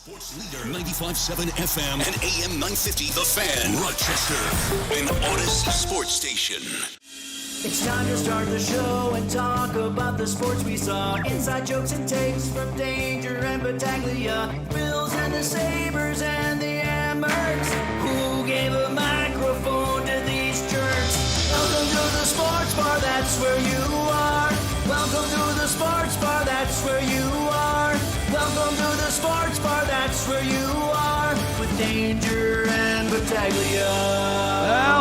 Sports leader 95.7 FM and AM 950 The Fan, Rochester, an Odyssey sports station. It's time to start the show and talk about the sports we saw. Inside jokes and takes from Danger and Battaglia. Bills and the Sabres and the Amherst. Who gave a microphone to these jerks? Welcome to the sports bar, that's where you are. Welcome to the sports bar, that's where you are. Welcome to the sports bar, that's where you are. With Danger and Battaglia.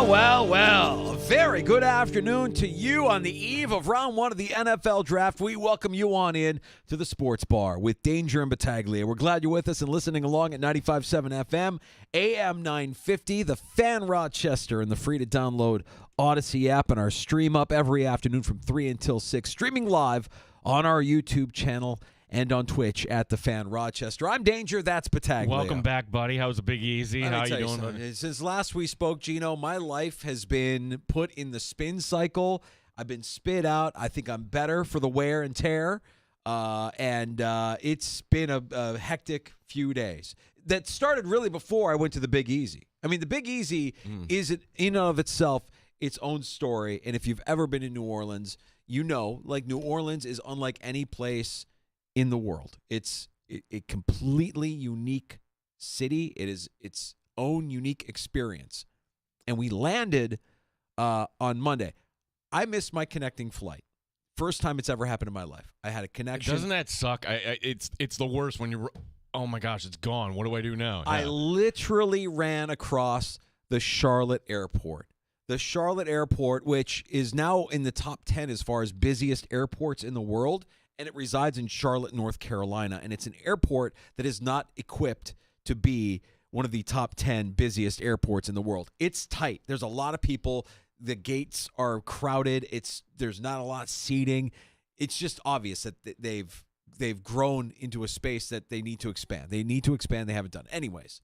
Well. Very good afternoon to you on the eve of round one of the NFL draft. We welcome you on in to the Sports Bar with Danger and Battaglia. We're glad you're with us and listening along at 95.7 FM, AM 950, the Fan Rochester, and the free-to-download Odyssey app, and our stream up every afternoon from 3 until 6, streaming live on our YouTube channel and on Twitch at the Fan Rochester. I'm Danger, that's Battaglia. Welcome back, buddy. How's the Big Easy? How you doing, buddy? Since last we spoke, Gino, my life has been put in the spin cycle. I've been spit out. I think I'm better for the wear and tear, and it's been a hectic few days. That started really before I went to the Big Easy. I mean, the Big Easy is in and of itself its own story, and if you've ever been in New Orleans, you know, like, New Orleans is unlike any place in the world. It's a completely unique city. It is its own unique experience. And we landed on Monday. I missed my connecting flight. First time it's ever happened in my life. I had a connection. Doesn't that suck? It's the worst when you're, oh my gosh, it's gone. What do I do now? I literally ran across the Charlotte airport. The Charlotte airport, which is now in the top 10 as far as busiest airports in the world, and it resides in Charlotte, North Carolina. And it's an airport that is not equipped to be one of the top 10 busiest airports in the world. It's tight. There's a lot of people. The gates are crowded. There's not a lot of seating. It's just obvious that they've grown into a space that they need to expand. They need to expand. They haven't done. Anyways,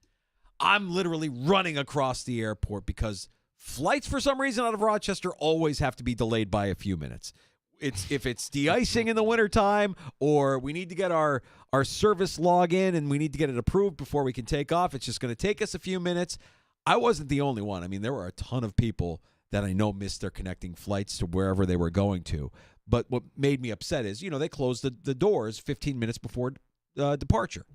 I'm literally running across the airport because flights, for some reason, out of Rochester always have to be delayed by a few minutes. If it's de-icing in the wintertime, or we need to get our service login and we need to get it approved before we can take off, it's just going to take us a few minutes. I wasn't the only one. I mean, there were a ton of people that I know missed their connecting flights to wherever they were going to. But what made me upset is, they closed the doors 15 minutes before departure.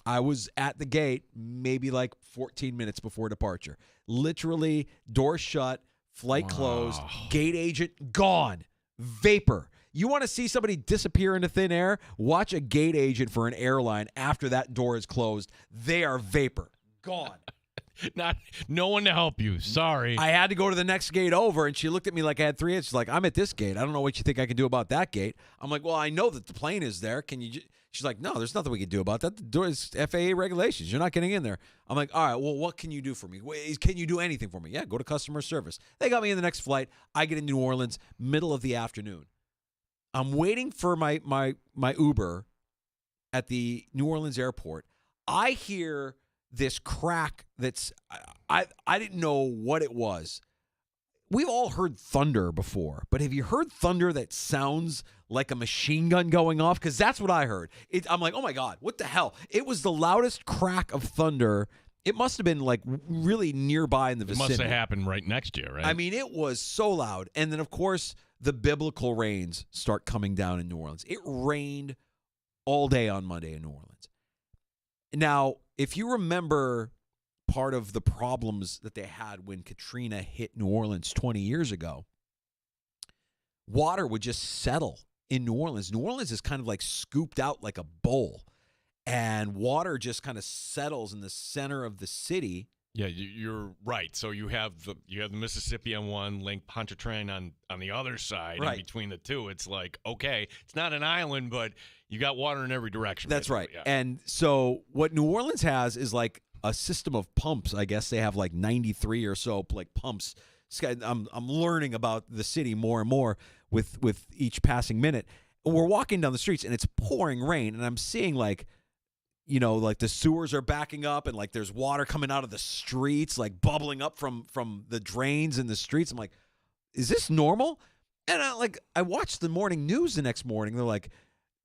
I was at the gate maybe like 14 minutes before departure. Literally, door shut, flight closed, gate agent gone, vapor. You want to see somebody disappear into thin air? Watch a gate agent for an airline after that door is closed. They are vapor, gone. No one to help you. Sorry. I had to go to the next gate over, and she looked at me like I had 3 inches. She's like, I'm at this gate. I don't know what you think I can do about that gate. I'm like, well, I know that the plane is there. Can you? She's like, no, there's nothing we can do about that. The door is FAA regulations. You're not getting in there. I'm like, all right, well, what can you do for me? Can you do anything for me? Yeah, go to customer service. They got me in the next flight. I get in New Orleans, middle of the afternoon. I'm waiting for my Uber at the New Orleans airport. I hear this crack that's I didn't know what it was. We've all heard thunder before, but have you heard thunder that sounds like a machine gun going off? Because that's what I heard. I'm like, oh my God, what the hell? It was the loudest crack of thunder. It must have been like really nearby in the vicinity. It must have happened right next to you, right? I mean, it was so loud. And then, of course, the biblical rains start coming down in New Orleans. It rained all day on Monday in New Orleans. Now, if you remember part of the problems that they had when Katrina hit New Orleans 20 years ago, water would just settle in New Orleans. New Orleans is kind of like scooped out like a bowl, and water just kind of settles in the center of the city. Yeah, you're right. So you have the Mississippi on one, Lake Pontchartrain on the other side. Right. And between the two, it's like, okay, it's not an island, but you got water in every direction. That's basically. right. Yeah. And so what New Orleans has is like a system of pumps. I guess they have like 93 or so like pumps. I'm learning about the city more and more with each passing minute. We're walking down the streets and it's pouring rain, and I'm seeing like the sewers are backing up, and like there's water coming out of the streets, like bubbling up from the drains in the streets. I'm like, is this normal? And I watched the morning news the next morning. They're like,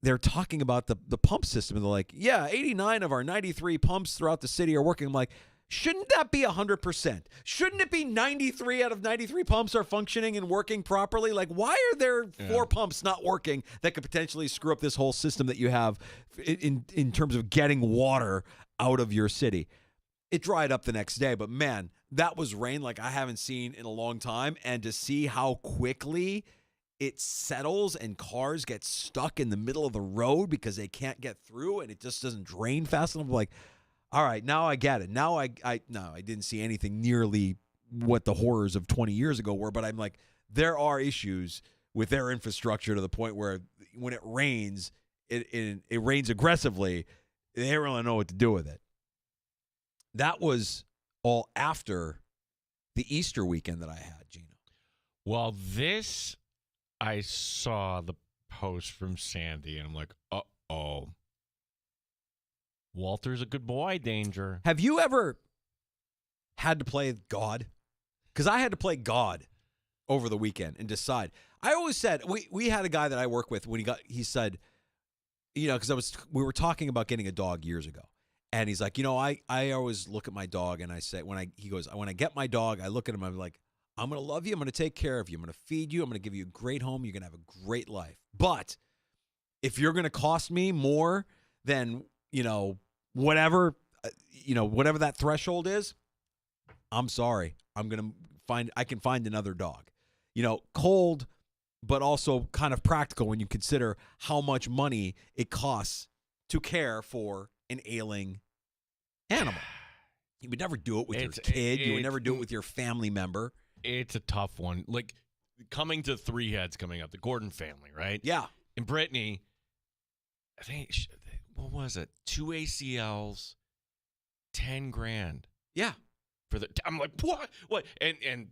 they're talking about the pump system. And they're like, yeah, 89 of our 93 pumps throughout the city are working. I'm like, shouldn't that be 100%? Shouldn't it be 93 out of 93 pumps are functioning and working properly? Like, why are there 4 pumps not working that could potentially screw up this whole system that you have in terms of getting water out of your city? It dried up the next day, but man, that was rain like I haven't seen in a long time. And to see how quickly it settles and cars get stuck in the middle of the road because they can't get through and it just doesn't drain fast enough. Like, all right, now I get it. Now I didn't see anything nearly what the horrors of 20 years ago were, but I'm like, there are issues with their infrastructure to the point where when it rains, it rains aggressively. They don't really know what to do with it. That was all after the Easter weekend that I had, Gino. Well, this, I saw the post from Sandy, and I'm like, uh-oh. Walter's a good boy, danger. Have you ever had to play God? Because I had to play God over the weekend and decide. I always said, we had a guy that I work with when he said, because we were talking about getting a dog years ago. And he's like, I always look at my dog and I say, when I get my dog, I look at him, I'm like, I'm going to love you. I'm going to take care of you. I'm going to feed you. I'm going to give you a great home. You're going to have a great life. But if you're going to cost me more than, whatever that threshold is, I'm sorry. I can find another dog. Cold, but also kind of practical when you consider how much money it costs to care for an ailing animal. You would never do it with your kid. You would never do it with your family member. It's a tough one. Like, coming to 3 Heads coming up, the Gordon family, right? Yeah. And Brittany, I think, what was it? 2 ACLs, $10,000. Yeah. I'm like, what? And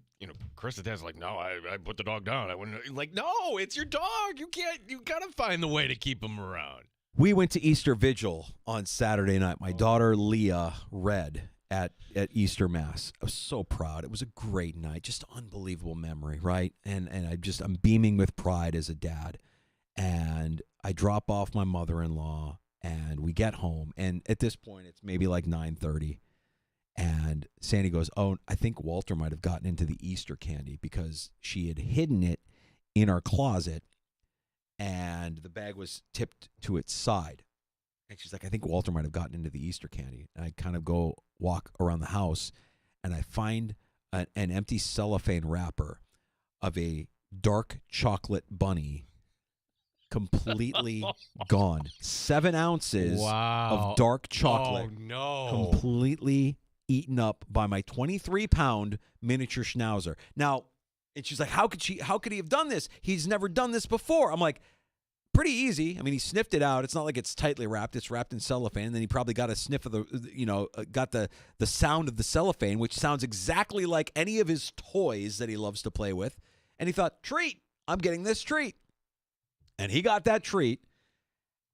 Chris the dad's like, no, I put the dog down. I wouldn't. Like, no, it's your dog. You gotta find the way to keep him around. We went to Easter Vigil on Saturday night. My daughter Leah read at Easter Mass. I was so proud. It was a great night, just unbelievable memory, right? And I'm beaming with pride as a dad. And I drop off my mother-in-law, and we get home. And at this point, it's maybe like 9:30. And Sandy goes, oh, I think Walter might have gotten into the Easter candy because she had hidden it in our closet. And the bag was tipped to its side. And she's like, I think Walter might have gotten into the Easter candy. And I kind of go walk around the house, and I find an empty cellophane wrapper of a dark chocolate bunny completely gone. 7 ounces of dark chocolate. Oh, no. Completely eaten up by my 23-pound miniature schnauzer. Now, and she's like, how could he have done this? He's never done this before. I'm like, pretty easy. I mean, he sniffed it out. It's not like it's tightly wrapped. It's wrapped in cellophane. And then he probably got a sniff of got the sound of the cellophane, which sounds exactly like any of his toys that he loves to play with. And he thought, treat. I'm getting this treat. And he got that treat.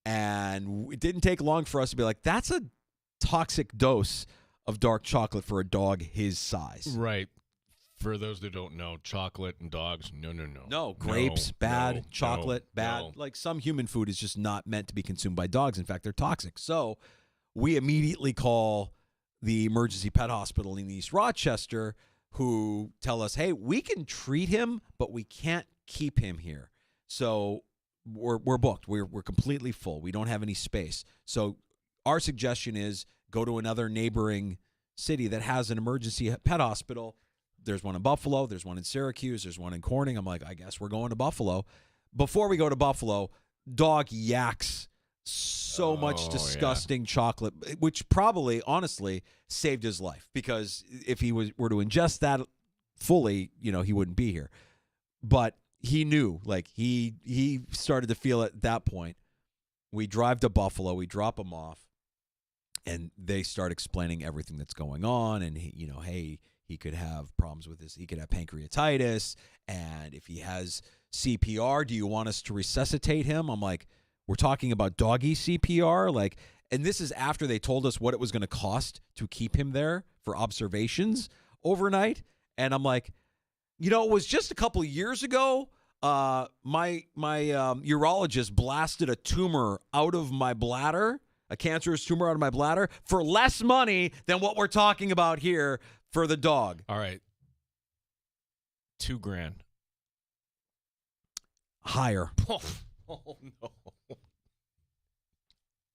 And it didn't take long for us to be like, that's a toxic dose of dark chocolate for a dog his size. Right. For those that don't know, chocolate and dogs, no. No, grapes, bad. Chocolate, bad. No. Like, some human food is just not meant to be consumed by dogs. In fact, they're toxic. So we immediately call the emergency pet hospital in East Rochester, who tell us, hey, we can treat him, but we can't keep him here. So we're booked. We're completely full. We don't have any space. So our suggestion is go to another neighboring city that has an emergency pet hospital. There's one in Buffalo. There's one in Syracuse. There's one in Corning. I'm like, I guess we're going to Buffalo. Before we go to Buffalo, dog yaks so much disgusting chocolate, which probably, honestly, saved his life. Because if he were to ingest that fully, he wouldn't be here. But he knew. Like, he started to feel it at that point. We drive to Buffalo. We drop him off. And they start explaining everything that's going on. And, hey, he could have problems with this. He could have pancreatitis. And if he has CPR, do you want us to resuscitate him? I'm like, we're talking about doggy CPR? Like, and this is after they told us what it was going to cost to keep him there for observations overnight. And I'm like, it was just a couple of years ago. my urologist blasted a tumor out of my bladder, a cancerous tumor out of my bladder, for less money than what we're talking about here for the dog. All right. $2,000. Higher. Oh no.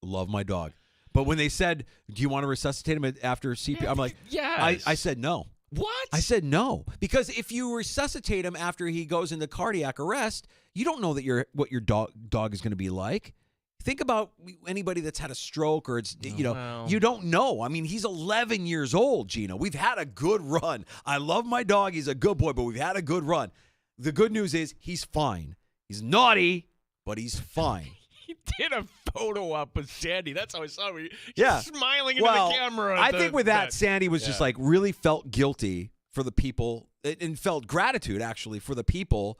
Love my dog. But when they said, do you want to resuscitate him after CPR? I'm like, yes. I said no. What? I said no. Because if you resuscitate him after he goes into cardiac arrest, you don't know that what your dog is going to be like. Think about anybody that's had a stroke or you don't know. I mean, he's 11 years old, Gino. We've had a good run. I love my dog. He's a good boy, but we've had a good run. The good news is he's fine. He's naughty, but he's fine. He did a photo up with Sandy. That's how I saw him. Smiling into the camera. I think with that, Sandy was just like really felt guilty for the people and felt gratitude actually for the people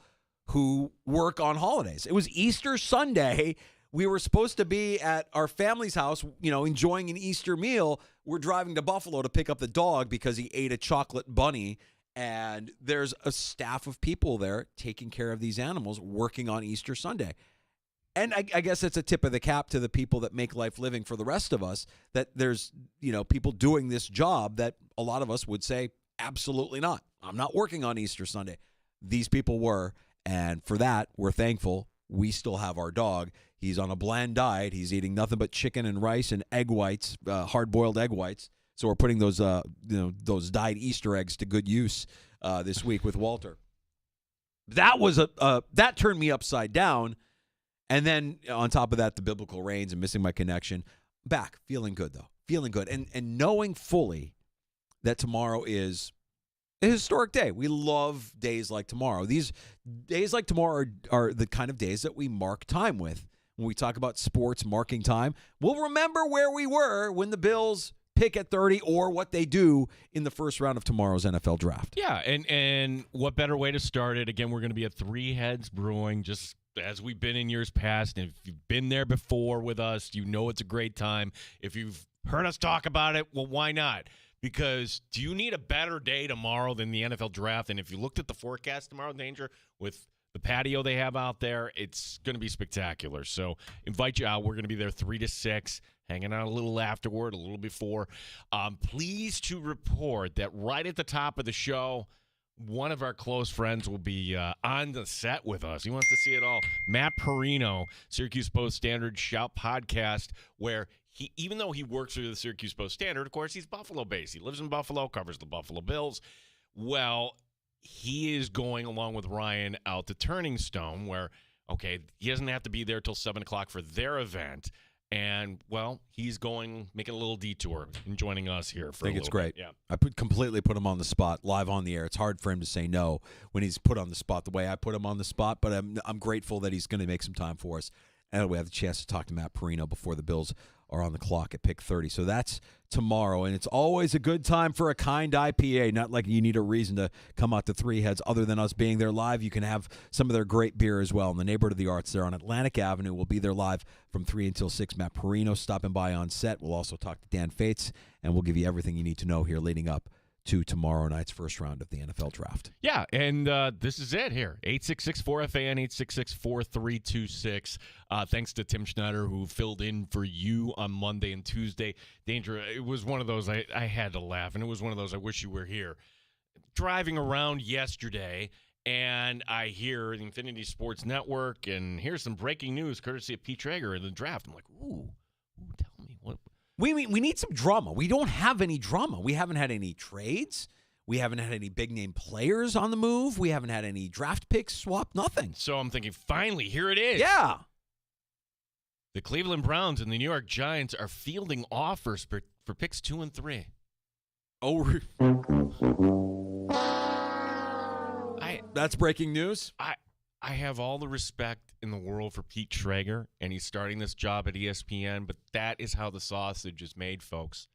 who work on holidays. It was Easter Sunday. We were supposed to be at our family's house, enjoying an Easter meal. We're driving to Buffalo to pick up the dog because he ate a chocolate bunny. And there's a staff of people there taking care of these animals working on Easter Sunday. And I guess it's a tip of the cap to the people that make life living for the rest of us, that there's, people doing this job that a lot of us would say, absolutely not. I'm not working on Easter Sunday. These people were. And for that, we're thankful. We still have our dog. He's on a bland diet. He's eating nothing but chicken and rice and egg whites, hard-boiled egg whites. So we're putting those, those dyed Easter eggs to good use this week with Walter. That was that turned me upside down, and then on top of that, the biblical rains and missing my connection. Back feeling good though, feeling good, and knowing fully that tomorrow is a historic day. We love days like tomorrow. These days like tomorrow are the kind of days that we mark time with. When we talk about sports marking time, we'll remember where we were when the Bills pick at 30 or what they do in the first round of tomorrow's NFL draft. Yeah, and what better way to start it? Again, we're going to be at Three Heads Brewing, just as we've been in years past. And if you've been there before with us, you know it's a great time. If you've heard us talk about it, well, why not? Because do you need a better day tomorrow than the NFL draft? And if you looked at the forecast tomorrow, Danger, with the patio they have out there, it's going to be spectacular. So invite you out. We're going to be there 3 to 6. Hanging out a little afterward, a little before. Pleased to report that right at the top of the show, one of our close friends will be on the set with us. He wants to see it all. Matt Perino, Syracuse Post-Standard Shout podcast, where he, even though he works for the Syracuse Post-Standard, of course, he's Buffalo-based. He lives in Buffalo, covers the Buffalo Bills. Well, he is going along with Ryan out to Turning Stone, where, okay, he doesn't have to be there till 7 o'clock for their event. And, well, he's making a little detour and joining us here for a little bit. I think it's great. Yeah. I completely put him on the spot, live on the air. It's hard for him to say no when he's put on the spot the way I put him on the spot, but I'm grateful that he's going to make some time for us. And we have the chance to talk to Matt Perino before the Bills are on the clock at pick 30. So that's tomorrow, and it's always a good time for a Kind IPA. Not like you need a reason to come out to Three Heads other than us being there live. You can have some of their great beer as well in the Neighborhood of the Arts there on Atlantic Avenue. We'll be there live from 3 until 6. Matt Perino stopping by on set. We'll also talk to Dan Fates, and we'll give you everything you need to know here leading up to tomorrow night's first round of the NFL draft. Yeah, and this is it here. 866-4FAN, 866-4326. Thanks to Tim Schneider, who filled in for you on Monday and Tuesday. Danger, it was one of those I had to laugh, and it was one of those I wish you were here. Driving around yesterday, and I hear the Infinity Sports Network, and here's some breaking news courtesy of Pete Traeger in the draft. I'm like, ooh, tell me what. We need some drama. We don't have any drama. We haven't had any trades. We haven't had any big-name players on the move. We haven't had any draft picks swap, nothing. So I'm thinking, finally, here it is. Yeah. The Cleveland Browns and the New York Giants are fielding offers for picks 2 and 3. Oh, that's breaking news? I have all the respect in the world for Pete Traeger, and he's starting this job at ESPN, but that is how the sausage is made, folks.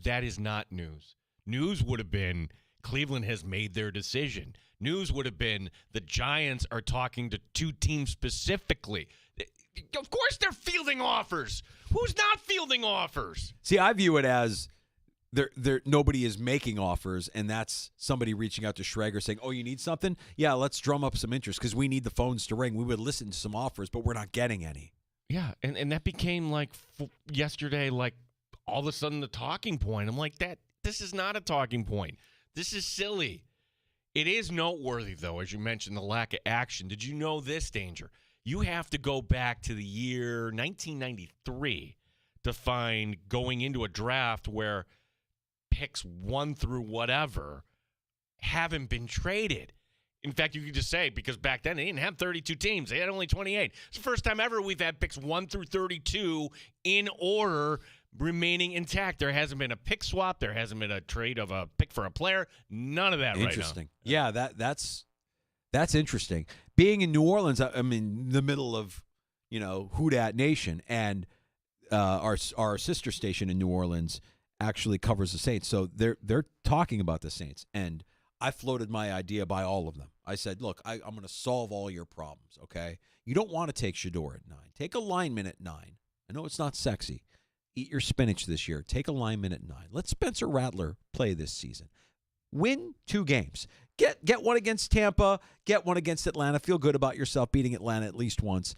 That is not news. News would have been Cleveland has made their decision. News would have been the Giants are talking to 2 teams specifically. Of course they're fielding offers. Who's not fielding offers? See, I view it as nobody is making offers, and that's somebody reaching out to Schrager saying, "Oh, you need something? Yeah, let's drum up some interest because we need the phones to ring. We would listen to some offers, but we're not getting any." Yeah, and that became like yesterday, like all of a sudden the talking point. I'm like, this is not a talking point. This is silly. It is noteworthy, though, as you mentioned, the lack of action. Did you know this, Danger? You have to go back to the year 1993 to find going into a draft where picks 1 through whatever haven't been traded. In fact, you could just say, because back then they didn't have 32 teams. They had only 28. It's the first time ever we've had picks 1 through 32 in order, remaining intact. There hasn't been a pick swap. There hasn't been a trade of a pick for a player. None of that right now. Interesting. Yeah, that's interesting. Being in New Orleans, I'm in the middle of, Who Dat Nation, and our sister station in New Orleans actually covers the Saints. So they're talking about the Saints, and I floated my idea by all of them. I said, look, I'm going to solve all your problems, okay? You don't want to take Shador at 9. Take a lineman at 9. I know it's not sexy. Eat your spinach this year. Take a lineman at 9. Let Spencer Rattler play this season. Win 2 games. Get one against Tampa. Get one against Atlanta. Feel good about yourself beating Atlanta at least once.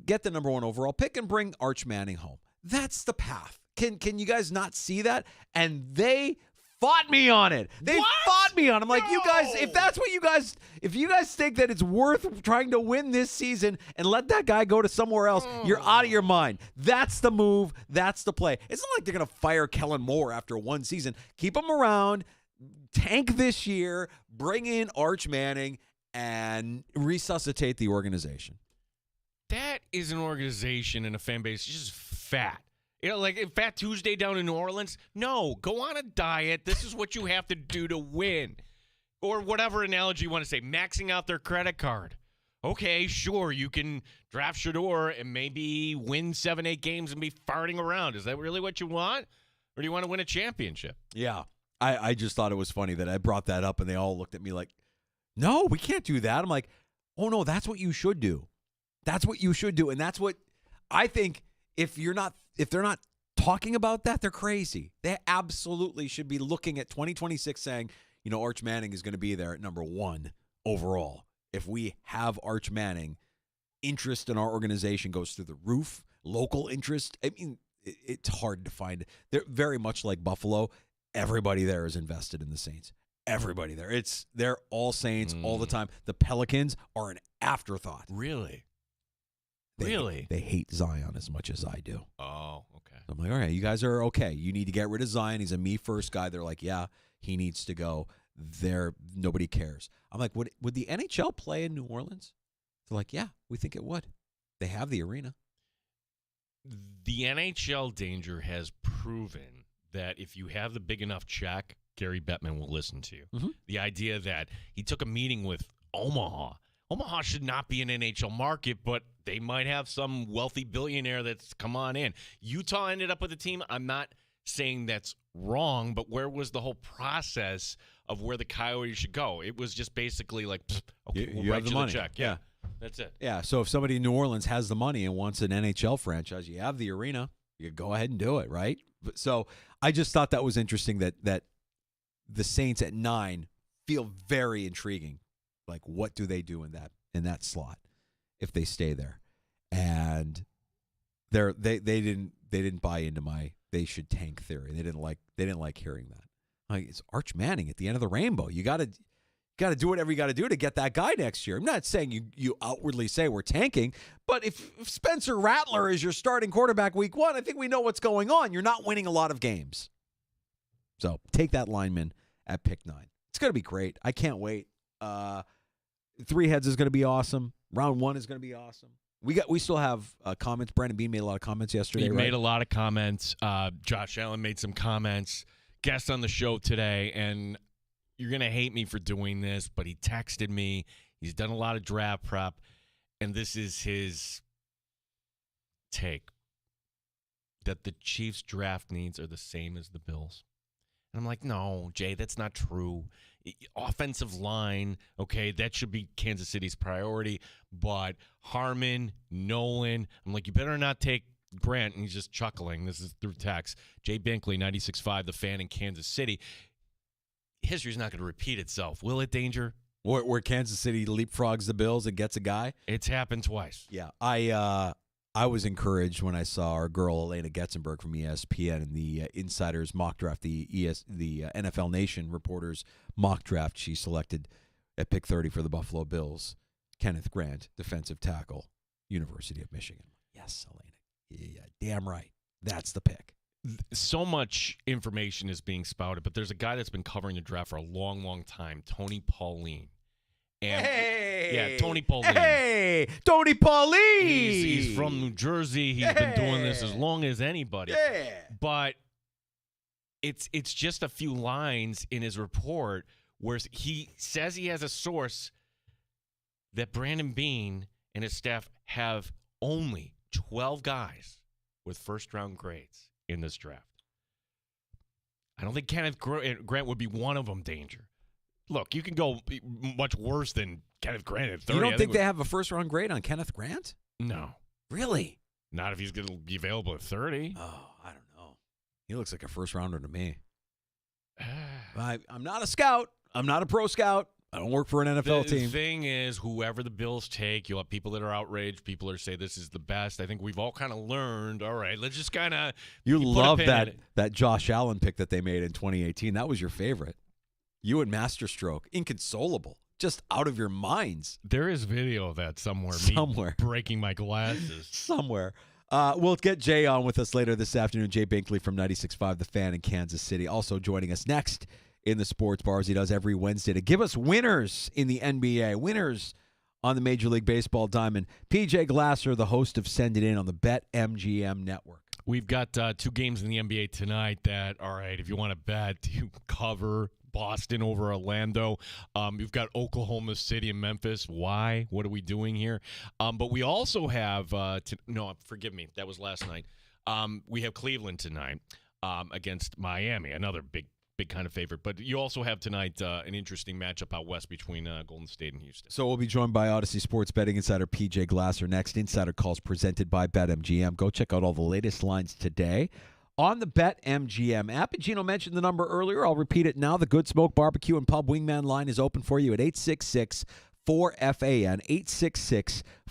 Get the number 1 overall pick and bring Arch Manning home. That's the path. Can you guys not see that? And they fought me on it. They fought me on it. I'm like, you guys, if you guys think that it's worth trying to win this season and let that guy go to somewhere else, you're out of your mind. That's the move. That's the play. It's not like they're going to fire Kellen Moore after 1 season. Keep him around, tank this year, bring in Arch Manning, and resuscitate the organization. That is an organization and a fan base just fat. Like Fat Tuesday down in New Orleans. No, go on a diet. This is what you have to do to win. Or whatever analogy you want to say, maxing out their credit card. Okay, sure, you can draft Shador and maybe win 7-8 games and be farting around. Is that really what you want? Or do you want to win a championship? Yeah. I just thought it was funny that I brought that up, and they all looked at me like, no, we can't do that. I'm like, oh, no, that's what you should do. That's what you should do. And that's what I think if they're not talking about that, they're crazy. They absolutely should be looking at 2026 saying, Arch Manning is going to be there at number 1 overall. If we have Arch Manning, interest in our organization goes through the roof. Local interest, I mean, it's hard to find. They're very much like Buffalo. Everybody there is invested in the Saints. Everybody there. They're all Saints all the time. The Pelicans are an afterthought. Really? They hate Zion as much as I do. Oh, okay. So I'm like, all right, you guys are okay. You need to get rid of Zion. He's a me-first guy. They're like, yeah, he needs to go. Nobody cares. I'm like, would the NHL play in New Orleans? They're like, yeah, we think it would. They have the arena. The NHL Danger has proven that if you have the big enough check, Gary Bettman will listen to you. Mm-hmm. The idea that he took a meeting with Omaha. Omaha should not be an NHL market, but they might have some wealthy billionaire that's come on in. Utah ended up with a team. I'm not saying that's wrong, but where was the whole process of where the Coyotes should go? It was just basically like, okay, we'll write you the check. Yeah, that's it. Yeah, so if somebody in New Orleans has the money and wants an NHL franchise, you have the arena. You go ahead and do it, right? So I just thought that was interesting that the Saints at 9 feel very intriguing. Like, what do they do in that slot if they stay there? And they didn't buy into my they should tank theory. They didn't like hearing that. Like, it's Arch Manning at the end of the rainbow. You got to do whatever you got to do to get that guy next year. I'm not saying you outwardly say we're tanking, but if Spencer Rattler is your starting quarterback week 1, I think we know what's going on. You're not winning a lot of games. So take that lineman at pick 9. It's going to be great. I can't wait. 3 heads is going to be awesome. Round 1 is going to be awesome. We still have comments. Brandon Bean made a lot of comments yesterday. He made a lot of comments. Josh Allen made some comments. Guest on the show today, and you're going to hate me for doing this, but he texted me. He's done a lot of draft prep, and this is his take, that the Chiefs' draft needs are the same as the Bills. And I'm like, no, Jay, that's not true. Offensive line, okay, that should be Kansas City's priority. But Harmon, Nolan, I'm like, you better not take Grant, and he's just chuckling. This is through text. Jay Binkley, 96.5, The Fan in Kansas City. History's not going to repeat itself, will it, Danger? Where Kansas City leapfrogs the Bills and gets a guy? It's happened twice. Yeah. I was encouraged when I saw our girl Elena Getzenberg from ESPN and the Insiders mock draft, the NFL Nation reporters mock draft. She selected at pick 30 for the Buffalo Bills, Kenneth Grant, defensive tackle, University of Michigan. Yes, Elena. Yeah, damn right. That's the pick. So much information is being spouted, but there's a guy that's been covering the draft for a long, long time, Tony Pauline. And yeah, Tony Pauline. Hey, Tony Pauline. He's from New Jersey. He's been doing this as long as anybody. Yeah. But it's just a few lines in his report where he says he has a source that Brandon Beane and his staff have only 12 guys with first-round grades in this draft. I don't think Kenneth Grant would be one of them, Danger. Look, you can go much worse than Kenneth Grant at 30. You don't think they have a first-round grade on Kenneth Grant? No. Really? Not if he's going to be available at 30. Oh, I don't know. He looks like a first-rounder to me. I'm not a scout. I'm not a pro scout. I don't work for an NFL team. The thing is, whoever the Bills take, you'll have people that are outraged, people that say this is the best. I think we've all kind of learned, all right, let's just kind of You love that Josh Allen pick that they made in 2018. That was your favorite. You and Masterstroke, inconsolable, just out of your minds. There is video of that somewhere. Me breaking my glasses. Somewhere. We'll get Jay on with us later this afternoon. Jay Binkley from 96.5 The Fan in Kansas City. Also joining us next in the sports bars he does every Wednesday to give us winners in the NBA, winners on the Major League Baseball diamond. PJ Glasser, the host of Send It In on the BetMGM network. We've got 2 games in the NBA tonight that, all right, if you want to bet, you cover Boston over Orlando. You've got Oklahoma City and Memphis. Why? What are we doing here? But we also have, no, forgive me, that was last night. We have Cleveland tonight against Miami, another big kind of favorite. But you also have tonight an interesting matchup out west between Golden State and Houston. So we'll be joined by Odyssey Sports betting insider PJ Glasser next. Insider calls presented by BetMGM. Go check out all the latest lines today on the BetMGM app. And Gino mentioned the number earlier. I'll repeat it now. The Good Smoke Barbecue and Pub Wingman line is open for you at 866-4FAN,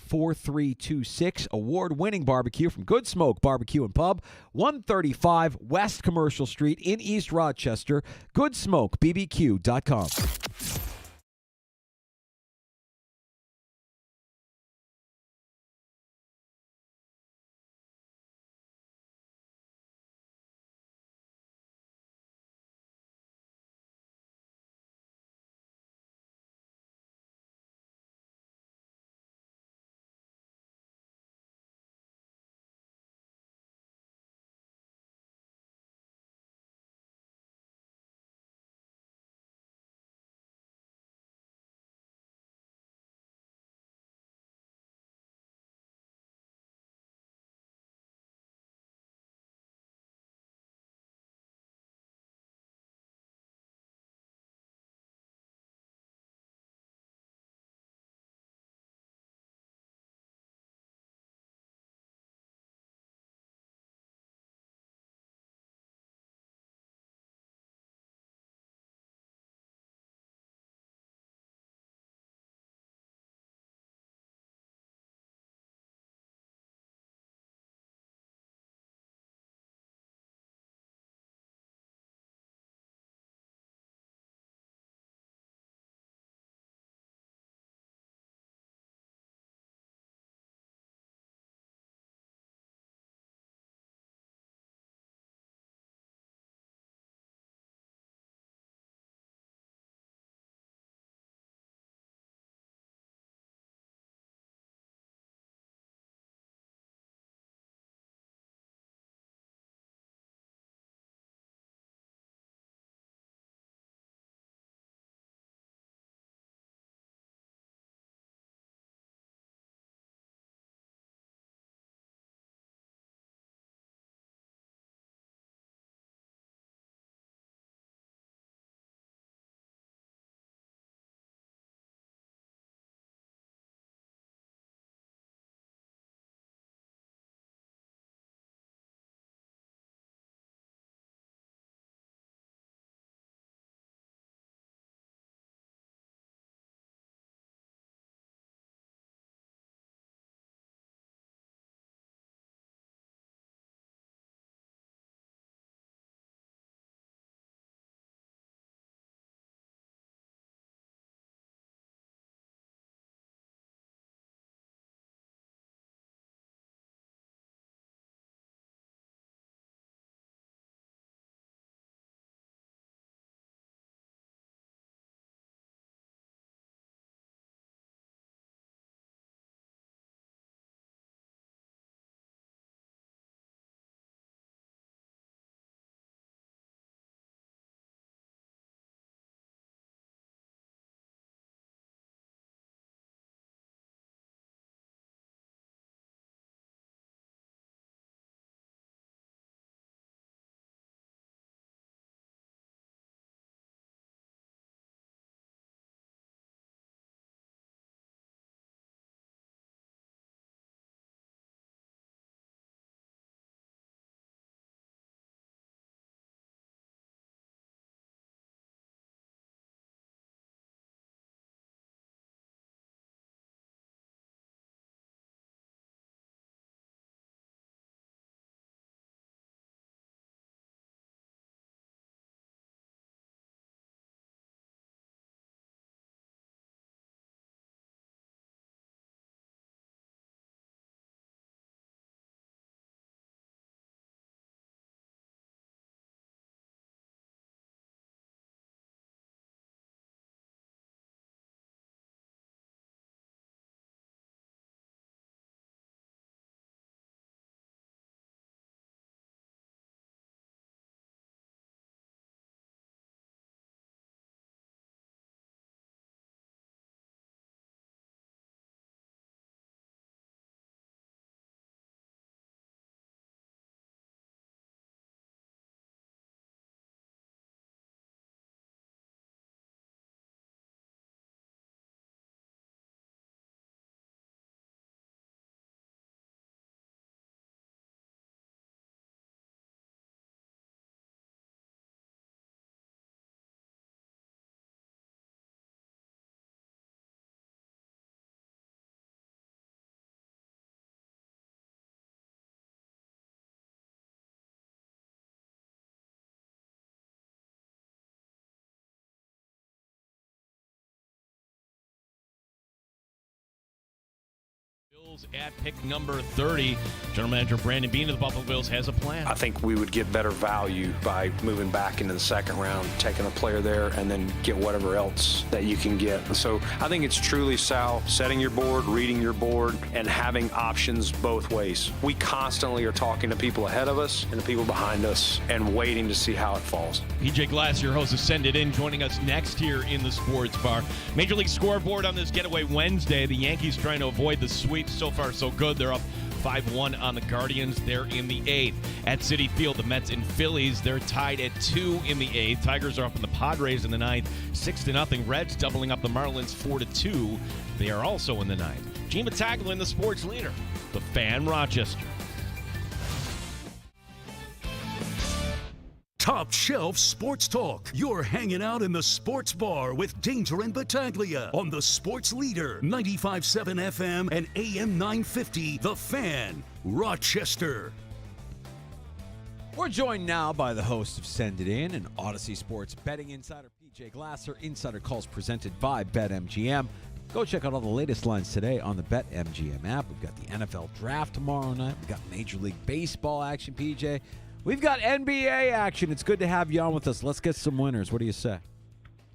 866-4326. Award-winning barbecue from Good Smoke Barbecue and Pub, 135 West Commercial Street in East Rochester. GoodSmokeBBQ.com. At pick number 30, General Manager Brandon Beane of the Buffalo Bills has a plan. I think we would get better value by moving back into the second round, taking a player there, and then get whatever else that you can get. So I think it's truly, Sal, setting your board, reading your board, and having options both ways. We constantly are talking to people ahead of us and the people behind us and waiting to see how it falls. PJ Glass, your host of Send It In, joining us next here in the Sports Bar. Major League Scoreboard on this getaway Wednesday. The Yankees trying to avoid the sweep. So far, so good. They're up 5-1 on the Guardians. They're in the 8th. At Citi Field, the Mets and Phillies, they're tied at 2 in the 8th. Tigers are up on the Padres in the 9th, 6-0. Reds doubling up the Marlins 4-2. They are also in the 9th. Gene Battaglin, the sports leader, the Fan, Rochester. Top Shelf Sports Talk. You're hanging out in the Sports Bar with Danger and Battaglia on the Sports Leader, 95.7 FM and AM 950, The Fan, Rochester. We're joined now by the host of Send It In, an Odyssey Sports betting insider, PJ Glasser. Insider calls presented by BetMGM. Go check out all the latest lines today on the BetMGM app. We've got the NFL Draft tomorrow night. We've got Major League Baseball action, PJ. We've got NBA action. It's good to have you on with us. Let's get some winners. What do you say?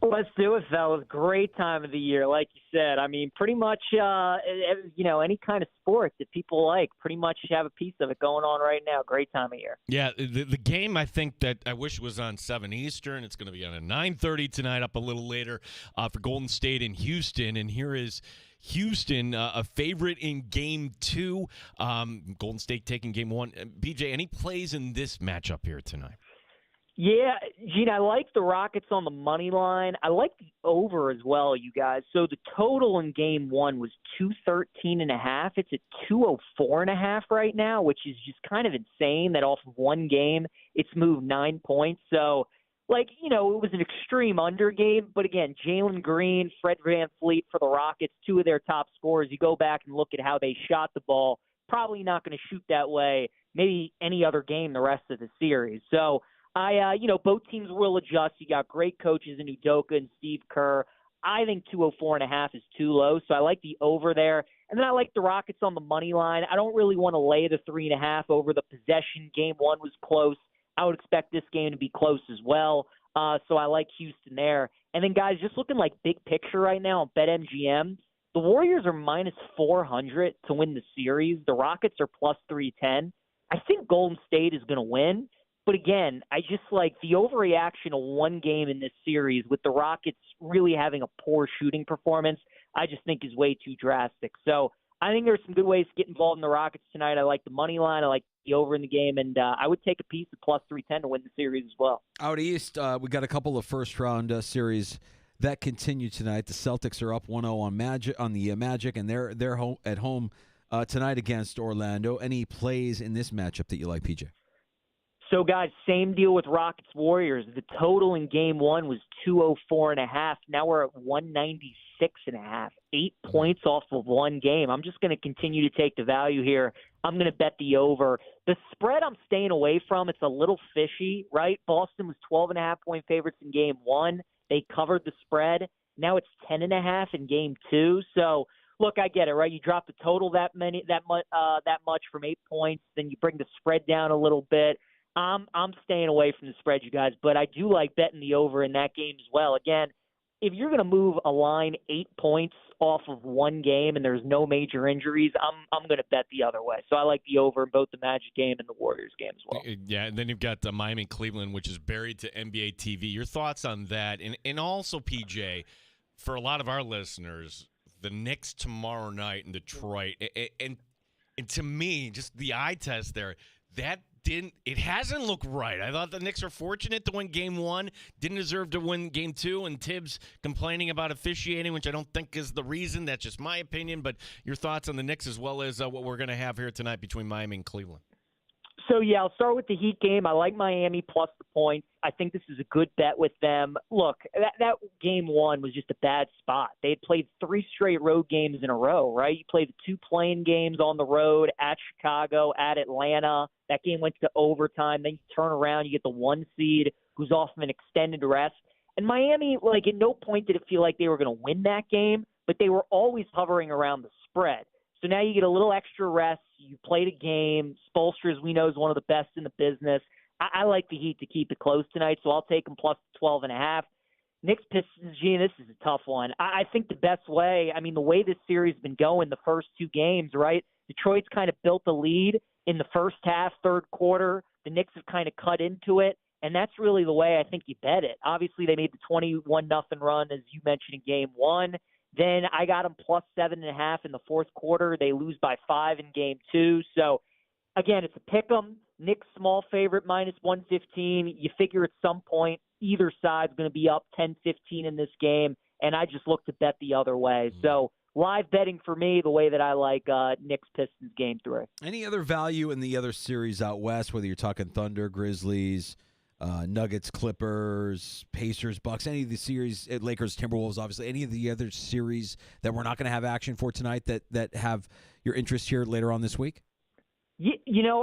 Let's do it, fellas. Great time of the year, like you said. I mean, pretty much, any kind of sport that people like, pretty much have a piece of it going on right now. Great time of year. Yeah, the game, I think that I wish was on 7 Eastern. It's going to be on at 9:30 tonight, up a little later for Golden State in Houston. And here is Houston, a favorite in Game 2. Golden State taking Game 1. BJ, any plays in this matchup here tonight? Yeah, Gene, I like the Rockets on the money line. I like the over as well, you guys. So the total in Game 1 was 213.5. It's at 204.5 right now, which is just kind of insane that off of one game it's moved 9 points. So, it was an extreme under game. But again, Jalen Green, Fred VanVleet for the Rockets, two of their top scorers. You go back and look at how they shot the ball, probably not going to shoot that way maybe any other game the rest of the series. So, both teams will adjust. You got great coaches in Udoka and Steve Kerr. I think 204.5 is too low, so I like the over there. And then I like the Rockets on the money line. I don't really want to lay the 3.5 over the possession. Game 1 was close. I would expect this game to be close as well. So I like Houston there. And then, guys, just looking like big picture right now on BetMGM, the Warriors are minus 400 to win the series. The Rockets are plus 310. I think Golden State is going to win. But again, I just like the overreaction of one game in this series with the Rockets really having a poor shooting performance, I just think is way too drastic. So I think there's some good ways to get involved in the Rockets tonight. I like the money line. I like the over in the game. And I would take a piece of plus 310 to win the series as well. Out east, we got a couple of first-round series that continue tonight. The Celtics are up 1-0 on the Magic, and they're at home tonight against Orlando. Any plays in this matchup that you like, PJ? So, guys, same deal with Rockets-Warriors. The total in Game 1 was 204.5. Now we're at 196.5. 8 points off of one game. I'm just going to continue to take the value here. I'm going to bet the over. The spread I'm staying away from, it's a little fishy, right? Boston was 12.5-point favorites in Game 1. They covered the spread. Now it's 10.5 in Game 2. So, look, I get it, right? You drop the total that much from 8 points, then you bring the spread down a little bit. I'm staying away from the spread, you guys, but I do like betting the over in that game as well. Again, if you're going to move a line 8 points off of one game and there's no major injuries, I'm going to bet the other way. So I like the over in both the Magic game and the Warriors game as well. Yeah, and then you've got Miami Cleveland, which is buried to NBA TV. Your thoughts on that? And also, PJ, for a lot of our listeners, the Knicks tomorrow night in Detroit, and to me, just the eye test there, it hasn't looked right. I thought the Knicks are fortunate to win Game 1, didn't deserve to win Game 2, and Tibbs complaining about officiating, which I don't think is the reason. That's just my opinion. But your thoughts on the Knicks as well as what we're going to have here tonight between Miami and Cleveland. So, yeah, I'll start with the Heat game. I like Miami plus the points. I think this is a good bet with them. Look, that Game 1 was just a bad spot. They had played 3 straight road games in a row, right? You play the 2 playing games on the road at Chicago, at Atlanta. That game went to overtime. Then you turn around, you get the 1 seed who's off of an extended rest. And Miami, at no point did it feel like they were going to win that game, but they were always hovering around the spread. So now you get a little extra rest. You played a game. Spoelstra, as we know, is one of the best in the business. I like the Heat to keep it close tonight, so I'll take them plus 12.5. Knicks Pistons, Gene, this is a tough one. I think the best way, the way this series has been going the first two games, right? Detroit's kind of built the lead in the first half, third quarter. The Knicks have kind of cut into it, and that's really the way I think you bet it. Obviously, they made the 21-0 run, as you mentioned, in game one. Then I got them plus 7.5 in the fourth quarter. They lose by 5 in game two. So, again, it's a pick 'em. Knicks small favorite minus 115. You figure at some point either side's going to be up 10-15 in this game, and I just look to bet the other way. So live betting for me, the way that I like Knicks Pistons game 3. Any other value in the other series out west, whether you're talking Thunder, Grizzlies, Nuggets, Clippers, Pacers, Bucks, any of the series, Lakers, Timberwolves, obviously, any of the other series that we're not going to have action for tonight that have your interest here later on this week?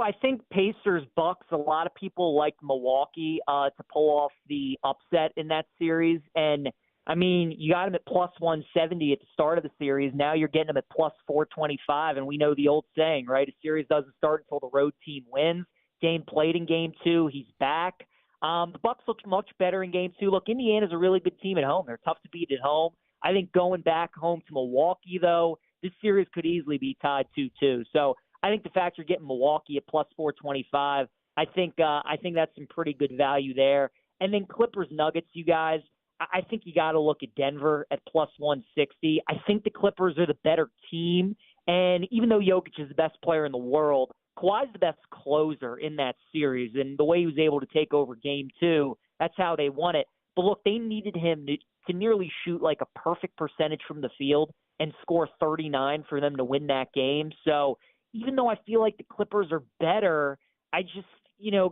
I think Pacers, Bucks, a lot of people like Milwaukee to pull off the upset in that series. And, you got them at plus 170 at the start of the series. Now you're getting them at plus 425. And we know the old saying, right? A series doesn't start until the road team wins. Dame played in game 2. He's back. The Bucks looked much better in game 2. Look, Indiana's a really good team at home. They're tough to beat at home. I think going back home to Milwaukee, though, this series could easily be tied 2-2. So I think the fact you're getting Milwaukee at plus 425, I think that's some pretty good value there. And then Clippers Nuggets, you guys, I think you got to look at Denver at plus 160. I think the Clippers are the better team. And even though Jokic is the best player in the world, Kawhi's the best closer in that series. And the way he was able to take over game 2, that's how they won it. But look, they needed him to nearly shoot like a perfect percentage from the field and score 39 for them to win that game. So even though I feel like the Clippers are better, I just,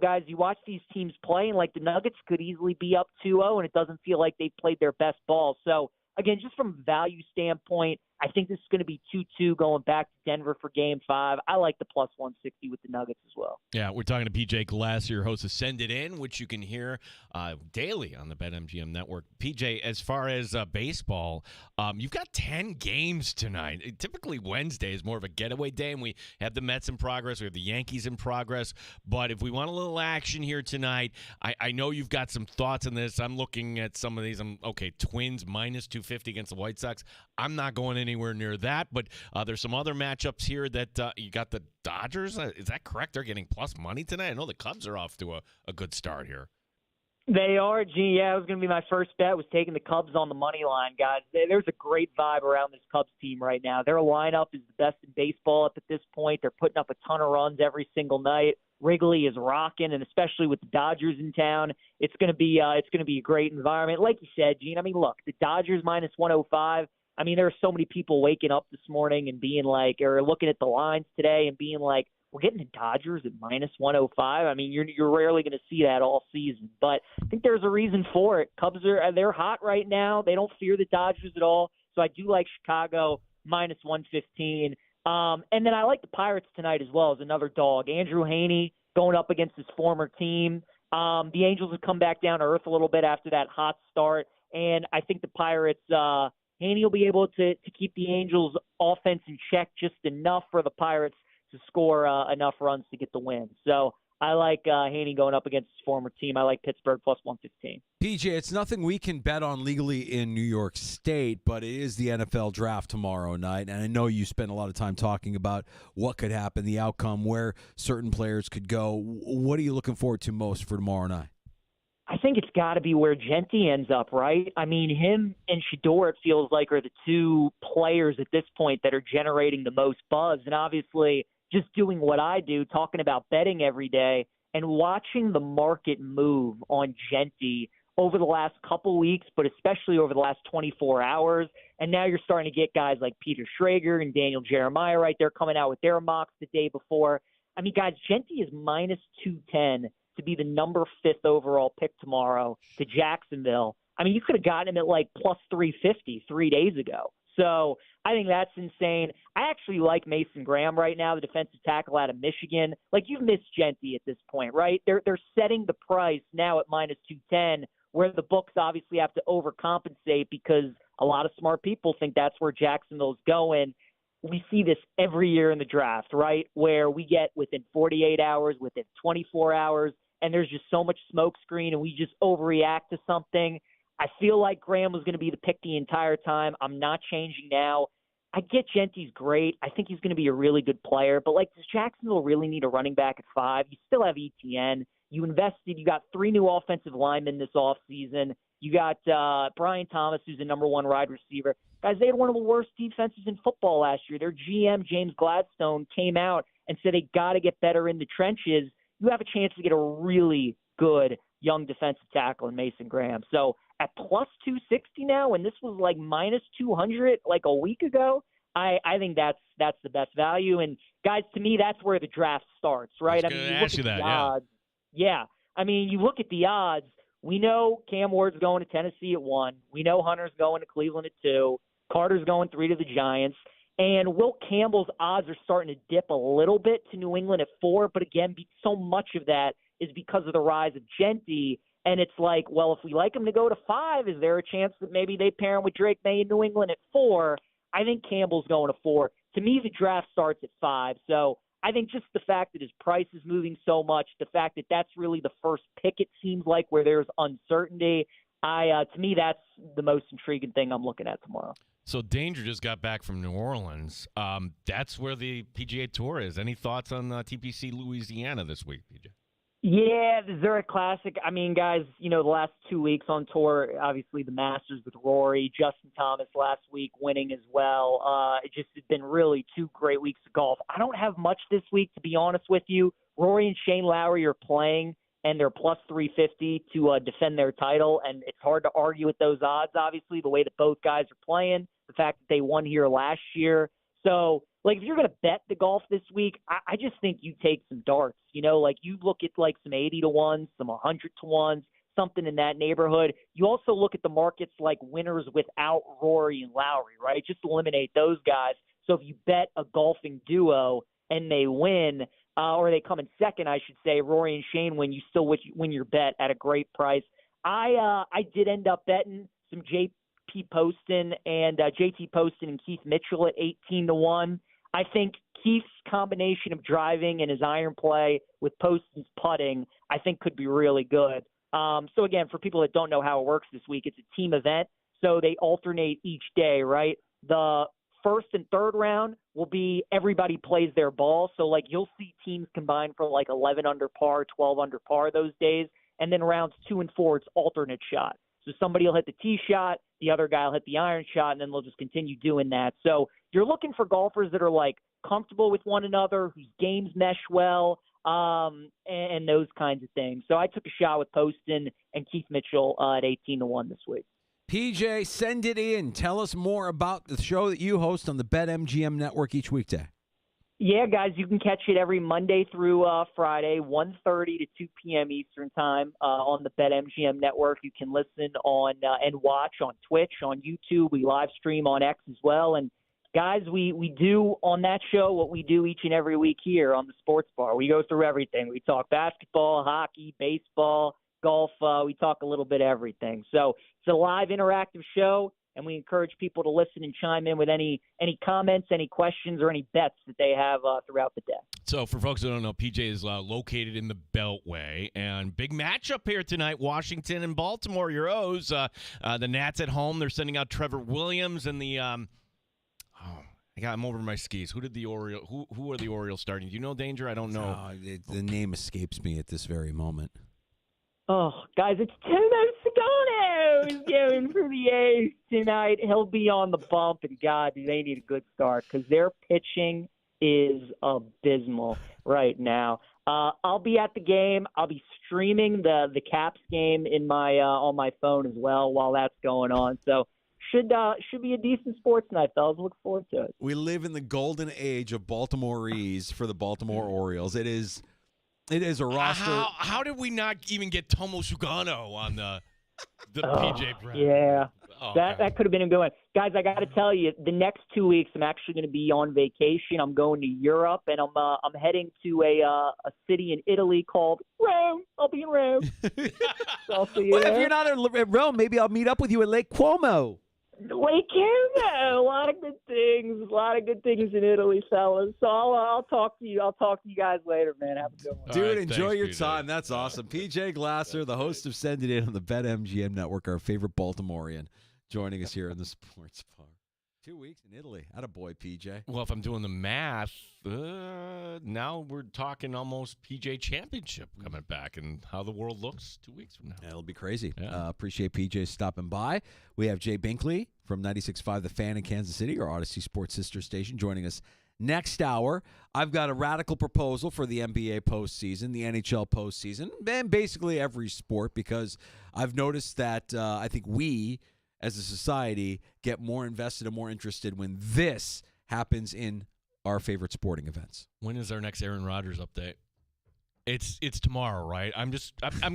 guys, you watch these teams play, and like the Nuggets could easily be up 2-0, and it doesn't feel like they've played their best ball. So, again, just from a value standpoint, I think this is going to be 2-2 going back to Denver for Game 5. I like the plus 160 with the Nuggets as well. Yeah, we're talking to PJ Glass, your host of Send It In, which you can hear daily on the BetMGM network. PJ, as far as baseball, you've got 10 games tonight. Typically Wednesday is more of a getaway day, and we have the Mets in progress. We have the Yankees in progress. But if we want a little action here tonight, I know you've got some thoughts on this. I'm looking at some of these. Twins minus 250 against the White Sox. I'm not going anywhere near that, but there's some other matchups here that you got the Dodgers. Is that correct? They're getting plus money tonight. I know the Cubs are off to a good start here. They are, Gene. Yeah, it was going to be my first bet, was taking the Cubs on the money line, guys. There's a great vibe around this Cubs team right now. Their lineup is the best in baseball up at this point. They're putting up a ton of runs every single night. Wrigley is rocking, and especially with the Dodgers in town, it's going to be a great environment. Like you said, Gene, look, the Dodgers minus 105. There are so many people waking up this morning and being like, or looking at the lines today and being like, we're getting the Dodgers at minus 105. You're rarely going to see that all season, but I think there's a reason for it. Cubs they're hot right now. They don't fear the Dodgers at all. So I do like Chicago minus 115. And then I like the Pirates tonight as well as another dog. Andrew Haney going up against his former team. The Angels have come back down to earth a little bit after that hot start, and I think the Pirates. Haney will be able to keep the Angels' offense in check just enough for the Pirates to score enough runs to get the win. So I like Haney going up against his former team. I like Pittsburgh plus 115. PJ, it's nothing we can bet on legally in New York State, but it is the NFL draft tomorrow night, and I know you spend a lot of time talking about what could happen, the outcome, where certain players could go. What are you looking forward to most for tomorrow night? I think it's got to be where Genti ends up, right? Him and Shador, it feels like, are the two players at this point that are generating the most buzz. And obviously, just doing what I do, talking about betting every day, and watching the market move on Genti over the last couple weeks, but especially over the last 24 hours. And now you're starting to get guys like Peter Schrager and Daniel Jeremiah right there coming out with their mocks the day before. Guys, Genti is minus 210 to be the number 5th overall pick tomorrow to Jacksonville. You could have gotten him at like plus 350 3 days ago. So I think that's insane. I actually like Mason Graham right now, the defensive tackle out of Michigan. Like, you've missed Genti at this point, right? They're setting the price now at minus 210, where the books obviously have to overcompensate because a lot of smart people think that's where Jacksonville's going. we see this every year in the draft, right? Where we get within 48 hours, within 24 hours, and there's just so much smoke screen and we just overreact to something. I feel like Graham was going to be the pick the entire time. I'm not changing now. I get Gentry's great. I think he's going to be a really good player. But, like, does Jacksonville really need a running back at 5? You still have ETN. You invested. You got 3 new offensive linemen this offseason. You got Brian Thomas, who's the number 1 wide receiver. Guys, they had one of the worst defenses in football last year. Their GM, James Gladstone, came out and said they got to get better in the trenches. You have a chance to get a really good young defensive tackle in Mason Graham. So at plus 260 now, and this was like minus 200 like a week ago, I think that's the best value. And guys, to me, that's where the draft starts, right? I mean, you look at the odds. Yeah. I mean, you look at the odds. We know Cam Ward's going to Tennessee at 1. We know Hunter's going to Cleveland at 2. Carter's going 3 to the Giants. And Will Campbell's odds are starting to dip a little bit to New England at 4. But again, so much of that is because of the rise of Genty. And it's like, well, if we like him to go to 5, is there a chance that maybe they pair him with Drake May in New England at 4? I think Campbell's going to 4. To me, the draft starts at 5. So I think just the fact that his price is moving so much, the fact that that's really the first pick, it seems like, where there's uncertainty, to me, that's the most intriguing thing I'm looking at tomorrow. So Danger just got back from New Orleans. That's where the PGA Tour is. Any thoughts on TPC Louisiana this week, PJ? Yeah, the Zurich Classic. I mean, guys, the last 2 weeks on tour, obviously the Masters with Rory, Justin Thomas last week winning as well. It just has been really 2 great weeks of golf. I don't have much this week, to be honest with you. Rory and Shane Lowry are playing, and they're plus 350 to defend their title, and it's hard to argue with those odds, obviously, the way that both guys are playing, the fact that they won here last year. So, like, if you're going to bet the golf this week, I just think you take some darts. Like you look at like some 80 to 1s, some 100 to 1s, something in that neighborhood. You also look at the markets like winners without Rory and Lowry, right? Just eliminate those guys. So if you bet a golfing duo and they win, or they come in second, I should say, Rory and Shane win, you still win your bet at a great price. I did end up betting some JT Poston and Keith Mitchell at 18 to 1. I think Keith's combination of driving and his iron play with Poston's putting, I think could be really good. So again, for people that don't know how it works this week, it's a team event. So they alternate each day, right? The first and third round will be everybody plays their ball. So like you'll see teams combine for like 11 under par, 12 under par those days. And then rounds 2 and 4, it's alternate shot. So somebody will hit the tee shot, the other guy will hit the iron shot, and then they'll just continue doing that. So you're looking for golfers that are like comfortable with one another, whose games mesh well, and those kinds of things. So I took a shot with Poston and Keith Mitchell at 18 to 1 this week. PJ, send it in. Tell us more about the show that you host on the BetMGM network each weekday. Yeah, guys, you can catch it every Monday through Friday, 1:30 to 2 p.m. Eastern time on the BetMGM network. You can listen on and watch on Twitch, on YouTube. We live stream on X as well. And guys, we do on that show what we do each and every week here on the Sports Bar. We go through everything. We talk basketball, hockey, baseball, golf. We talk a little bit of everything. So it's a live interactive show, and we encourage people to listen and chime in with any comments, any questions, or any bets that they have throughout the day. So for folks who don't know, PJ is located in the Beltway, and big matchup here tonight, Washington and Baltimore, your O's. The Nats at home, they're sending out Trevor Williams, and the I'm over my skis. Who are the Orioles starting? Do you know, Danger? I don't know. The name escapes me at this very moment. Oh, guys, it's Tomo Sagano who's going for the A's tonight. He'll be on the bump, and God, do they need a good start because their pitching is abysmal right now. I'll be at the game. I'll be streaming the Caps game in my on my phone as well while that's going on. So should be a decent sports night, fellas. Look forward to it. We live in the golden age of Baltimoreese for the Baltimore Orioles. It is a roster. How did we not even get Tomo Sugano on the PJ Brown? Yeah, that could have been a good one. Guys, I got to tell you, the next 2 weeks I'm actually going to be on vacation. I'm going to Europe, and I'm heading to a city in Italy called Rome. I'll be in Rome. So I'll see you Well, there. if you're not at Rome, maybe I'll meet up with you at Lake Como. Lake Como, a lot of good things in Italy, fellas. So I'll talk to you. I'll talk to you guys later, man. Have a good one. Dude, right, enjoy thanks, your PJ. time. That's awesome. PJ Glasser, the host of Send It In on the BetMGM Network, our favorite Baltimorean, joining us here in the Sports Bar. 2 weeks in Italy. Attaboy, PJ. Well, if I'm doing the math, now we're talking almost PJ Championship coming back and how the world looks 2 weeks from now. It'll be crazy. Yeah. Appreciate PJ stopping by. We have Jay Binkley from 96.5 The Fan in Kansas City, our Odyssey Sports sister station, joining us next hour. I've got a radical proposal for the NBA postseason, the NHL postseason, and basically every sport, because I've noticed that I think we, as a society, get more invested and more interested when this happens in our favorite sporting events. When is our next Aaron Rodgers update? It's tomorrow, right? I'm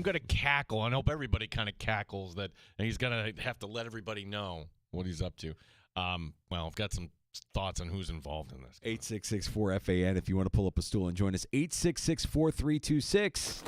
gonna cackle. I hope everybody kind of cackles that, and he's gonna have to let everybody know what he's up to. Well, I've got some thoughts on who's involved in this. 866-4FAN if you want to pull up a stool and join us. 866-4326.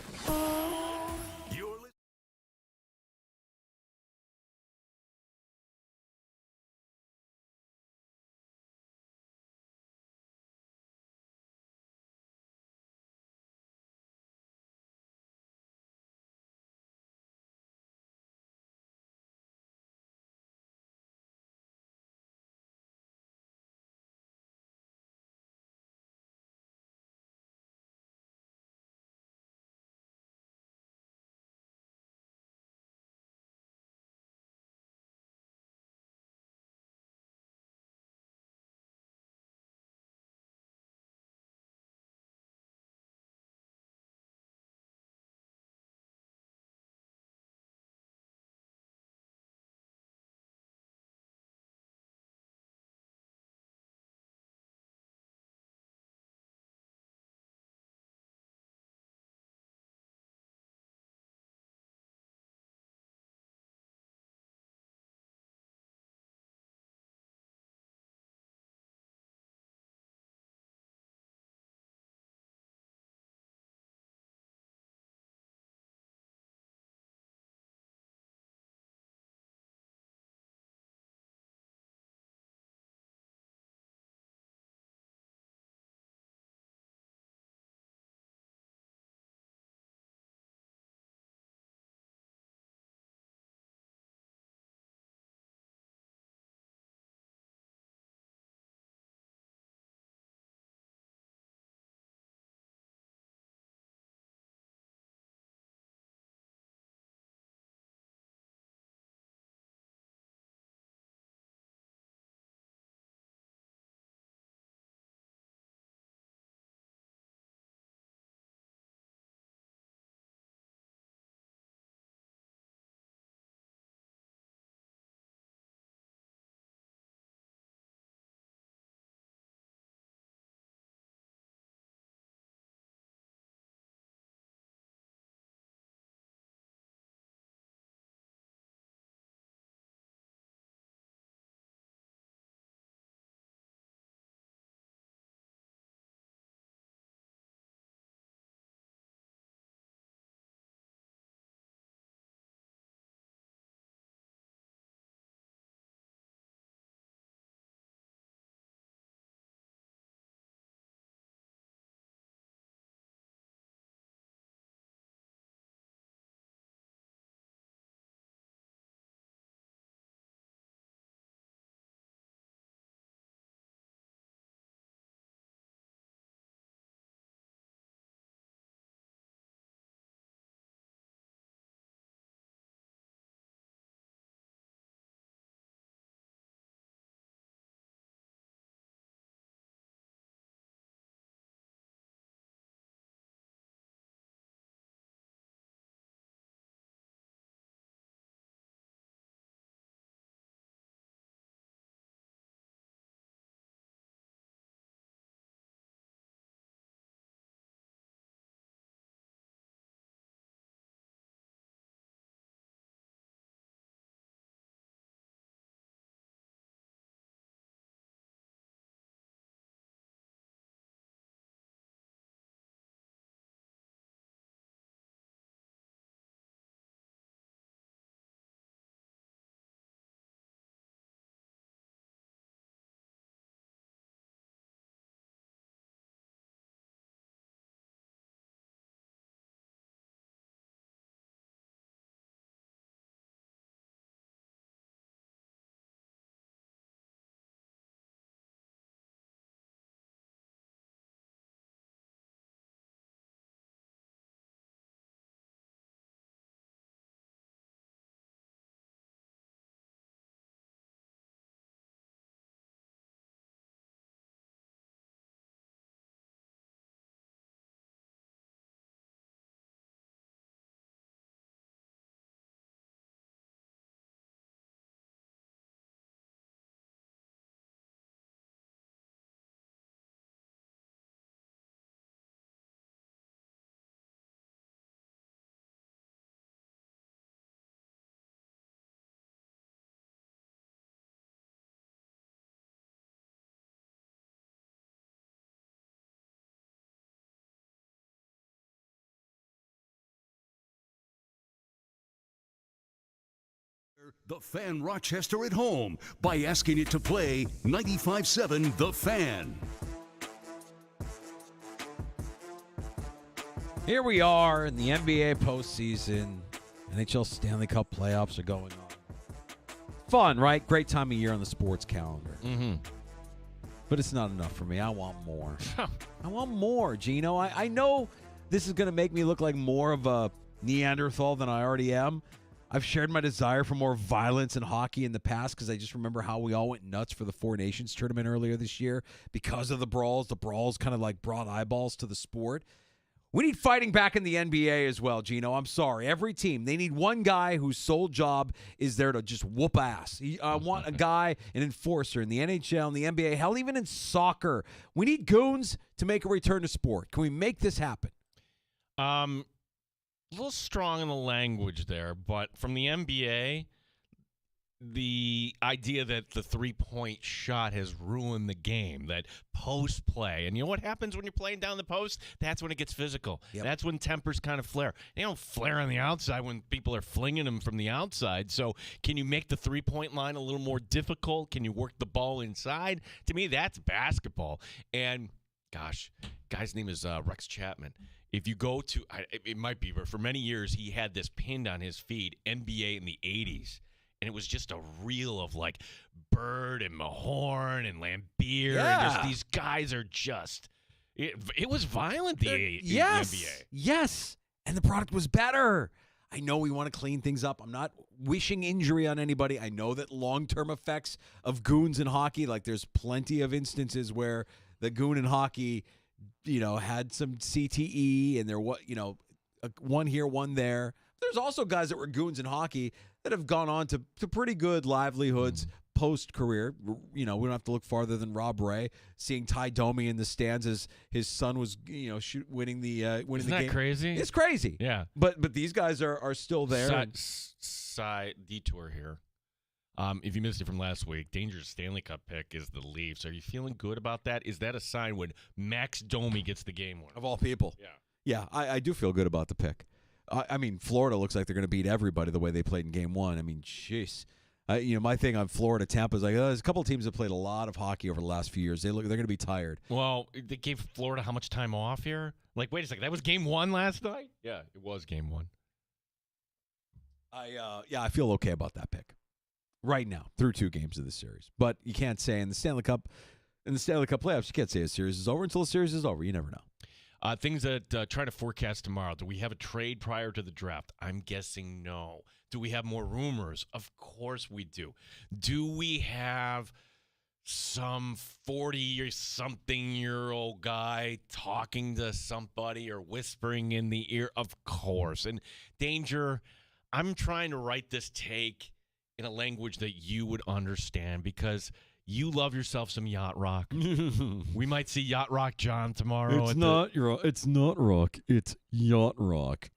The Fan Rochester at home by asking it to play 95.7 The Fan. Here we are in the NBA postseason. NHL Stanley Cup playoffs are going on. Fun, right? Great time of year on the sports calendar. Mm-hmm. But it's not enough for me. I want more. I want more, Gino. I know this is going to make me look like more of a Neanderthal than I already am. I've shared my desire for more violence in hockey in the past because I just remember how we all went nuts for the Four Nations tournament earlier this year because of the brawls. The brawls kind of like brought eyeballs to the sport. We need fighting back in the NBA as well, Gino. I'm sorry. Every team, they need one guy whose sole job is there to just whoop ass. I want a guy, an enforcer in the NHL, in the NBA, hell, even in soccer. We need goons to make a return to sport. Can we make this happen? A little strong in the language there, but from the NBA, the idea that the three-point shot has ruined the game, that post play, and you know what happens when you're playing down the post? That's when it gets physical. Yep. That's when tempers kind of flare. They don't flare on the outside when people are flinging them from the outside. So can you make the three-point line a little more difficult? Can you work the ball inside? To me, that's basketball. And, gosh, guy's name is Rex Chapman. If you go to, it might be, but for many years he had this pinned on his feed, NBA in the 80s. And it was just a reel of like Bird and Mahorn and Lambeer. Yeah. And just these guys are just, it was violent, the NBA. Yes. And the product was better. I know we want to clean things up. I'm not wishing injury on anybody. I know that long-term effects of goons in hockey, like there's plenty of instances where the goon in hockey, had some CTE and one here, one there. There's also guys that were goons in hockey that have gone on to pretty good livelihoods post-career. We don't have to look farther than Rob Ray, seeing Ty Domi in the stands as his son was, winning the game. Isn't that crazy? It's crazy. Yeah. But these guys are still there. Side detour here. If you missed it from last week, Danger's Stanley Cup pick is the Leafs. Are you feeling good about that? Is that a sign when Max Domi gets the game winner? Of all people. Yeah. Yeah, I do feel good about the pick. Florida looks like they're going to beat everybody the way they played in Game 1. Jeez. My thing on Florida, Tampa is like, there's a couple of teams that played a lot of hockey over the last few years. They're going to be tired. Well, they gave Florida how much time off here? Like, wait a second, that was Game 1 last night? Yeah, it was Game 1. I feel okay about that pick right now through 2 games of this series. But you can't say in the Stanley Cup playoffs, you can't say a series is over until the series is over. You never know. Things that try to forecast tomorrow. Do we have a trade prior to the draft? I'm guessing no. Do we have more rumors? Of course we do. Do we have some 40-something-year-old guy talking to somebody or whispering in the ear? Of course. And Danger, I'm trying to write this take in a language that you would understand because you love yourself some yacht rock. We might see Yacht Rock John tomorrow. It's not rock. It's yacht rock.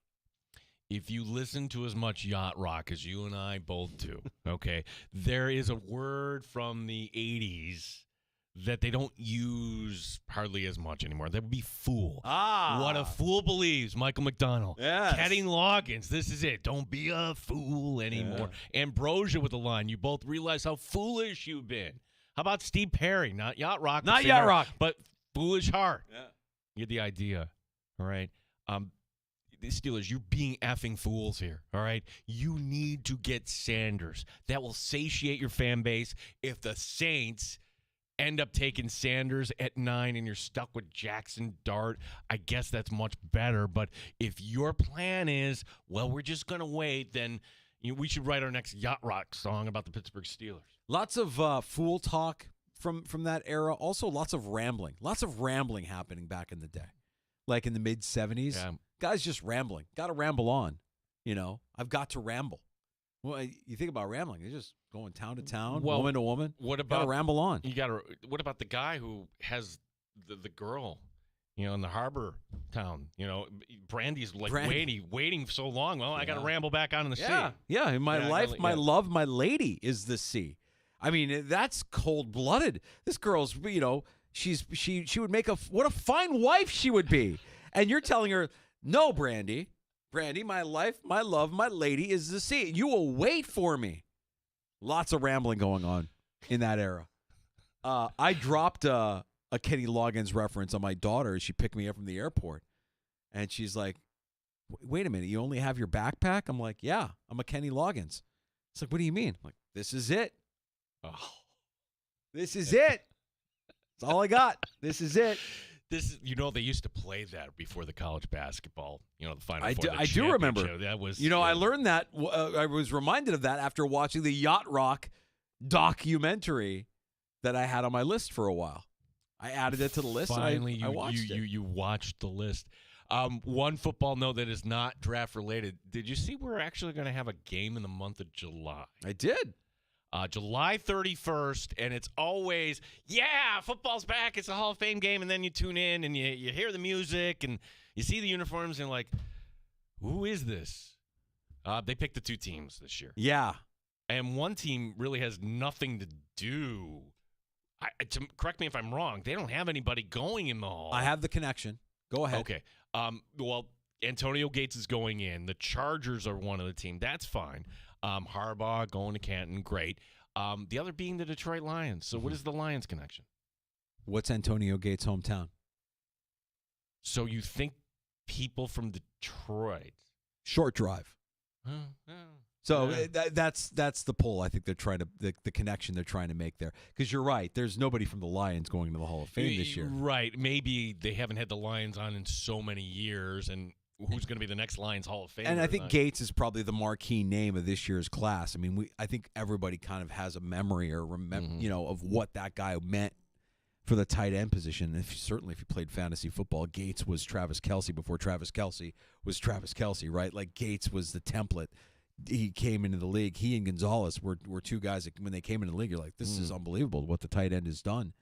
If you listen to as much yacht rock as you and I both do, okay, there is a word from the 80s that they don't use hardly as much anymore. That would be fool. What a fool believes, Michael McDonald. Yes. Kenny Loggins, this is it. Don't be a fool anymore. Yeah. Ambrosia with the line, you both realize how foolish you've been. How about Steve Perry? Not yacht rock. Not yacht rock. But foolish heart. Yeah. You get the idea. All right. The Steelers, you're being effing fools here. All right. You need to get Sanders. That will satiate your fan base. If the Saints end up taking Sanders at 9 and you're stuck with Jackson Dart, I guess that's much better. But if your plan is, well, we're just going to wait, then we should write our next yacht rock song about the Pittsburgh Steelers. Lots of fool talk from that era. Also, lots of rambling. Lots of rambling happening back in the day. Like in the mid-'70s. Yeah. Guys just rambling. Got to ramble on. I've got to ramble. Well, you think about rambling. They're just going town to town, woman to woman. What about gotta ramble on? What about the guy who has the girl, in the harbor town? Brandy's like waiting so long. Well, I got to ramble back out in the sea. Yeah. In my life, my love, my lady is the sea. I mean, that's cold-blooded. This girl's, she would make what a fine wife she would be. And you're telling her, no, Brandy, my life, my love, my lady is the sea. You will wait for me. Lots of rambling going on in that era. I dropped a Kenny Loggins reference on my daughter as she picked me up from the airport. And she's like, wait a minute, you only have your backpack? I'm like, yeah, I'm a Kenny Loggins. It's like, what do you mean? I'm like, this is it. Oh. This is it. That's all I got. This is it. They used to play that before the college basketball, the Final Four. I do remember. That was, I learned that. I was reminded of that after watching the Yacht Rock documentary that I had on my list for a while. I added it to the list. Finally, and I watched it. You watched the list. One football note that is not draft related. Did you see we're actually going to have a game in the month of July? I did. July 31st, and it's always, football's back. It's a Hall of Fame game, and then you tune in, and you hear the music, and you see the uniforms, and you're like, who is this? They picked the two teams this year. Yeah. And one team really has nothing to do. Correct me if I'm wrong. They don't have anybody going in the Hall. I have the connection. Go ahead. Okay. Well, Antonio Gates is going in. The Chargers are one of the team. That's fine. Harbaugh going to Canton, great. The other being the Detroit Lions. So what is the Lions connection? What's Antonio Gates' hometown? So you think people from Detroit? Short drive. So that's the pull. I think they're trying to the connection they're trying to make there. Because you're right. There's nobody from the Lions going to the Hall of Fame this year. Right. Maybe they haven't had the Lions on in so many years, and who's going to be the next Lions Hall of Fame? And I think Gates is probably the marquee name of this year's class. I mean, I think everybody kind of has a memory or of what that guy meant for the tight end position. Certainly if you played fantasy football, Gates was Travis Kelce before Travis Kelce was Travis Kelce, right? Like Gates was the template. He came into the league. He and Gonzalez were two guys that when they came into the league, you're like, this is unbelievable what the tight end has done.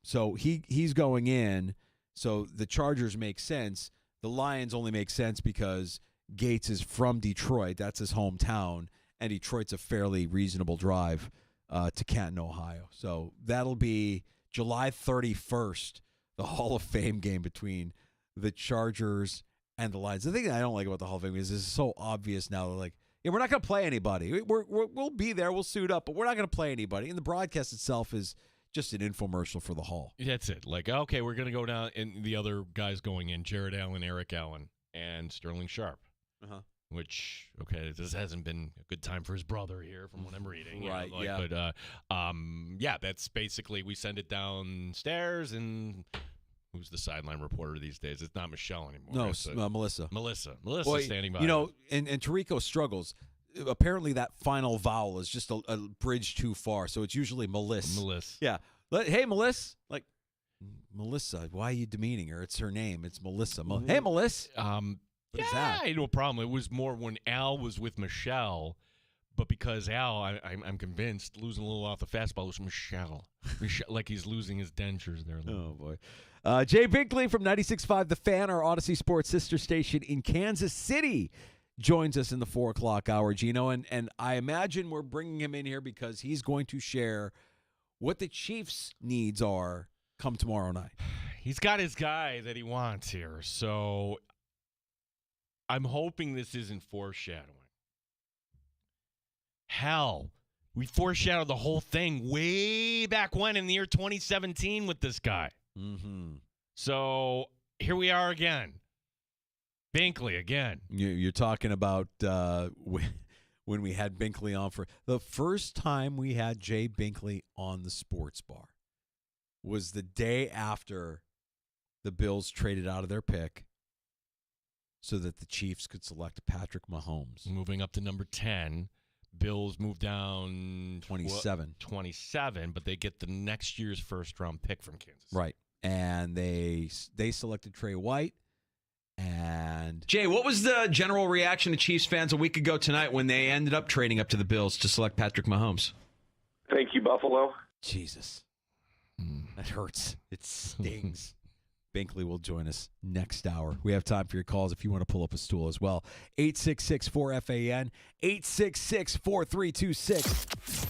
So he's going in. So the Chargers make sense. The Lions only make sense because Gates is from Detroit. That's his hometown. And Detroit's a fairly reasonable drive to Canton, Ohio. So that'll be July 31st, the Hall of Fame game between the Chargers and the Lions. The thing that I don't like about the Hall of Fame is it's so obvious now. They're like, we're not going to play anybody. We'll be there. We'll suit up, but we're not going to play anybody. And the broadcast itself is just an infomercial for the Hall. That's it. Like, okay, we're going to go down, and the other guys going in, Jared Allen, Eric Allen, and Sterling Sharp. Which, okay, this hasn't been a good time for his brother here from what I'm reading. Right, yeah. But, that's basically we send it downstairs, and who's the sideline reporter these days? It's not Michelle anymore. No, Melissa. Melissa's standing by. And Tirico struggles. Apparently that final vowel is just a bridge too far, so it's usually Melissa. Yeah. Hey, Melissa. Like, Melissa, why are you demeaning her? It's her name. It's Melissa. Hey, Melissa. What is that? I had no problem. It was more when Al was with Michelle, but because Al, I'm convinced, losing a little off the fastball was Michelle. Like he's losing his dentures there. Oh, boy. Jay Binkley from 96.5 The Fan, our Odyssey Sports sister station in Kansas City, joins us in the 4 o'clock hour, Gino. And I imagine we're bringing him in here because he's going to share what the Chiefs' needs are come tomorrow night. He's got his guy that he wants here. So I'm hoping this isn't foreshadowing. Hell, we foreshadowed the whole thing way back when in the year 2017 with this guy. Mm-hmm. So here we are again. Binkley again. You're talking about when we had Binkley on for the first time we had Jay Binkley on the sports bar was the day after the Bills traded out of their pick so that the Chiefs could select Patrick Mahomes. Moving up to number 10. Bills move down 27, but they get the next year's first-round pick from Kansas. Right. And they selected Trey White. And Jay, what was the general reaction to Chiefs fans a week ago tonight when they ended up trading up to the Bills to select Patrick Mahomes? Thank you, Buffalo. Jesus. That hurts. It stings. Binkley will join us next hour. We have time for your calls if you want to pull up a stool as well. 866-4FAN, 866-4326.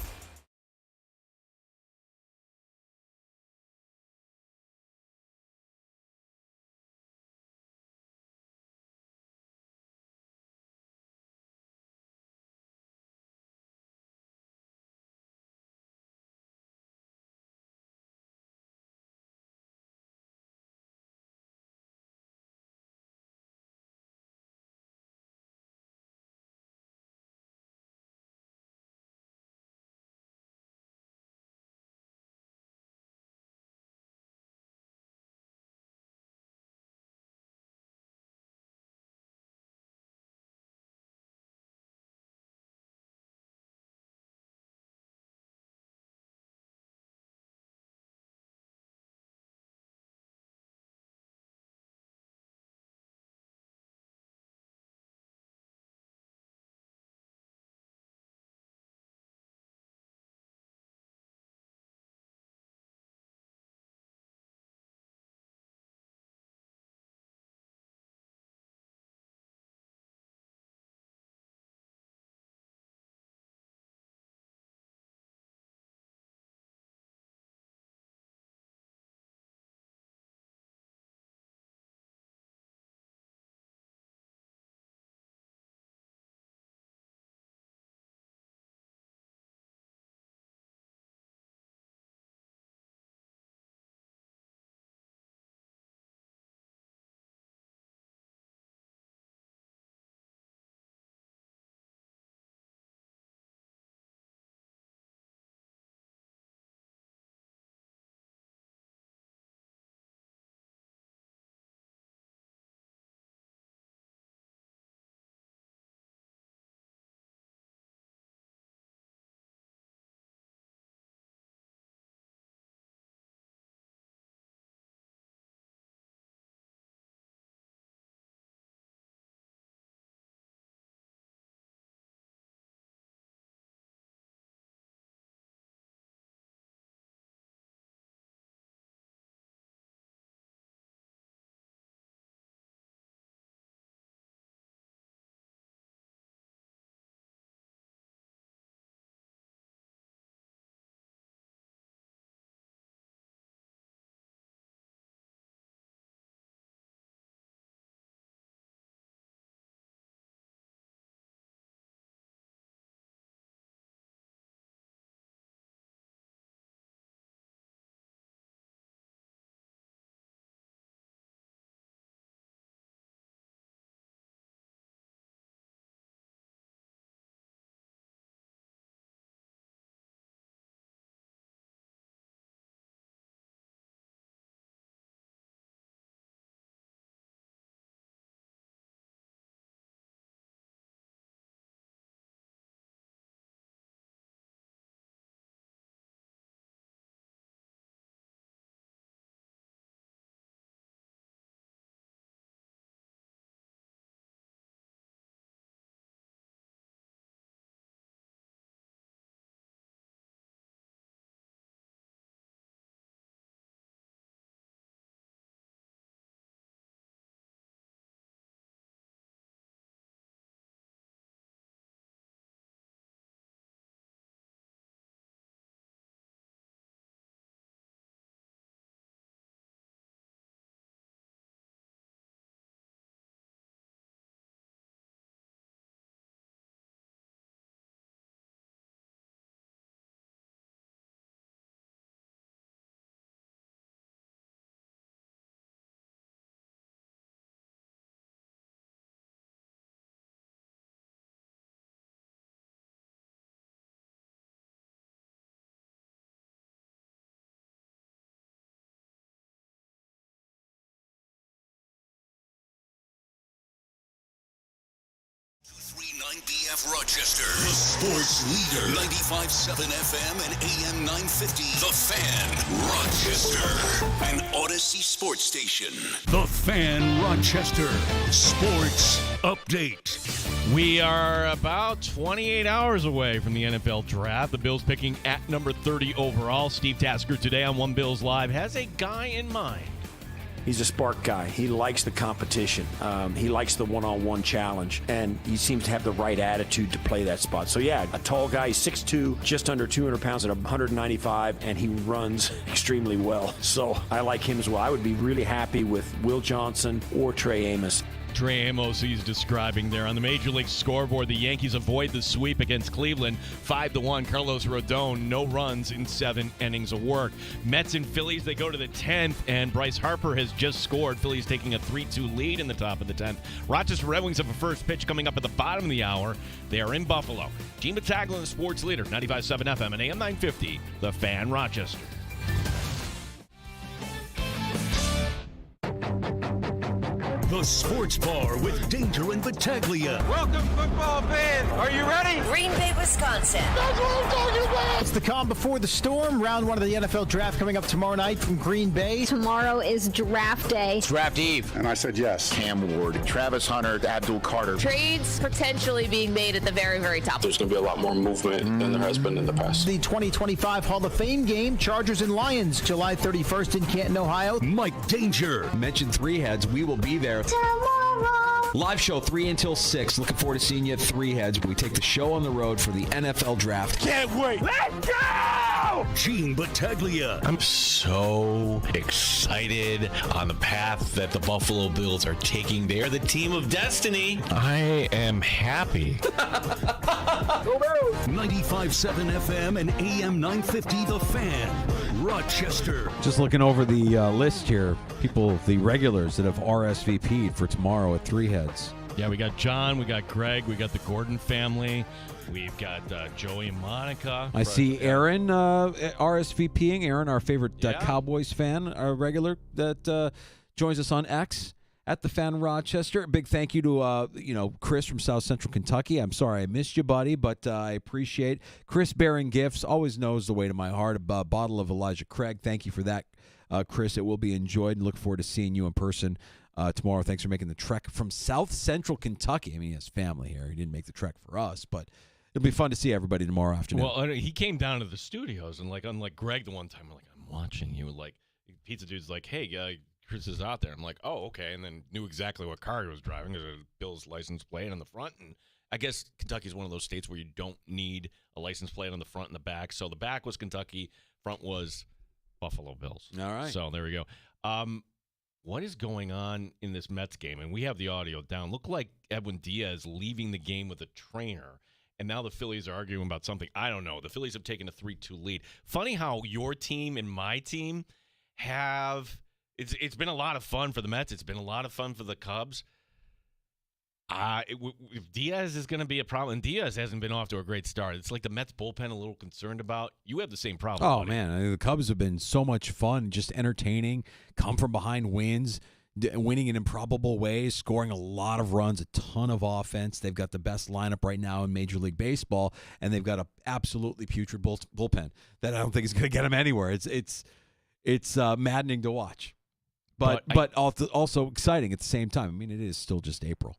WNBF Rochester, the sports leader. 95.7 FM and AM 950. The Fan, Rochester. An Odyssey sports station. The Fan, Rochester. Sports update. We are about 28 hours away from the NFL draft. The Bills picking at number 30 overall. Steve Tasker today on One Bills Live has a guy in mind. He's a spark guy. He likes the competition. He likes the one-on-one challenge, and he seems to have the right attitude to play that spot. So, yeah, a tall guy, 6'2", just under 200 pounds at 195, and he runs extremely well. So I like him as well. I would be really happy with Will Johnson or Trey Amos. Trey Amos, he's describing there. On the Major League scoreboard, the Yankees avoid the sweep against Cleveland, 5-1. Carlos Rodon, no runs in 7 innings of work. Mets and Phillies, they go to the 10th, and Bryce Harper has just scored. Phillies taking a 3-2 lead in the top of the 10th. Rochester Red Wings have a first pitch coming up at the bottom of the hour. They are in Buffalo. Gene Battaglia, the sports leader, 95.7 FM and AM 950, The Fan, Rochester. The Sports Bar with Danger and Battaglia. Welcome, football fans. Are you ready? Green Bay, Wisconsin. That's what I'm talking about. It's the calm before the storm. Round 1 of the NFL draft coming up tomorrow night from Green Bay. Tomorrow is draft day. It's draft eve. And I said yes. Cam Ward, Travis Hunter, Abdul Carter. Trades potentially being made at the very, very top. There's going to be a lot more movement than there has been in the past. The 2025 Hall of Fame game, Chargers and Lions, July 31st in Canton, Ohio. Mike Danger. Mention Three Heads. We will be there. Tomorrow. Live show 3 until 6. Looking forward to seeing you at Three Heads. We take the show on the road for the NFL draft. Can't wait. Let's go! Gene Battaglia. I'm so excited on the path that the Buffalo Bills are taking. They are the team of destiny. I am happy. 95.7 FM and AM 950, The Fan, Rochester. Just looking over the list here, people, the regulars that have RSVP'd for tomorrow at Three Heads. Yeah, we got John, we got Greg, we got the Gordon family, we've got Joey and Monica. I see Aaron RSVPing. Aaron, our favorite Cowboys fan, our regular that joins us on X at the Fan Rochester. A big thank you to Chris from South Central Kentucky. I'm sorry I missed you, buddy, but I appreciate Chris bearing gifts. Always knows the way to my heart. A bottle of Elijah Craig. Thank you for that, Chris. It will be enjoyed, and look forward to seeing you in person tomorrow. Thanks for making the trek from South Central Kentucky. I mean, he has family here. He didn't make the trek for us, but it'll be fun to see everybody tomorrow afternoon. Well, he came down to the studios, and unlike Greg the one time, I'm watching you. Pizza Dude's like, hey, Chris is out there. I'm like, oh, okay, and then knew exactly what car he was driving. There's a Bills license plate on the front, and I guess Kentucky is one of those states where you don't need a license plate on the front and the back. So the back was Kentucky, front was Buffalo Bills. All right. So there we go. What is going on in this Mets game? And we have the audio down. Looked like Edwin Diaz leaving the game with a trainer, and now the Phillies are arguing about something. I don't know. The Phillies have taken a 3-2 lead. Funny how your team and my team have – it's been a lot of fun for the Mets. It's been a lot of fun for the Cubs. If Diaz is going to be a problem, and Diaz hasn't been off to a great start. It's like the Mets bullpen a little concerned about. You have the same problem. Oh, man. I mean, the Cubs have been so much fun, just entertaining, come from behind wins, winning in improbable ways, scoring a lot of runs, a ton of offense. They've got the best lineup right now in Major League Baseball, and they've got an absolutely putrid bullpen that I don't think is going to get them anywhere. It's maddening to watch, but also exciting at the same time. I mean, it is still just April.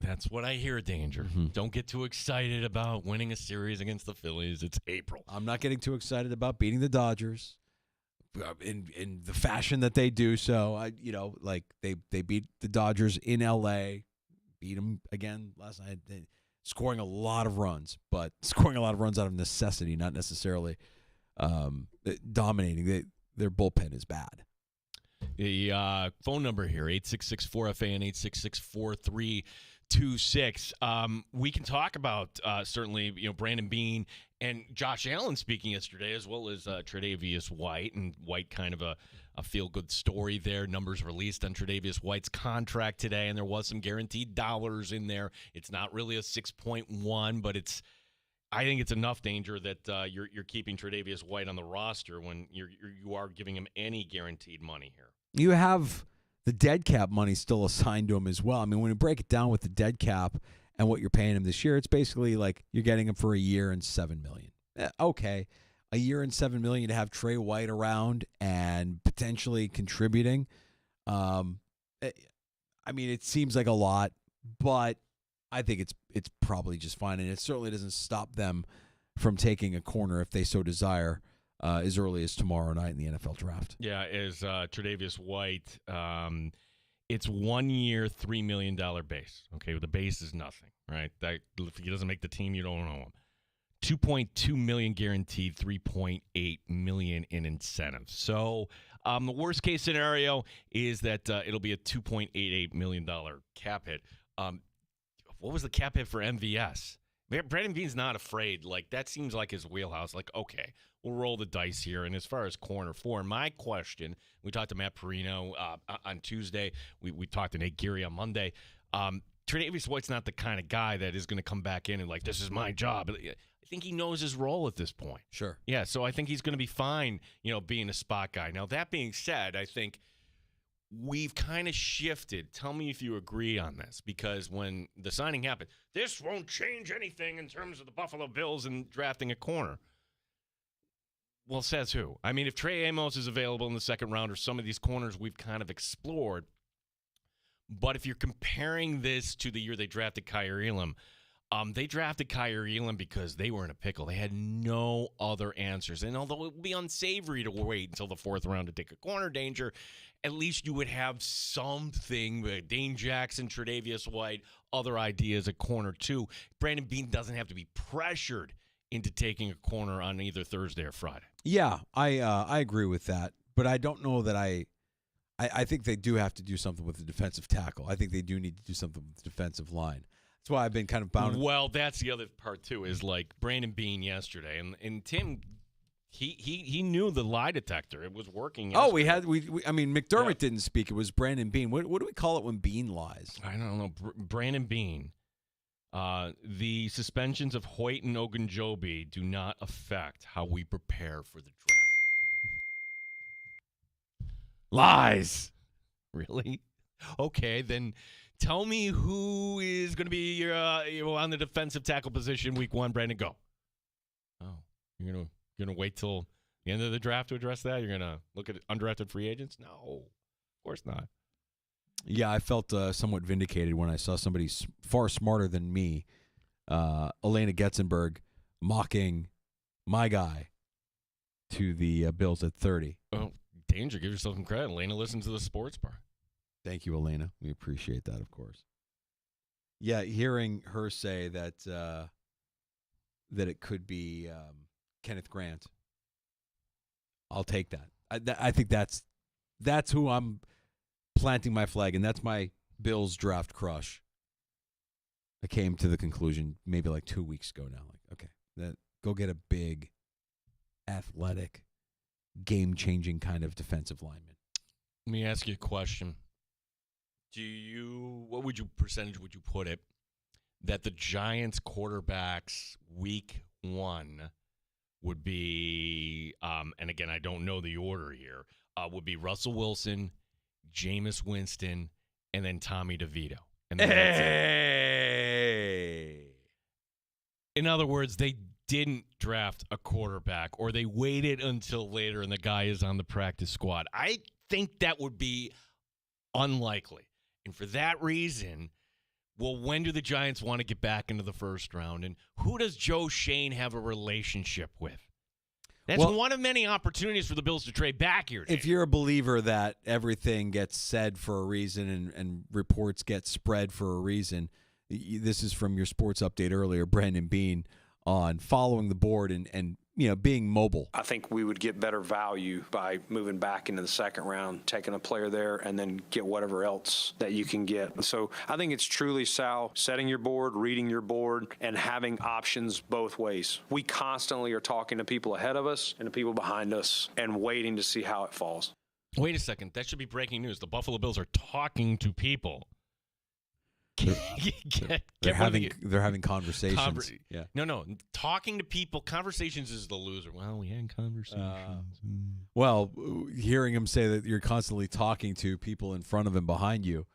That's what I hear, Danger. Mm-hmm. Don't get too excited about winning a series against the Phillies. It's April. I'm not getting too excited about beating the Dodgers in the fashion that they do. So, they beat the Dodgers in L.A., beat them again last night, scoring a lot of runs, but scoring a lot of runs out of necessity, not necessarily dominating. Their bullpen is bad. The phone number here, 866-4FAN, 866-4326. We can talk about certainly, Brandon Beane and Josh Allen speaking yesterday, as well as Tre'Davious White, and White kind of a feel-good story there. Numbers released on Tre'Davious White's contract today, and there was some guaranteed dollars in there. It's not really a 6.1, but I think it's enough, Danger, that you're keeping Tre'Davious White on the roster when you are giving him any guaranteed money here. You have the dead cap money still assigned to him as well. I mean, when you break it down with the dead cap and what you're paying him this year, it's basically like you're getting him for a year and $7 million. Okay, a year and $7 million to have Trey White around and potentially contributing. I mean, it seems like a lot, but I think it's probably just fine, and it certainly doesn't stop them from taking a corner if they so desire as early as tomorrow night in the NFL draft. Yeah, is Tre'Davious White. It's 1 year, $3 million base. Okay, the base is nothing, right? That if he doesn't make the team, you don't own him. $2.2 million guaranteed, $3.8 million in incentives. So the worst case scenario is that it'll be a $2.88 million cap hit. What was the cap hit for MVS? Brandon Beane's not afraid. Like, that seems like his wheelhouse. Like, okay, we'll roll the dice here. And as far as corner four, my question, we talked to Matt Perino on Tuesday. We talked to Nate Geary on Monday. Tre'Davious White's not the kind of guy that is going to come back in and like, this is my job. I think he knows his role at this point. Sure. Yeah, so I think he's going to be fine, being a spot guy. Now, that being said, I think we've kind of shifted. Tell me if you agree on this, because when the signing happened, this won't change anything in terms of the Buffalo Bills and drafting a corner. Well, says who? I mean, if Trey Amos is available in the second round or some of these corners we've kind of explored, but if you're comparing this to the year they drafted Kyer Elam, they drafted Kyer Elam because they were in a pickle. They had no other answers. And although it would be unsavory to wait until the fourth round to take a corner danger, at least you would have something with Dane Jackson, Tre'Davious White, other ideas at corner two. Brandon Beane doesn't have to be pressured into taking a corner on either Thursday or Friday. Yeah, I agree with that. But I don't know that I think they do have to do something with the defensive tackle. I think they do need to do something with the defensive line. That's why I've been kind of bound. Well, that's the other part, too, is like Brandon Beane yesterday. And Tim, he knew the lie detector. It was working yesterday. I mean, McDermott didn't speak. It was Brandon Beane. What do we call it when Beane lies? I don't know. Brandon Beane. The suspensions of Hoyt and Ogunjobi do not affect how we prepare for the draft. Lies. Really? Okay, then tell me who is going to be on the defensive tackle position week one. Brandon, go. Oh, you're gonna wait till the end of the draft to address that? You're gonna look at undrafted free agents? No, of course not. Yeah, I felt somewhat vindicated when I saw somebody far smarter than me, Elena Getzenberg, mocking my guy to the Bills at 30. Oh, danger. Give yourself some credit. Elena listens to the Sports Bar. Thank you, Elena. We appreciate that, of course. Yeah, hearing her say that that it could be Kenneth Grant, I'll take that. I think that's who I'm planting my flag, and that's my Bills draft crush. I came to the conclusion maybe like 2 weeks ago now. Like, okay, go get a big, athletic, game-changing kind of defensive lineman. Let me ask you a question. What percentage would you put it that the Giants quarterbacks week one would be, and again, I don't know the order here, would be Russell Wilson, Jameis Winston, and then Tommy DeVito. And then in other words, they didn't draft a quarterback, or they waited until later and the guy is on the practice squad. I think that would be unlikely. And for that reason, well, when do the Giants want to get back into the first round? And who does Joe Shane have a relationship with? That's one of many opportunities for the Bills to trade back here. If you're a believer that everything gets said for a reason and reports get spread for a reason, this is from your sports update earlier, Brandon Beane, on following the board and being mobile. I think we would get better value by moving back into the second round, taking a player there, and then get whatever else that you can get. So I think it's truly, Sal, setting your board, reading your board, and having options both ways. We constantly are talking to people ahead of us and the people behind us and waiting to see how it falls. Wait a second. That should be breaking news. The Buffalo Bills are talking to people. They're having conversations. Yeah. No. Talking to people. Conversations is the loser. Well, we had conversations. Well, hearing him say that you're constantly talking to people in front of him, behind you,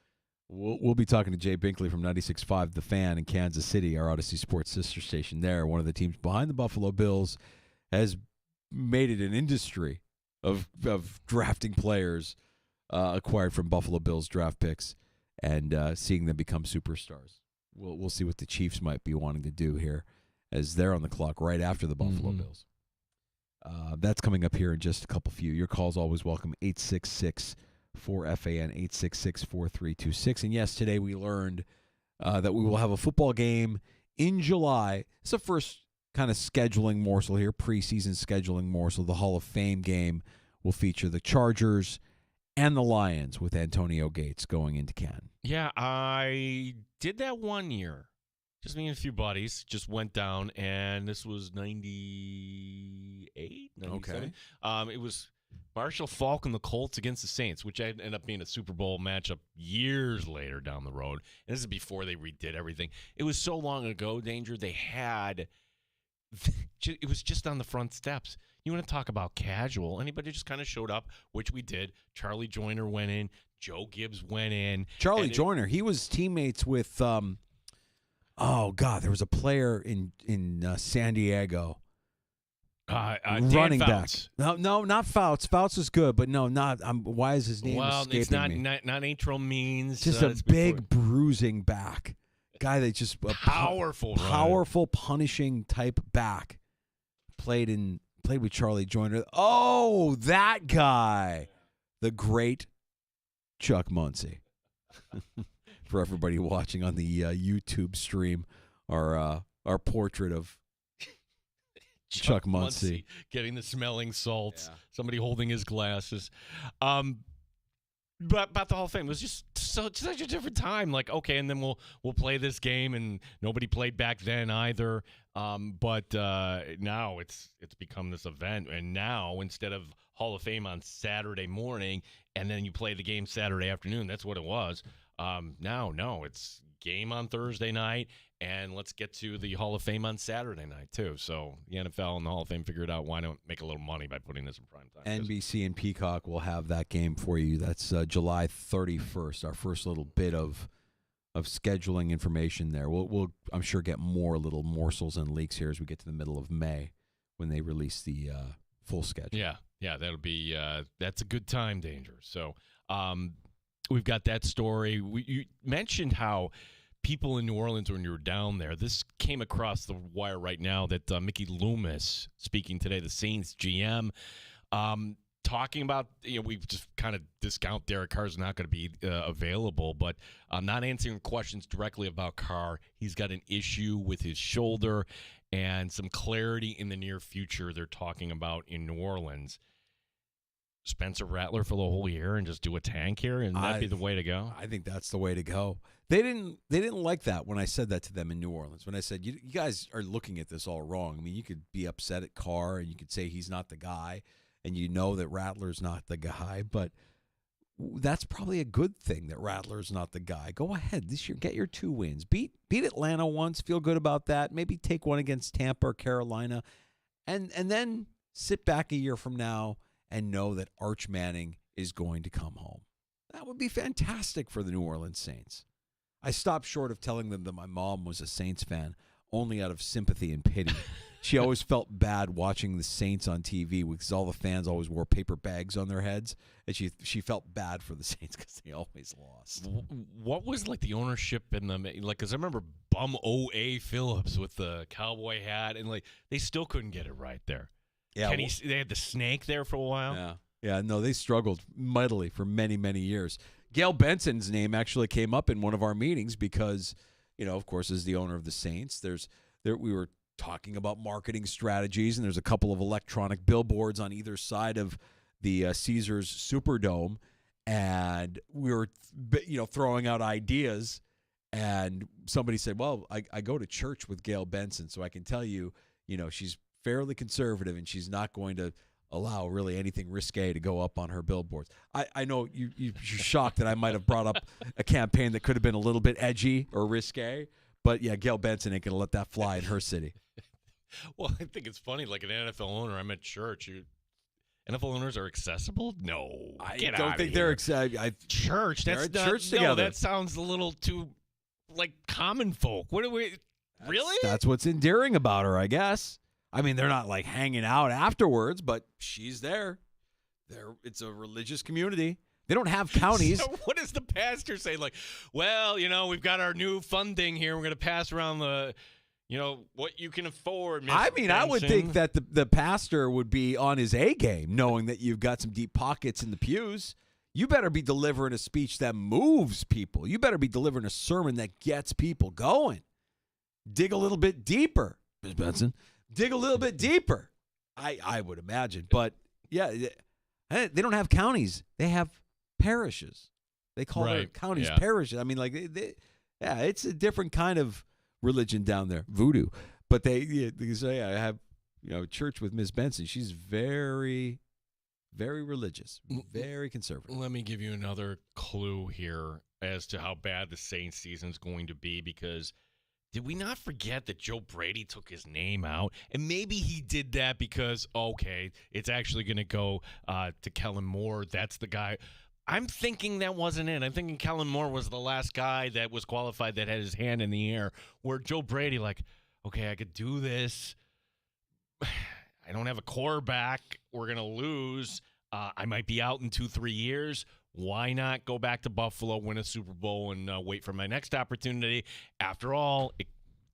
We'll be talking to Jay Binkley from 96.5 The Fan in Kansas City, our Odyssey Sports sister station there. One of the teams behind the Buffalo Bills has made it an industry of drafting players acquired from Buffalo Bills draft picks and seeing them become superstars. We'll see what the Chiefs might be wanting to do here as they're on the clock right after the Buffalo Bills. That's coming up here in just a few. Your calls always welcome, 866-4FAN, 866-4326. And yes, today we learned that we will have a football game in July. It's the first kind of scheduling morsel here, preseason scheduling morsel. The Hall of Fame game will feature the Chargers and the Lions with Antonio Gates going into Canton. Yeah, I did that one year. Just me and a few buddies just went down, and this was 98, 97. Okay. It was Marshall Faulk and the Colts against the Saints, which ended up being a Super Bowl matchup years later down the road. And this is before they redid everything. It was so long ago, Danger, they had – it was just on the front steps. You want to talk about casual. Anybody just kind of showed up, which we did. Charlie Joyner went in. Joe Gibbs went in. Charlie Joyner, he was teammates with there was a player in San Diego. Running back. No, not Fouts. Fouts is good, but no, not. Why is his name escaping it's not, me? not Antro Means. Just a big bruising back. Guy that just powerful, punishing type back. Played with Charlie Joyner. Oh, that guy, the great Chuck Muncy. For everybody watching on the YouTube stream, our portrait of Chuck Muncy getting the smelling salts. Yeah. Somebody holding his glasses. But about the Hall of Fame, it was just such a different time. Like, okay, and then we'll play this game, and nobody played back then either. But now it's become this event, and now instead of Hall of Fame on Saturday morning, and then you play the game Saturday afternoon, that's what it was. No, it's game on Thursday night, and let's get to the Hall of Fame on Saturday night, too. So the NFL and the Hall of Fame figured out why not make a little money by putting this in prime time. NBC and Peacock will have that game for you. That's July 31st, our first little bit of scheduling information there. We'll I'm sure, get more little morsels and leaks here as we get to the middle of May when they release the full schedule. Yeah, that'll be that's a good time, Danger. So we've got that story. You mentioned how people in New Orleans, when you were down there, this came across the wire right now that Mickey Loomis, speaking today, the Saints GM, talking about, we just kind of discount Derek Carr's not going to be available, but not answering questions directly about Carr. He's got an issue with his shoulder and some clarity in the near future they're talking about in New Orleans. Spencer Rattler for the whole year and just do a tank here, and that'd be the way to go? I think that's the way to go. They didn't like that when I said that to them in New Orleans. When I said, you guys are looking at this all wrong. I mean, you could be upset at Carr, and you could say he's not the guy, and you know that Rattler's not the guy, but that's probably a good thing that Rattler's not the guy. Go ahead this year, get your 2 wins. Beat Atlanta once, feel good about that. Maybe take one against Tampa or Carolina, and then sit back a year from now and know that Arch Manning is going to come home. That would be fantastic for the New Orleans Saints. I stopped short of telling them that my mom was a Saints fan, only out of sympathy and pity. She always felt bad watching the Saints on TV because all the fans always wore paper bags on their heads, and she felt bad for the Saints because they always lost. What was like the ownership in them? Like, because I remember bum O.A. Phillips with the cowboy hat, and like they still couldn't get it right there. Yeah, they had the snake there for a while. Yeah, no, they struggled mightily for many, many years. Gail Benson's name actually came up in one of our meetings because, of course, as the owner of the Saints, we were talking about marketing strategies, and there's a couple of electronic billboards on either side of the Caesars Superdome, and we were, throwing out ideas, and somebody said, well, I go to church with Gail Benson, so I can tell you, she's fairly conservative, and she's not going to allow really anything risque to go up on her billboards. I know you're shocked that I might have brought up a campaign that could have been a little bit edgy or risque, but yeah, Gail Benson ain't going to let that fly in her city. Well, I think it's funny, like an NFL owner, I'm at church, NFL owners are accessible? No. I Get don't outta think here. they're church. They're That's at not, church no, together. that sounds a little too like common folk. What do we really? That's what's endearing about her, I guess. I mean, they're not like hanging out afterwards, but she's there. It's a religious community. They don't have counties. So what does the pastor say? Like, well, we've got our new funding here. We're going to pass around the, what you can afford. Miss I mean, I would think Benson. that the pastor would be on his A game, knowing that you've got some deep pockets in the pews. You better be delivering a speech that moves people. You better be delivering a sermon that gets people going. Dig a little bit deeper, Ms. Benson. Dig a little bit deeper. I would imagine. But, yeah, they don't have counties. They have parishes. They call their counties parishes. I mean, like, it's a different kind of religion down there, voodoo. But they say, I have, church with Miss Benson. She's very, very religious, very conservative. Let me give you another clue here as to how bad the Saints season is going to be, because did we not forget that Joe Brady took his name out? And maybe he did that because, okay, it's actually going to go to Kellen Moore. That's the guy. I'm thinking that wasn't it. I'm thinking Kellen Moore was the last guy that was qualified that had his hand in the air, where Joe Brady, like, okay, I could do this. I don't have a quarterback. We're going to lose. I might be out in 2-3 years. Why not go back to Buffalo, win a Super Bowl, and wait for my next opportunity? After all, it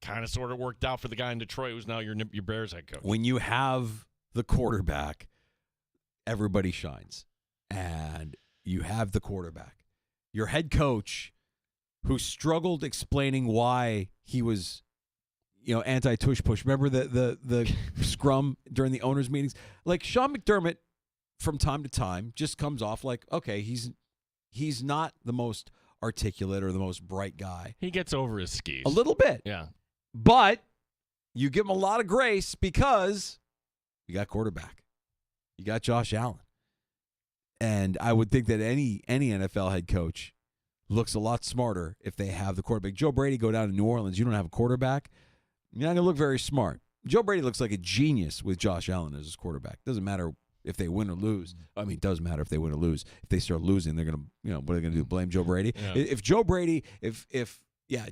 kind of sort of worked out for the guy in Detroit who's now your Bears head coach. When you have the quarterback, everybody shines. And you have the quarterback. Your head coach, who struggled explaining why he was, anti-tush push. Remember the scrum during the owners' meetings? Like, Sean McDermott, from time to time, just comes off like, okay, he's not the most articulate or the most bright guy. He gets over his skis. A little bit. Yeah. But you give him a lot of grace because you got quarterback. You got Josh Allen. And I would think that any NFL head coach looks a lot smarter if they have the quarterback. Joe Brady, go down to New Orleans, you don't have a quarterback, you're not going to look very smart. Joe Brady looks like a genius with Josh Allen as his quarterback. Doesn't matter if they win or lose. I mean, it does matter if they win or lose. If they start losing, they're going to, what are they going to do? Blame Joe Brady? Yeah. If Joe Brady,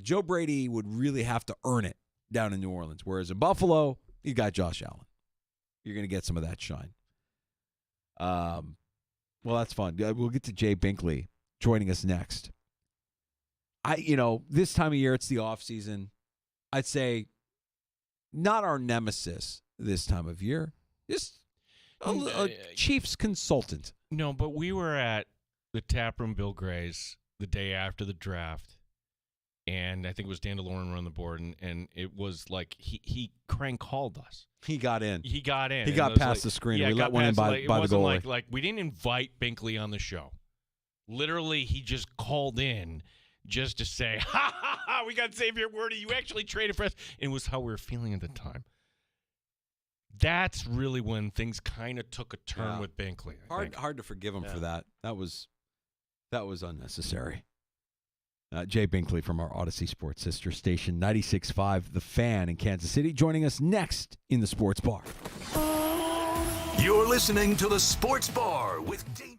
Joe Brady would really have to earn it down in New Orleans. Whereas in Buffalo, you got Josh Allen. You're going to get some of that shine. Well, that's fun. We'll get to Jay Binkley joining us next. This time of year, it's the off season. I'd say not our nemesis this time of year. Just a Chiefs consultant. No, but we were at the Taproom Bill Gray's the day after the draft, and I think it was Dan DeLorean on the board, and it was like he crank called us. He got in. He got in. He got past the screen. Yeah, we let one in by the goalie. Like we didn't invite Binkley on the show. Literally, he just called in just to say, ha, ha, ha, we got Xavier Worthy. You actually traded for us. And it was how we were feeling at the time. That's really when things kind of took a turn with Binkley. Hard to forgive him for that. That was unnecessary. Jay Binkley from our Odyssey Sports sister station, 96.5 The Fan in Kansas City, joining us next in the Sports Bar. You're listening to the Sports Bar with Dave.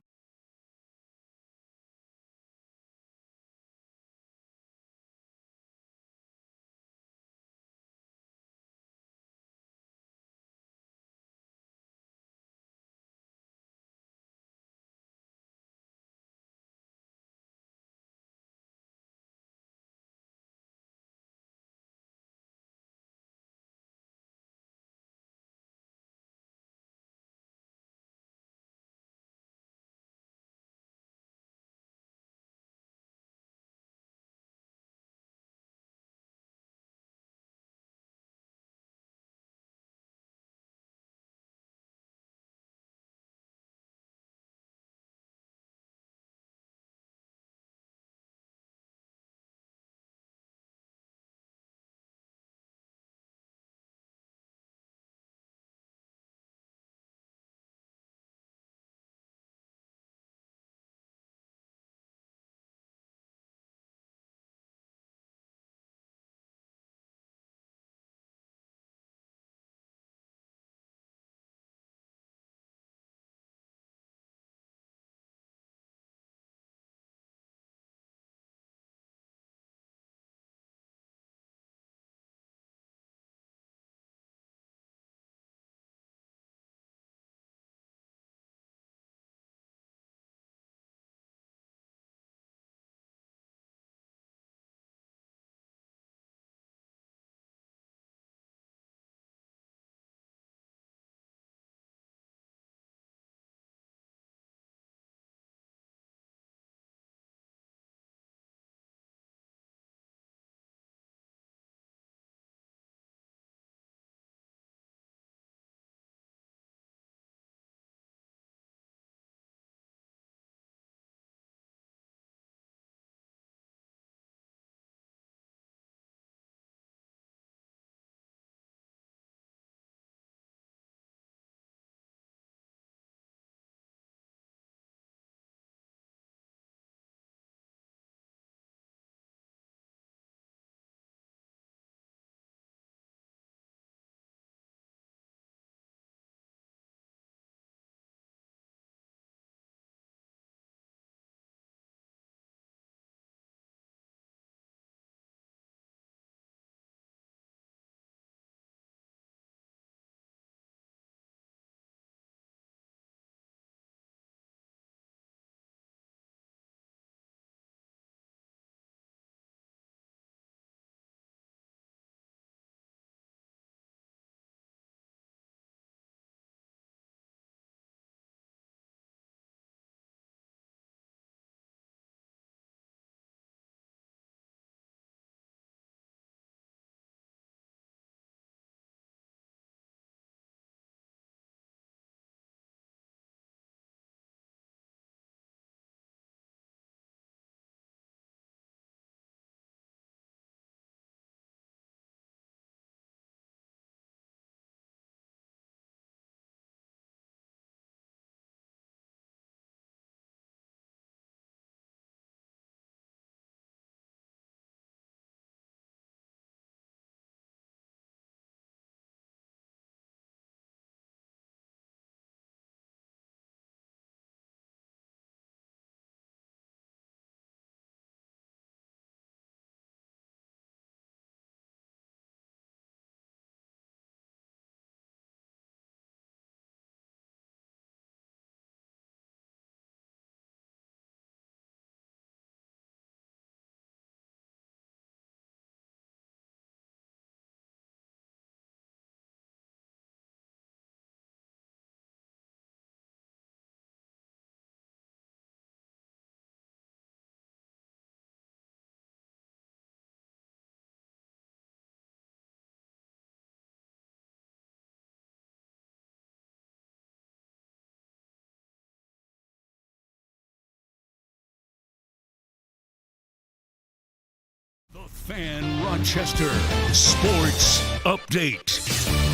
Fan Rochester Sports Update.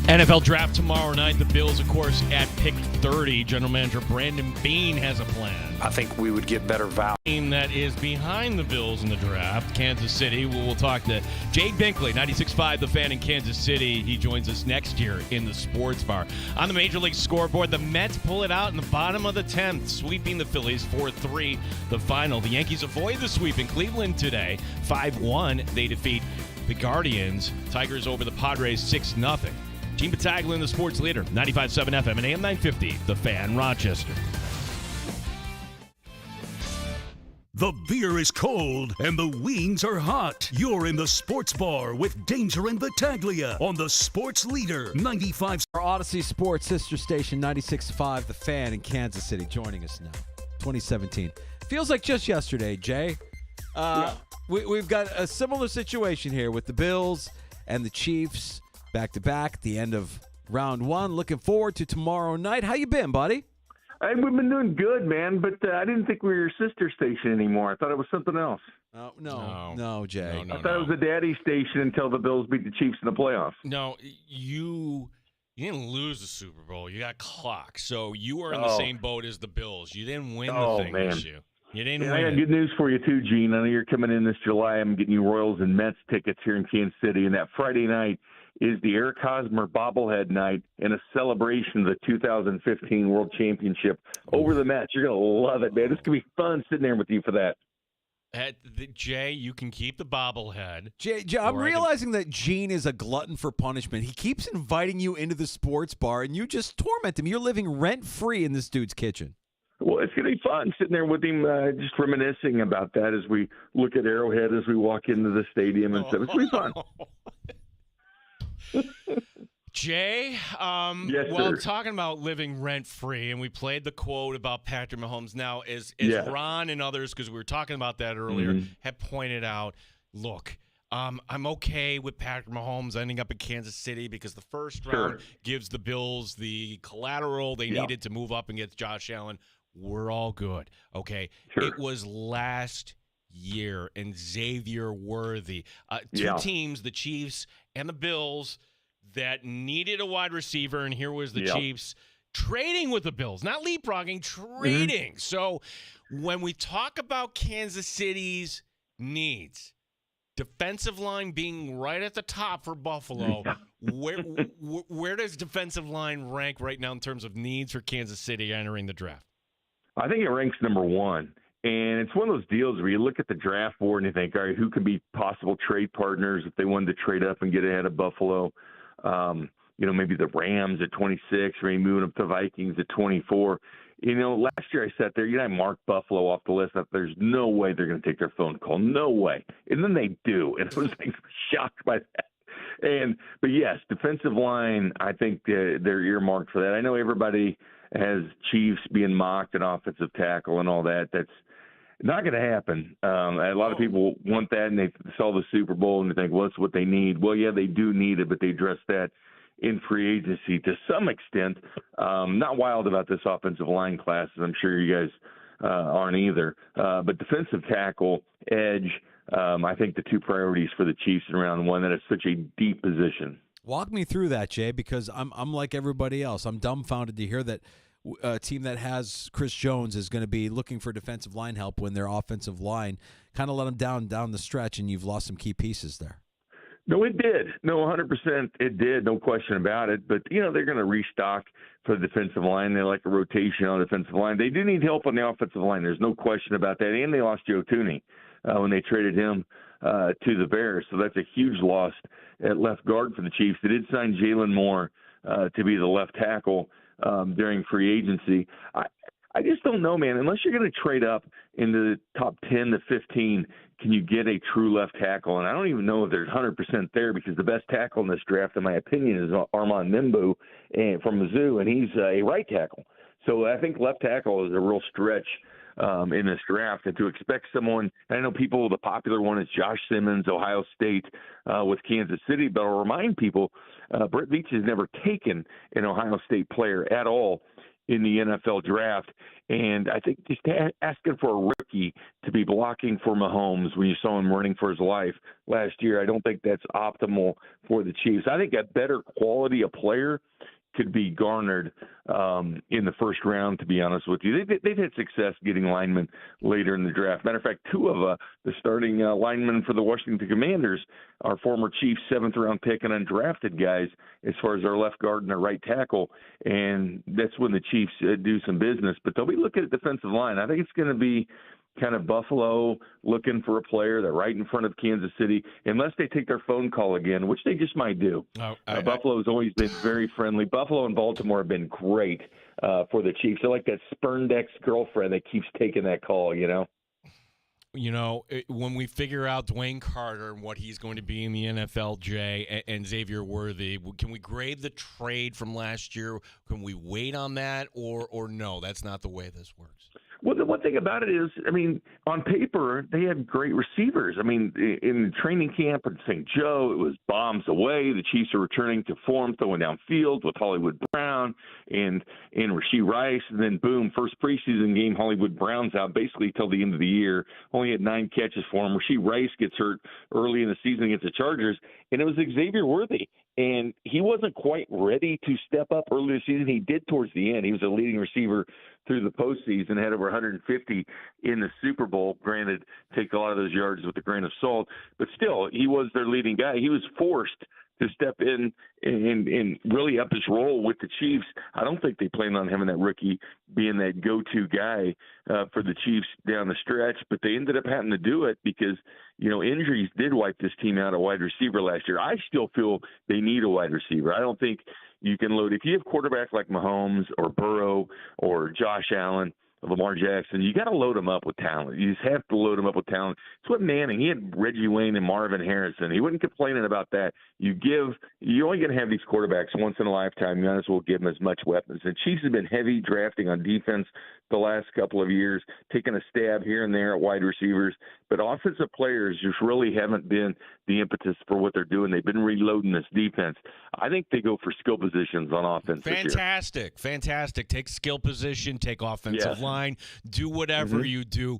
NFL draft tomorrow night. The Bills, of course, at pick 30. General Manager Brandon Beane has a plan. I think we would get better value. Team that is behind the Bills in the draft, Kansas City. We'll talk to Jade Binkley, 96.5 The Fan in Kansas City. He joins us next year in the Sports Bar. On the Major League scoreboard, the Mets pull it out in the bottom of the 10th, sweeping the Phillies 4-3. The final. The Yankees avoid the sweep in Cleveland today. 5-1. They defeat the Guardians. Tigers over the Padres 6-0. Gene Battaglia, the sports leader, 95.7 FM and AM 950, The Fan, Rochester. The beer is cold and the wings are hot. You're in the Sports Bar with Danger and Battaglia on the Sports Leader, 95. Our Odyssey Sports sister station, 96.5 The Fan in Kansas City, joining us now. 2017. Feels like just yesterday, Jay. We've got a similar situation here with the Bills and the Chiefs. Back-to-back, the end of round one. Looking forward to tomorrow night. How you been, buddy? Hey, we've been doing good, man, but I didn't think we were your sister station anymore. I thought it was something else. No, Jay. I thought it was a daddy station until the Bills beat the Chiefs in the playoffs. No, you didn't lose the Super Bowl. You got clocked. So you were in the same boat as the Bills. You didn't win the thing this year. You didn't win. I got good news for you, too, Gene. I know you're coming in this July. I'm getting you Royals and Mets tickets here in Kansas City, and that Friday night is the Eric Hosmer bobblehead night and a celebration of the 2015 World Championship over the Mets. You're going to love it, man. It's going to be fun sitting there with you for that. Jay, you can keep the bobblehead. Jay, I'm realizing that Gene is a glutton for punishment. He keeps inviting you into the sports bar, and you just torment him. You're living rent-free in this dude's kitchen. Well, it's going to be fun sitting there with him, just reminiscing about that as we look at Arrowhead as we walk into the stadium and stuff. It's going to be fun. Jay, yes, well, sir. talking about living rent-free, and we played the quote about Patrick Mahomes. Now, as Ron and others, because we were talking about that earlier, have pointed out, look, I'm okay with Patrick Mahomes ending up in Kansas City because the first round gives the Bills the collateral they needed to move up and get Josh Allen. We're all good, okay? It was last year and Xavier Worthy. Two teams, the Chiefs and the Bills, that needed a wide receiver, and here was the Chiefs trading with the Bills, not leapfrogging, trading. So when we talk about Kansas City's needs, defensive line being right at the top for Buffalo, where does defensive line rank right now in terms of needs for Kansas City entering the draft? I think it ranks number one. And it's one of those deals where you look at the draft board and you think, all right, who could be possible trade partners if they wanted to trade up and get ahead of Buffalo? Maybe the Rams at 26, or maybe moving up to Vikings at 24. Last year I sat there, I marked Buffalo off the list. I thought there's no way they're going to take their phone call. No way. And then they do. And I was shocked by that. But yes, defensive line, I think they're earmarked for that. I know everybody has Chiefs being mocked at offensive tackle and all that. That's not going to happen. A lot of people want that, and they saw the Super Bowl and they think, well, that's what they need. Well, yeah, they do need it, but they address that in free agency to some extent. Not wild about this offensive line class, as I'm sure you guys aren't either. But defensive tackle, edge, I think the two priorities for the Chiefs in round one, that is such a deep position. Walk me through that, Jay, because I'm like everybody else. I'm dumbfounded to hear that a team that has Chris Jones is going to be looking for defensive line help when their offensive line kind of let them down the stretch, and you've lost some key pieces there. No, it did. No, 100% it did. No question about it. But, they're going to restock for the defensive line. They like a rotation on the defensive line. They do need help on the offensive line. There's no question about that. And they lost Joe Thuney when they traded him to the Bears. So that's a huge loss at left guard for the Chiefs. They did sign Jalen Moore to be the left tackle during free agency. I just don't know, man. Unless you're going to trade up into the top 10 to 15, can you get a true left tackle? And I don't even know if there's 100% there, because the best tackle in this draft, in my opinion, is Armand Nimbu from Mizzou, and he's a right tackle. So I think left tackle is a real stretch in this draft. And to expect someone, I know the popular one is Josh Simmons, Ohio State, with Kansas City, but I'll remind people, Brett Veach has never taken an Ohio State player at all in the NFL draft. And I think just asking for a rookie to be blocking for Mahomes when you saw him running for his life last year, I don't think that's optimal for the Chiefs. I think a better quality of player could be garnered in the first round, to be honest with you. They've had success getting linemen later in the draft. Matter of fact, two of the starting linemen for the Washington Commanders are former Chiefs 7th-round pick and undrafted guys as far as their left guard and their right tackle, and that's when the Chiefs do some business. But they'll be looking at defensive line. I think it's going to be kind of Buffalo looking for a player. They're right in front of Kansas City, unless they take their phone call again, which they just might do. Buffalo has always been very friendly. Buffalo and Baltimore have been great for the Chiefs. They're like that spurned ex-girlfriend that keeps taking that call, you know? When we figure out Dwayne Carter and what he's going to be in the NFL, Jay, and Xavier Worthy, can we grade the trade from last year? Can we wait on that, or no? That's not the way this works. Well, the one thing about it is, I mean, on paper, they had great receivers. I mean, in training camp in St. Joe, it was bombs away. The Chiefs are returning to form, throwing downfield with Hollywood Brown and Rashee Rice. And then, boom, first preseason game, Hollywood Brown's out basically till the end of the year. Only had 9 catches for him. Rashee Rice gets hurt early in the season against the Chargers, and it was Xavier Worthy. And he wasn't quite ready to step up early this season. He did towards the end. He was a leading receiver through the postseason, had over 150 in the Super Bowl. Granted, take a lot of those yards with a grain of salt, but still, he was their leading guy. He was forced to step in and really up his role with the Chiefs. I don't think they planned on having that rookie being that go-to guy for the Chiefs down the stretch, but they ended up having to do it because, injuries did wipe this team out a wide receiver last year. I still feel they need a wide receiver. I don't think you can load – if you have quarterbacks like Mahomes or Burrow or Josh Allen, Lamar Jackson, you got to load them up with talent. You just have to load them up with talent. It's what Manning, he had Reggie Wayne and Marvin Harrison. He wasn't complaining about that. You're only going to have these quarterbacks once in a lifetime. You might as well give them as much weapons. And Chiefs have been heavy drafting on defense the last couple of years, taking a stab here and there at wide receivers. But offensive players just really haven't been the impetus for what they're doing. They've been reloading this defense. I think they go for skill positions on offense this year. Fantastic. Take skill position, take offensive line, do whatever you do.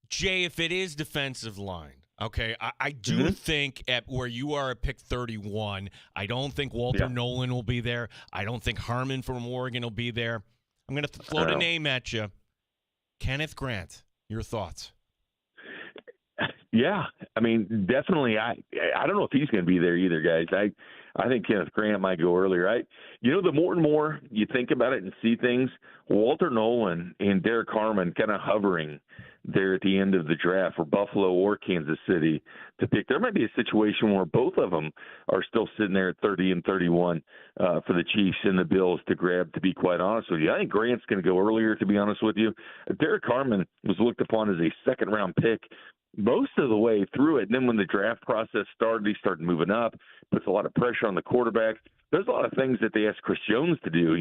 Jay, if it is defensive line, okay, I do think at where you are at pick 31, I don't think Walter Nolan will be there. I don't think Harmon from Oregon will be there. I'm going to float a name at you. Kenneth Grant, your thoughts? Yeah, I mean, definitely. I don't know if he's going to be there either, guys. I think Kenneth Grant might go earlier. The more and more you think about it and see things, Walter Nolan and Derek Harmon kind of hovering there at the end of the draft for Buffalo or Kansas City to pick. There might be a situation where both of them are still sitting there at 30 and 31 for the Chiefs and the Bills to grab, to be quite honest with you. I think Grant's going to go earlier, to be honest with you. Derek Harmon was looked upon as a second-round pick most of the way through it. And then when the draft process started, he started moving up, puts a lot of pressure on the quarterback. There's a lot of things that they asked Chris Jones to do.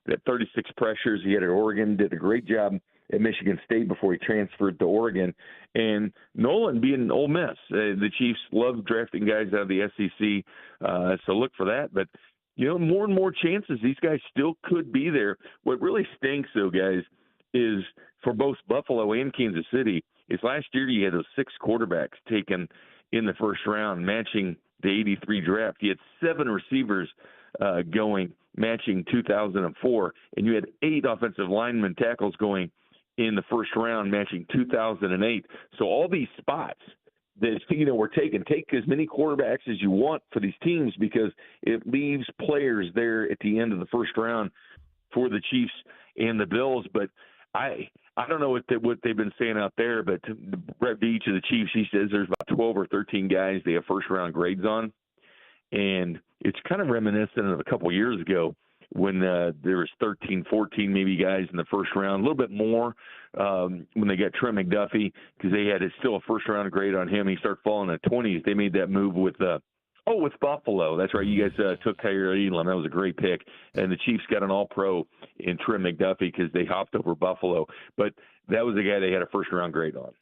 That 36 pressures he had at Oregon, did a great job at Michigan State before he transferred to Oregon. And Nolan being Ole Miss, the Chiefs love drafting guys out of the SEC, so look for that. But, more and more chances these guys still could be there. What really stinks, though, guys, is for both Buffalo and Kansas City, is last year you had those 6 quarterbacks taken in the first round, matching the 83 draft. You had 7 receivers going, matching 2004, and you had 8 offensive lineman tackles going in the first round, matching 2008. So all these spots that we're taking, take as many quarterbacks as you want for these teams because it leaves players there at the end of the first round for the Chiefs and the Bills. But I don't know what they've been saying out there, but Brett Veach of the Chiefs, he says there's about 12 or 13 guys they have first-round grades on. And it's kind of reminiscent of a couple years ago when there was 13, 14 maybe guys in the first round, a little bit more when they got Trent McDuffie because they had still a first-round grade on him. He started falling in the 20s. They made that move with Buffalo. That's right. You guys took Tyler Elam. That was a great pick. And the Chiefs got an all-pro in Trent McDuffie because they hopped over Buffalo. But that was the guy they had a first-round grade on.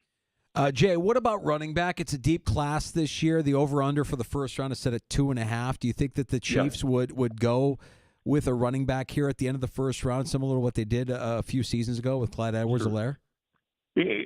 Jay, what about running back? It's a deep class this year. The over-under for the first round is set at 2.5. Do you think that the Chiefs would go with a running back here at the end of the first round, similar to what they did a few seasons ago with Clyde Edwards-Helaire? They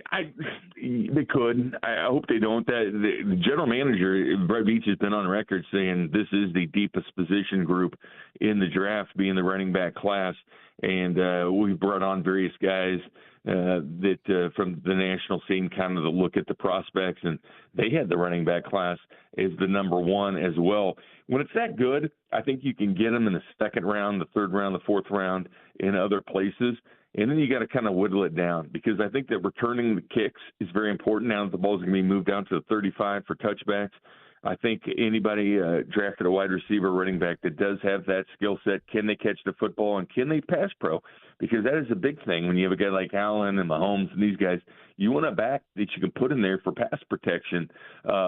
could. I hope they don't. The general manager, Brett Veach, has been on record saying this is the deepest position group in the draft, being the running back class. And we've brought on various guys that from the national scene kind of to look at the prospects, and they had the running back class as the number one as well. When it's that good, I think you can get them in the second round, the third round, the fourth round, in other places. And then you got to kind of whittle it down, because I think that returning the kicks is very important now that the ball's going to be moved down to the 35 for touchbacks. I think anybody drafted a wide receiver, running back that does have that skill set, can they catch the football and can they pass pro? Because that is a big thing when you have a guy like Allen and Mahomes and these guys. You want a back that you can put in there for pass protection,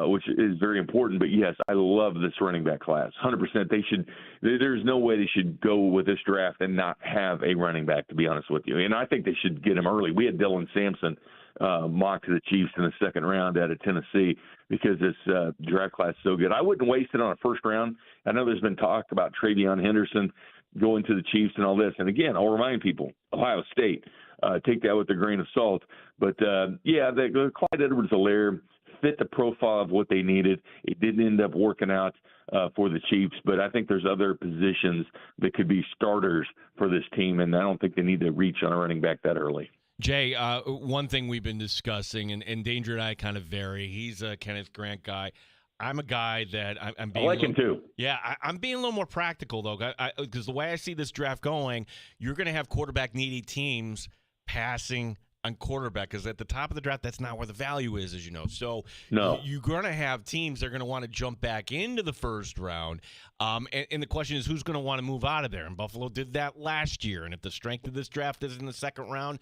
which is very important. But, yes, I love this running back class. 100%. There's no way they should go with this draft and not have a running back, to be honest with you. And I think they should get him early. We had Dylan Sampson mocked to the Chiefs in the second round out of Tennessee because this draft class is so good. I wouldn't waste it on a first round. I know there's been talk about Travion Henderson going to the Chiefs and all this. And, again, I'll remind people, Ohio State, take that with a grain of salt. But, the Clyde Edwards-Helaire fit the profile of what they needed. It didn't end up working out for the Chiefs, but I think there's other positions that could be starters for this team, and I don't think they need to reach on a running back that early. Jay, one thing we've been discussing, and Danger and I kind of vary. He's a Kenneth Grant guy. I'm a guy that I'm being. I like him too. Yeah, I'm being a little more practical though, because the way I see this draft going, you're going to have quarterback needy teams passing on quarterback, because at the top of the draft, that's not where the value is, as you know. So no. You're going to have teams that are going to want to jump back into the first round. And the question is, who's going to want to move out of there? And Buffalo did that last year. And if the strength of this draft is in the second round,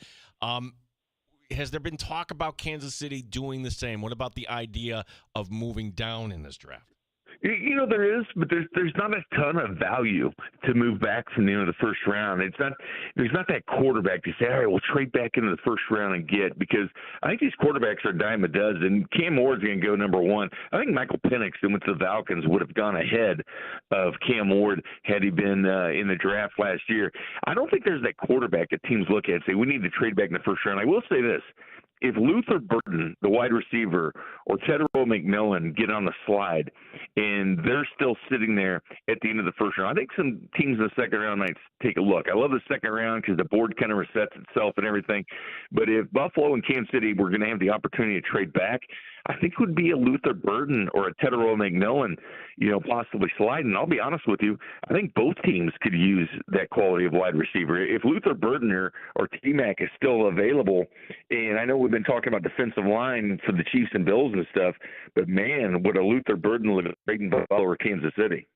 has there been talk about Kansas City doing the same? What about the idea of moving down in this draft? You know, there is, but there's not a ton of value to move back from the end of the first round. There's not that quarterback to say, all right, we'll trade back into the first round and get, because I think these quarterbacks are a dime a dozen. Cam Ward's going to go number one. I think Michael Penix, who went to the Falcons, would have gone ahead of Cam Ward had he been in the draft last year. I don't think there's that quarterback that teams look at and say, we need to trade back in the first round. I will say this. If Luther Burton, the wide receiver, or Tedrow McMillan get on the slide and they're still sitting there at the end of the first round, I think some teams in the second round might take a look. I love the second round because the board kind of resets itself and everything. But if Buffalo and Kansas City were going to have the opportunity to trade back, I think it would be a Luther Burton or a Tedrow McMillan, possibly sliding. I'll be honest with you. I think both teams could use that quality of wide receiver. If Luther Burton or T-Mac is still available, and I know we've been talking about defensive line for the Chiefs and Bills and stuff, but man, would a Luther Burton look great in Buffalo or Kansas City?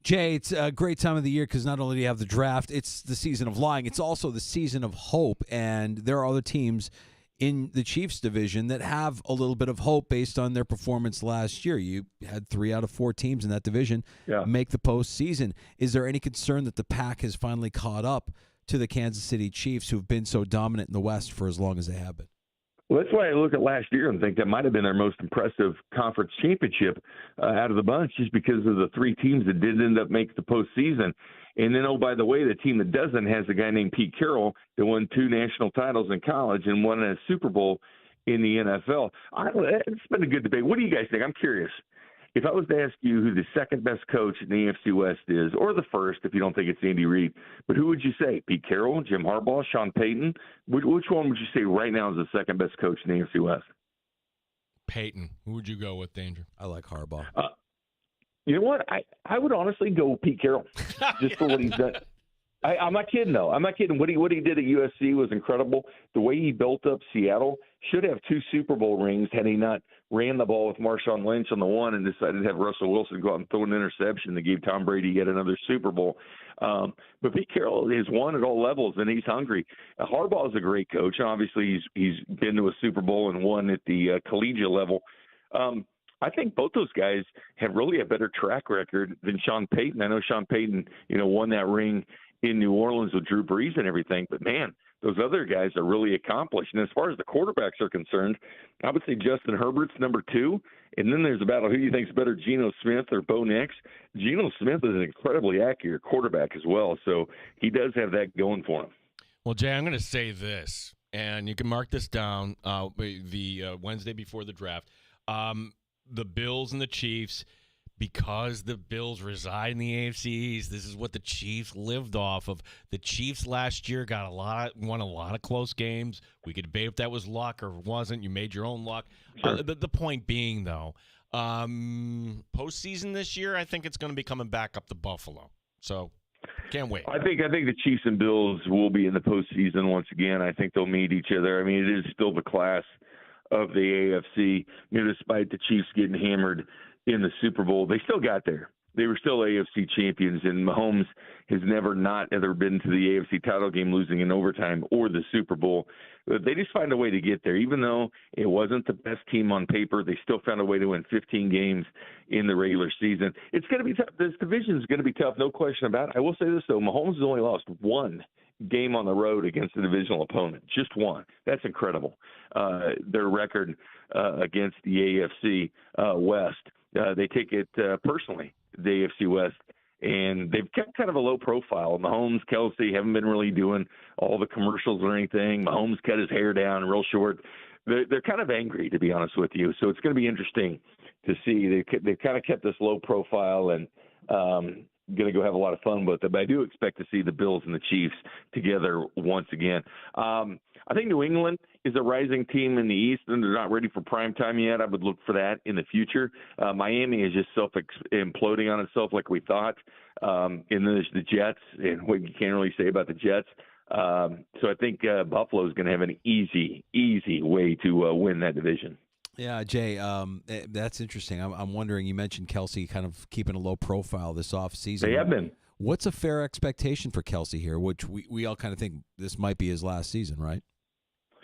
Jay, it's a great time of the year because not only do you have the draft, it's the season of lying. It's also the season of hope, and there are other teams in the Chiefs division that have a little bit of hope based on their performance last year. You had 3 out of 4 teams in that division make the postseason. Is there any concern that the pack has finally caught up to the Kansas City Chiefs, who've been so dominant in the West for as long as they have been? Well, that's why I look at last year and think that might have been their most impressive conference championship out of the bunch, just because of the 3 teams that did end up making the postseason. And then, oh, by the way, the team that doesn't has a guy named Pete Carroll that won 2 national titles in college and won a Super Bowl in the NFL. It's been a good debate. What do you guys think? I'm curious. If I was to ask you who the second best coach in the AFC West is, or the first, if you don't think it's Andy Reid, but who would you say? Pete Carroll, Jim Harbaugh, Sean Payton? Which one would you say right now is the second best coach in the AFC West? Payton. Who would you go with, Danger? I like Harbaugh. You know what? I would honestly go Pete Carroll just for what he's done. I'm not kidding, though. I'm not kidding. What he did at USC was incredible. The way he built up Seattle, should have 2 Super Bowl rings had he not ran the ball with Marshawn Lynch on the one and decided to have Russell Wilson go out and throw an interception that gave Tom Brady yet another Super Bowl. But Pete Carroll has won at all levels, and he's hungry. Harbaugh is a great coach. Obviously, he's been to a Super Bowl and won at the collegiate level. I think both those guys have really a better track record than Sean Payton. I know Sean Payton, won that ring in New Orleans with Drew Brees and everything, but man, those other guys are really accomplished. And as far as the quarterbacks are concerned, I would say Justin Herbert's number 2. And then there's a battle, who do you think is better, Geno Smith or Bo Nix? Geno Smith is an incredibly accurate quarterback as well, so he does have that going for him. Well, Jay, I'm going to say this, and you can mark this down the Wednesday before the draft. The Bills and the Chiefs, because the Bills reside in the AFC East, this is what the Chiefs lived off of. The Chiefs last year won a lot of close games. We could debate if that was luck or wasn't. You made your own luck. Sure. The point being, though, postseason this year, I think it's going to be coming back up to Buffalo. So can't wait. I think the Chiefs and Bills will be in the postseason once again. I think they'll meet each other. I mean, it is still the class of the AFC. Despite the Chiefs getting hammered in the Super Bowl, they still got there. They were still AFC champions, and Mahomes has never not ever been to the AFC title game losing in overtime or the Super Bowl. They just find a way to get there. Even though it wasn't the best team on paper, they still found a way to win 15 games in the regular season. It's going to be tough. This division is going to be tough, no question about it. I will say this, though. Mahomes has only lost one game on the road against a divisional opponent, just one. That's incredible. Their record against the AFC West, they take it personally, the AFC West, and they've kept kind of a low profile. Mahomes, Kelsey haven't been really doing all the commercials or anything. Mahomes cut his hair down real short. They're kind of angry, to be honest with you. So it's going to be interesting to see. They've kind of kept this low profile and going to go have a lot of fun with it. But I do expect to see the Bills and the Chiefs together once again. I think New England is a rising team in the East, and they're not ready for prime time yet. I would look for that in the future. Miami is just imploding on itself like we thought. And then there's the Jets, and what you can't really say about the Jets. So I think Buffalo is going to have an easy way to win that division. Yeah, Jay, that's interesting. I'm wondering, you mentioned Kelsey kind of keeping a low profile this offseason. They have been. What's a fair expectation for Kelsey here, which we all kind of think this might be his last season, right?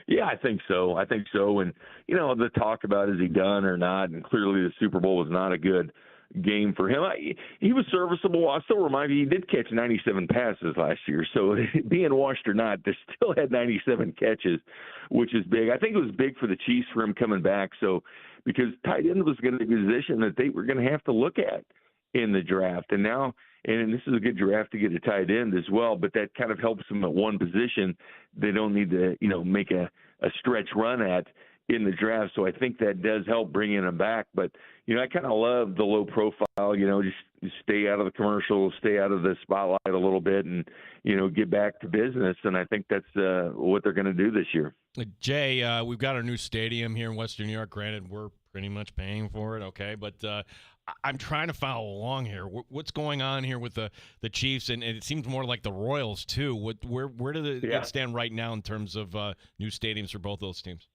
Yeah, I think so. And, the talk about is he done or not, and clearly the Super Bowl was not a good game for him. He was serviceable. I still remind you, he did catch 97 passes last year. So being washed or not, they still had 97 catches, which is big. I think it was big for the Chiefs for him coming back. So because tight end was going to be a position that they were going to have to look at in the draft. And now, and this is a good draft to get a tight end as well, but that kind of helps them at one position they don't need to, make a stretch run at in the draft. So I think that does help bringing him back. But, I kind of love the low profile, just stay out of the commercials, stay out of the spotlight a little bit and, get back to business. And I think that's what they're going to do this year. Jay, we've got our new stadium here in Western New York. Granted, we're pretty much paying for it, okay? But I'm trying to follow along here. What's going on here with the Chiefs? And it seems more like the Royals, too. Where do it stand right now in terms of new stadiums for both those teams?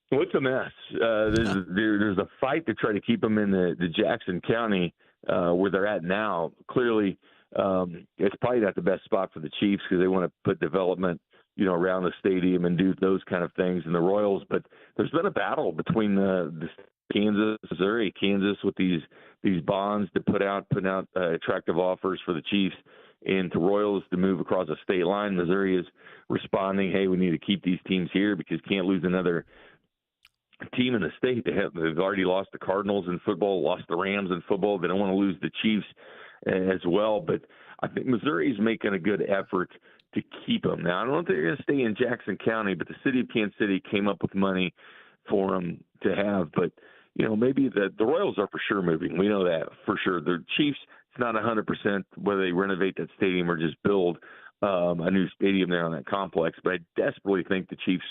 Well, it's a mess. There's a fight to try to keep them in the Jackson County where they're at now. Clearly, it's probably not the best spot for the Chiefs because they want to put development, around the stadium and do those kind of things in the Royals. But there's been a battle between the Kansas with these bonds to put out attractive offers for the Chiefs and to Royals to move across a state line. Missouri is responding, hey, we need to keep these teams here because you can't lose another team in the state. They've already lost the Cardinals in football, lost the Rams in football. They don't want to lose the Chiefs as well. But I think Missouri's making a good effort to keep them. Now, I don't know if they're going to stay in Jackson County, but the city of Kansas City came up with money for them to have. But, maybe the Royals are for sure moving. We know that for sure. The Chiefs, it's not 100% whether they renovate that stadium or just build a new stadium there on that complex. But I desperately think the Chiefs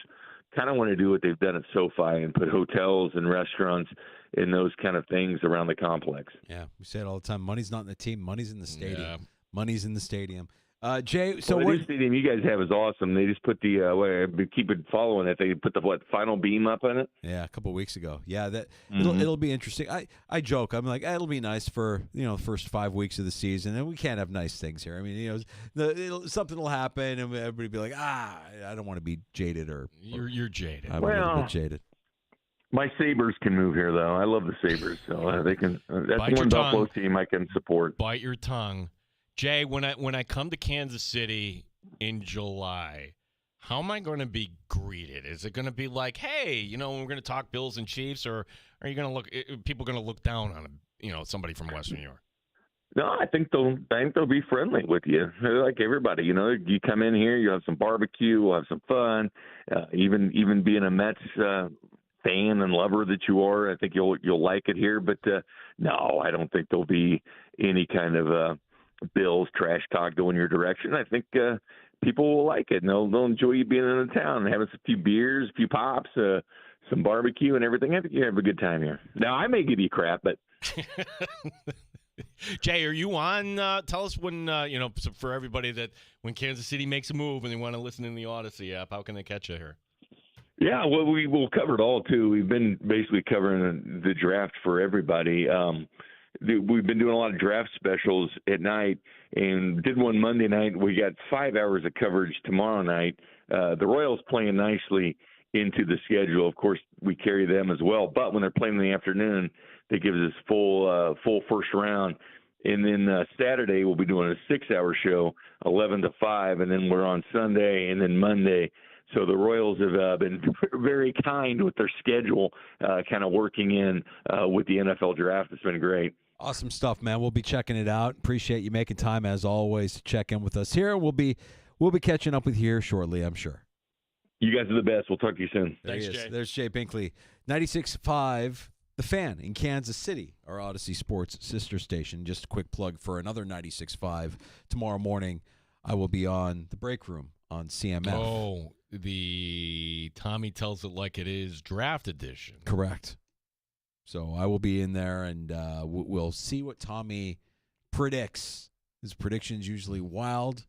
kind of want to do what they've done at SoFi and put hotels and restaurants and those kind of things around the complex. Yeah, we say it all the time. Money's not in the team. Money's in the stadium. Yeah. Money's in the stadium. Jay, so the new stadium you guys have is awesome. They just put keep it following it. They put the final beam up on it. Yeah, a couple of weeks ago. Yeah, that it'll be interesting. I joke. I'm like, it'll be nice for the first 5 weeks of the season, and we can't have nice things here. I mean, something will happen, and everybody be like, I don't want to be jaded or you're jaded. I'm a little bit jaded. My Sabres can move here, though. I love the Sabres, so they can. That's one Buffalo team I can support. Bite your tongue. Jay, when I come to Kansas City in July, how am I going to be greeted? Is it going to be like, hey, we're going to talk Bills and Chiefs, or are you going to people going to look down on somebody from Western New York? No, I think they'll be friendly with you. They're like everybody, you come in here, you have some barbecue, we'll have some fun. Even being a Mets fan and lover that you are, I think you'll like it here. But no, I don't think there'll be any kind of Bills trash talk going your direction. I think people will like it, and they'll enjoy you being in the town and having a few beers, a few pops, some barbecue and everything. I think you have a good time here. Now, I may give you crap, but Jay, are you on? Tell us when, for everybody that when Kansas City makes a move and they want to listen in the Odyssey app, how can they catch you here? Yeah, well, we'll cover it all, too. We've been basically covering the draft for everybody. We've been doing a lot of draft specials at night and did one Monday night. We got 5 hours of coverage tomorrow night. The Royals playing nicely into the schedule. Of course, we carry them as well. But when they're playing in the afternoon, they give us full first round. And then Saturday, we'll be doing a 6-hour show, 11 to 5. And then we're on Sunday and then Monday. So the Royals have been very kind with their schedule, kind of working in with the NFL draft. It's been great. Awesome stuff, man. We'll be checking it out. Appreciate you making time, as always, to check in with us here. We'll be catching up with you here shortly, I'm sure. You guys are the best. We'll talk to you soon. Thanks, Jay. There's Jay Binkley. 96.5, The Fan in Kansas City, our Odyssey Sports sister station. Just a quick plug for another 96.5. Tomorrow morning, I will be on The Break Room on CMF. Oh, the Tommy Tells It Like It Is draft edition. Correct. So I will be in there, and we'll see what Tommy predicts. His prediction's usually wild.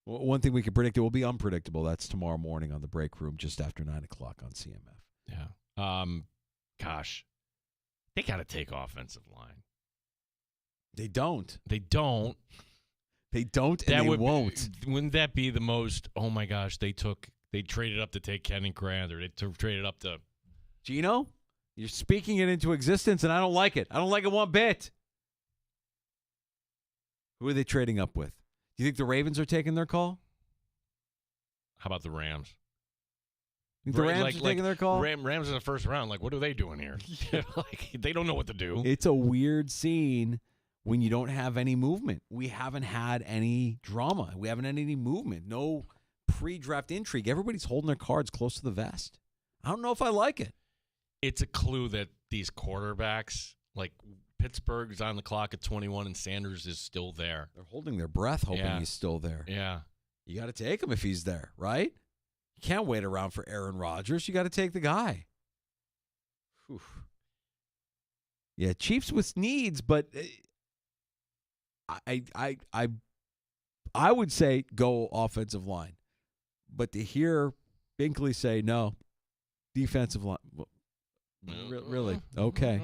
One thing we can predict, it will be unpredictable. That's tomorrow morning on The Break Room, just after 9 o'clock on CMF. Yeah. Gosh, they got to take offensive line. They don't. They don't. They don't, and they won't. Wouldn't that be the most, oh, my gosh, they traded up to take Kenny Grant, or they traded up to Gino? You're speaking it into existence, and I don't like it. I don't like it one bit. Who are they trading up with? Do you think the Ravens are taking their call? How about the Rams? Think the Rams are taking their call? Rams in the first round. Like, what are they doing here? They don't know what to do. It's a weird scene when you don't have any movement. We haven't had any drama. We haven't had any movement. No pre-draft intrigue. Everybody's holding their cards close to the vest. I don't know if I like it. It's a clue that these quarterbacks, like Pittsburgh's on the clock at 21 and Sanders is still there. They're holding their breath hoping he's still there. Yeah. You got to take him if he's there, right? You can't wait around for Aaron Rodgers. You got to take the guy. Whew. Yeah, Chiefs with needs, but I would say go offensive line. But to hear Binkley say no, defensive line. Really? Okay.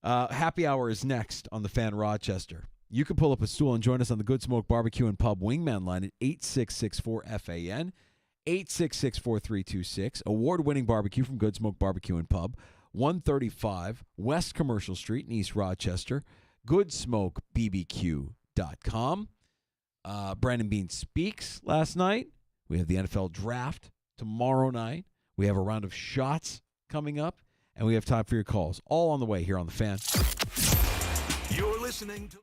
Happy hour is next on the Fan Rochester. You can pull up a stool and join us on the Good Smoke Barbecue and Pub Wingman line at 866-4FAN, 866-4326. Award-winning barbecue from Good Smoke Barbecue and Pub, 135 West Commercial Street in East Rochester, goodsmokebbq.com. Brandon Bean speaks last night. We have the NFL Draft tomorrow night. We have a round of shots coming up, and we have time for your calls. All on the way here on The Fan. You're listening to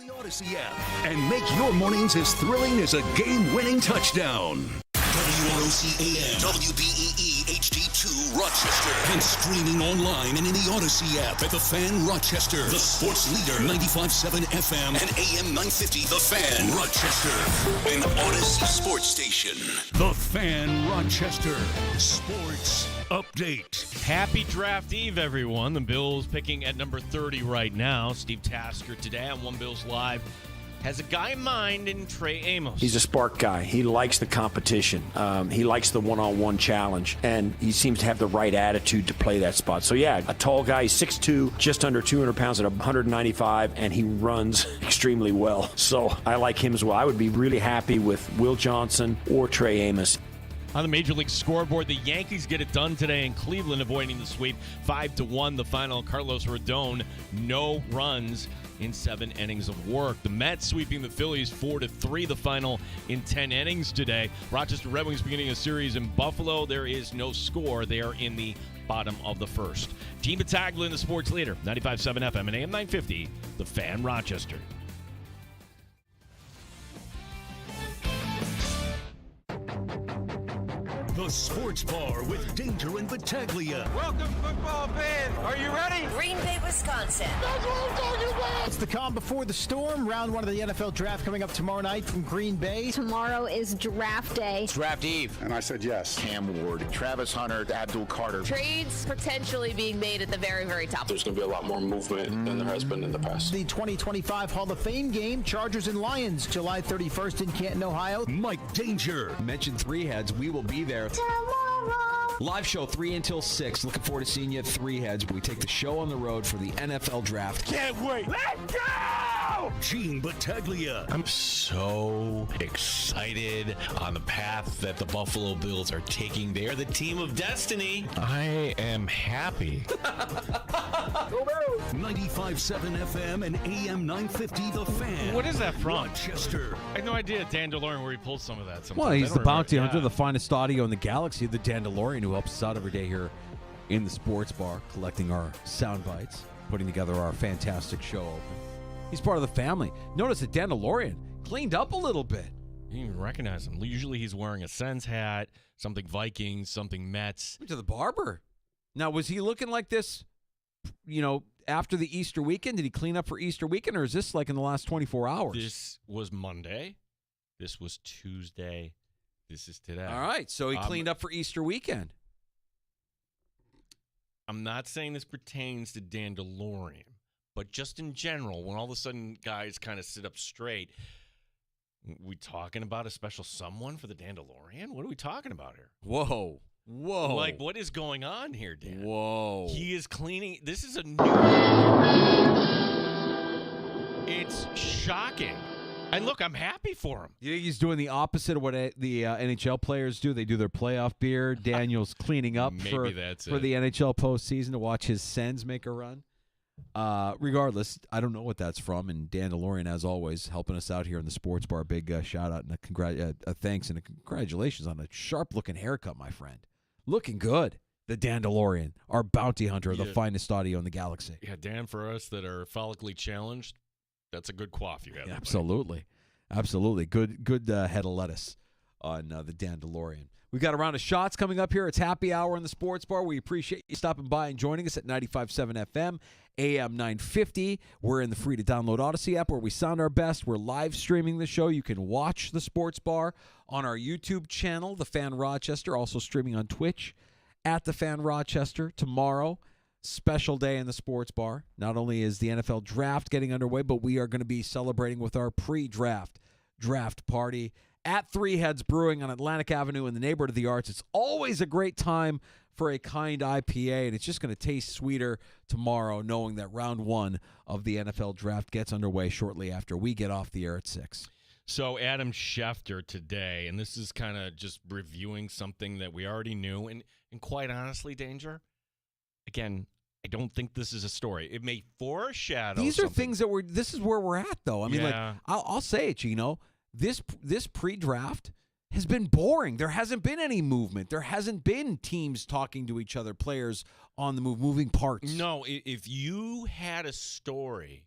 The Odyssey app and make your mornings as thrilling as a game-winning touchdown. WROC AM, WBEE HD2 Rochester, and streaming online and in the Odyssey app at The Fan Rochester, the sports leader, 95.7 FM and AM 950, The Fan Rochester, an Odyssey sports station. The Fan Rochester Sports Update. Happy Draft Eve, everyone. The Bills picking at number 30 right now. Steve Tasker today on One Bills Live has a guy in mind in Trey Amos. He's a spark guy. He likes the competition. He likes the one-on-one challenge, and he seems to have the right attitude to play that spot. So, yeah, a tall guy, 6'2", just under 200 pounds at 195, and he runs extremely well. So I like him as well. I would be really happy with Will Johnson or Trey Amos. On the Major League scoreboard, the Yankees get it done today in Cleveland, avoiding the sweep. 5-1, the final. Carlos Rodon, no runs in 7 innings of work. The Mets sweeping the Phillies 4-3, the final in 10 innings today. Rochester Red Wings beginning a series in Buffalo. There is no score. They are in the bottom of the first. Team Battaglia, the sports leader, 95.7 FM and AM 950, The Fan Rochester. The Sports Bar with Danger and Battaglia. Welcome, football fans. Are you ready? Green Bay, Wisconsin. That's what I'm talking about. It's the calm before the storm. Round 1 of the NFL draft coming up tomorrow night from Green Bay. Tomorrow is draft day. Draft Eve. And I said yes. Cam Ward, Travis Hunter, Abdul Carter. Trades potentially being made at the very, very top. There's going to be a lot more movement than there has been in the past. The 2025 Hall of Fame game, Chargers and Lions, July 31st in Canton, Ohio. Mike Danger. Mentioned Three Heads. We will be there. Tomorrow. Live show 3 until 6. Looking forward to seeing you at Three Heads. We take the show on the road for the NFL draft. Can't wait. Let's go! Gene Battaglia. I'm so excited on the path that the Buffalo Bills are taking. They are the team of destiny. I am happy. 95.7 FM and AM 950, The Fan. What is that from? Rochester. I have no idea, Dan DeLorean, where he pulls some of that. Sometimes. Well, he's I the don't bounty remember. hunter, the finest audio in the galaxy, the Dandalorian, who helps us out every day here in the sports bar, collecting our sound bites, putting together our fantastic show open. He's part of the family. Notice that Dandalorian cleaned up a little bit. You didn't even recognize him. Usually he's wearing a Sens hat, something Vikings, something Mets. Went to the barber. Now, was he looking like this, after the Easter weekend? Did he clean up for Easter weekend, or is this like in the last 24 hours? This was Monday. This was Tuesday. This is today. All right, so he cleaned up for Easter weekend. I'm not saying this pertains to Dan DeLorean, but just in general, when all of a sudden guys kind of sit up straight, we talking about a special someone for the Dan DeLorean? What are we talking about here? Whoa. Like, what is going on here, Dan? Whoa. He is cleaning. This is a new. It's shocking. And look, I'm happy for him. You think he's doing the opposite of what the NHL players do? They do their playoff beer. Daniel's cleaning up for the NHL postseason to watch his Sens make a run. Regardless, I don't know what that's from. And Dan DeLorean, as always, helping us out here in the sports bar. Big shout out and a thanks and a congratulations on a sharp-looking haircut, my friend. Looking good. The Dan DeLorean, our bounty hunter, the finest audio in the galaxy. Yeah, Dan, for us that are follically challenged, that's a good quaff you have. Yeah, absolutely. Good head of lettuce on the Dan DeLorean. We've got a round of shots coming up here. It's happy hour in the sports bar. We appreciate you stopping by and joining us at 95.7 FM, AM 950. We're in the free-to-download Odyssey app where we sound our best. We're live streaming the show. You can watch the sports bar on our YouTube channel, The Fan Rochester, also streaming on Twitch at The Fan Rochester. Tomorrow, special day in the sports bar. Not only is the NFL draft getting underway, but we are going to be celebrating with our pre-draft draft party at Three Heads Brewing on Atlantic Avenue in the neighborhood of the arts. It's always a great time for a kind IPA, and it's just going to taste sweeter tomorrow knowing that round 1 of the NFL draft gets underway shortly after we get off the air at 6. So Adam Schefter today, and this is kind of just reviewing something that we already knew, and quite honestly, Danger, again, I don't think this is a story. It may foreshadow These are things that this is where we're at, though. I mean, Yeah. I'll say it, Gino. This pre-draft has been boring. There hasn't been any movement. There hasn't been teams talking to each other, players on the move, moving parts. No, if you had a story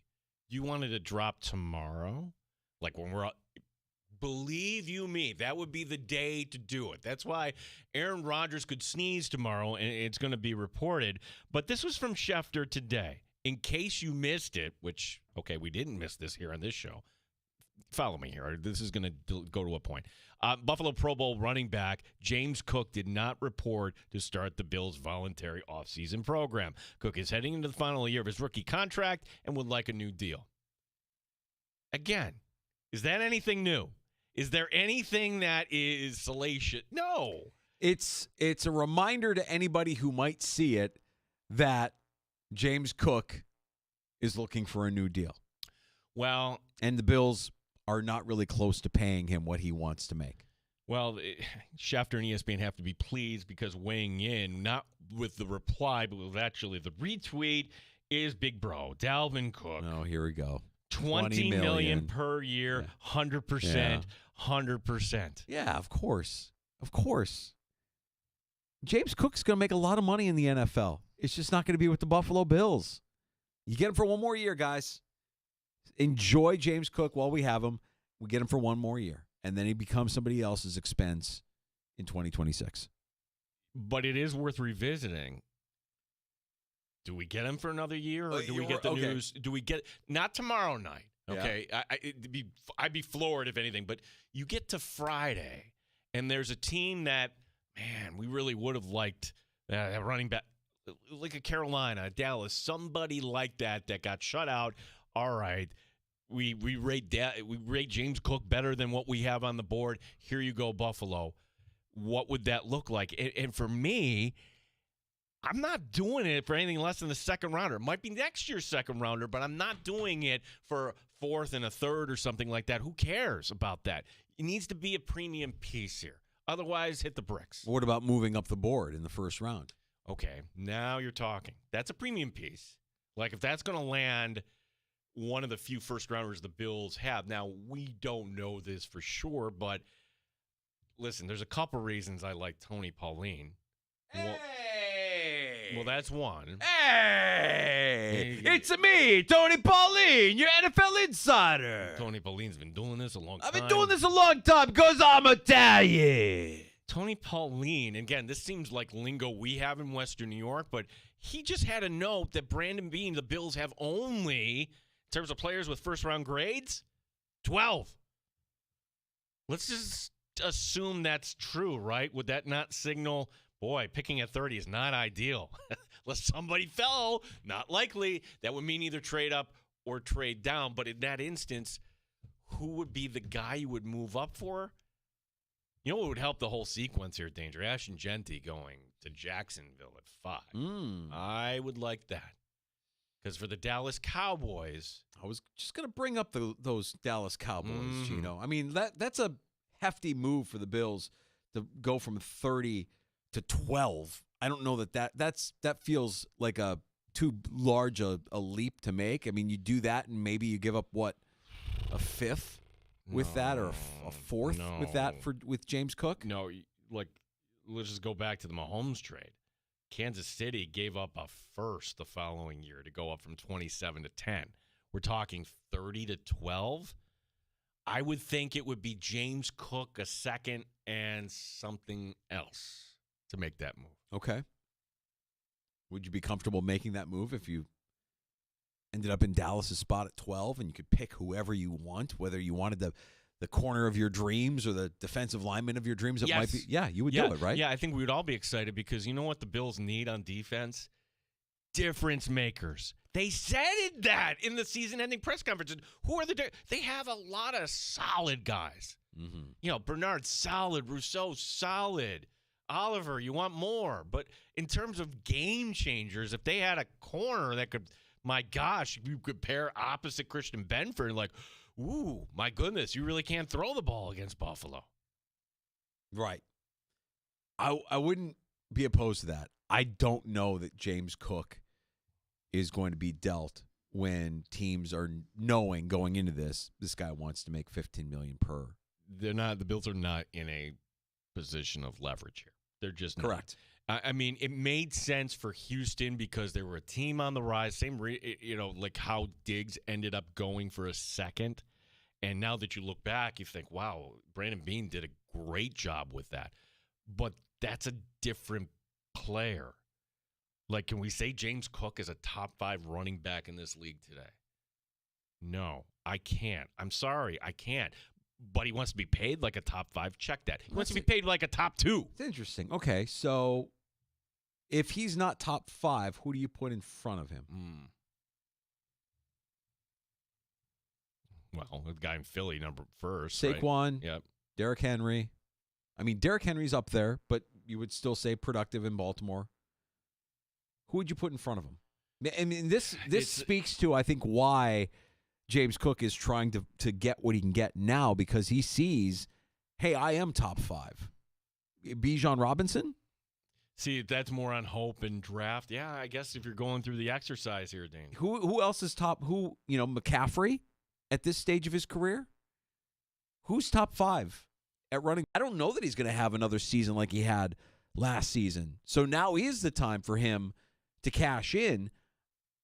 You wanted to drop tomorrow? Like when we're believe you me, that would be the day to do it. That's why Aaron Rodgers could sneeze tomorrow, and it's going to be reported. But this was from Schefter today. In case you missed it, which, okay, we didn't miss this here on this show. Follow me here. This is going to go to a point. Buffalo Pro Bowl running back James Cook did not report to start the Bills' voluntary offseason program. Cook is heading into the final year of his rookie contract and would like a new deal. Again, is that anything new? Is there anything that is salacious? No. It's a reminder to anybody who might see it that James Cook is looking for a new deal. Well, and the Bills are not really close to paying him what he wants to make. Well, Schefter and ESPN have to be pleased because weighing in, not with the reply, but with actually the retweet, is Big Bro, Dalvin Cook. Oh, here we go. $20 million per year, 100%, 100%. Yeah, of course. Of course. James Cook's going to make a lot of money in the NFL. It's just not going to be with the Buffalo Bills. You get him for one more year, guys. Enjoy James Cook while we have him. We get him for one more year, and then he becomes somebody else's expense in 2026. But it is worth revisiting. Do we get him for another year, or do we get the news? Do we get not tomorrow night? Okay, yeah. I'd be floored if anything. But you get to Friday, and there's a team that, man, we really would have liked running back, like a Carolina, Dallas, somebody like that got shut out. All right, we rate James Cook better than what we have on the board. Here you go, Buffalo. What would that look like? And for me, I'm not doing it for anything less than the second rounder. It might be next year's second rounder, but I'm not doing it for fourth and a third or something like that. Who cares about that? It needs to be a premium piece here. Otherwise, hit the bricks. What about moving up the board in the first round? Okay, now you're talking. That's a premium piece. Like if that's going to land one of the few first rounders the Bills have. Now, we don't know this for sure, but listen, there's a couple reasons I like Tony Pauline. Well, that's one. Hey, it's me, Tony Pauline, your NFL insider. Tony Pauline's been doing this a long time. I've been doing this a long time because I'm Italian. Tony Pauline, again, this seems like lingo we have in Western New York, but he just had a note that Brandon Beane, the Bills have only, in terms of players with first-round grades, 12. Let's just assume that's true, right? Would that not signal, boy, picking at 30 is not ideal? Unless somebody fell, not likely. That would mean either trade up or trade down. But in that instance, who would be the guy you would move up for? You know what would help the whole sequence here, Danger? Ashton Genty going to Jacksonville at 5. I would like that. Because for the Dallas Cowboys. I was just going to bring up those Dallas Cowboys, Gino. I mean, that's a hefty move for the Bills to go from 30 to 12. I don't know that feels like a too large a leap to make. I mean, you do that and maybe you give up a fifth with that, or a fourth with that with James Cook? No, like let's just go back to the Mahomes trade. Kansas City gave up a first the following year to go up from 27 to 10. We're talking 30 to 12. I would think it would be James Cook, a second, and something else to make that move. Okay. Would you be comfortable making that move if you ended up in Dallas' spot at 12 and you could pick whoever you want, whether you wanted the corner of your dreams or the defensive lineman of your dreams? It might be. Yeah, you would do it, right? Yeah, I think we would all be excited because you know what the Bills need on defense? Difference makers. They said that in the season-ending press conference. Who are they have a lot of solid guys. Mm-hmm. You know, Bernard, solid. Rousseau, solid. Oliver, you want more. But in terms of game changers, if they had a corner that could, my gosh, you could pair opposite Christian Benford, like, ooh, my goodness, you really can't throw the ball against Buffalo. Right. I wouldn't be opposed to that. I don't know that James Cook is going to be dealt when teams are knowing going into this guy wants to make $15 million per. They're not. The Bills are not in a position of leverage here. They're just correct. I mean, it made sense for Houston because they were a team on the rise. Like how Diggs ended up going for a second. And now that you look back, you think, wow, Brandon Beane did a great job with that. But that's a different player. Like, can we say James Cook is a top 5 running back in this league today? No, I can't. I'm sorry, I can't. But he wants to be paid like a top 5. Check that. He wants to be paid like a top 2. It's interesting. Okay, so if he's not top 5, who do you put in front of him? Well, the guy in Philly, number first. Saquon, right? Yep. Derrick Henry. I mean, Derrick Henry's up there, but you would still say productive in Baltimore. Who would you put in front of him? I mean, this speaks to, I think, why James Cook is trying to get what he can get now, because he sees, hey, I am top 5. Bijan Robinson? See, that's more on hope and draft. Yeah, I guess if you're going through the exercise here, Dane. Who else is top? McCaffrey at this stage of his career? Who's top 5 at running? I don't know that he's going to have another season like he had last season. So now is the time for him to cash in.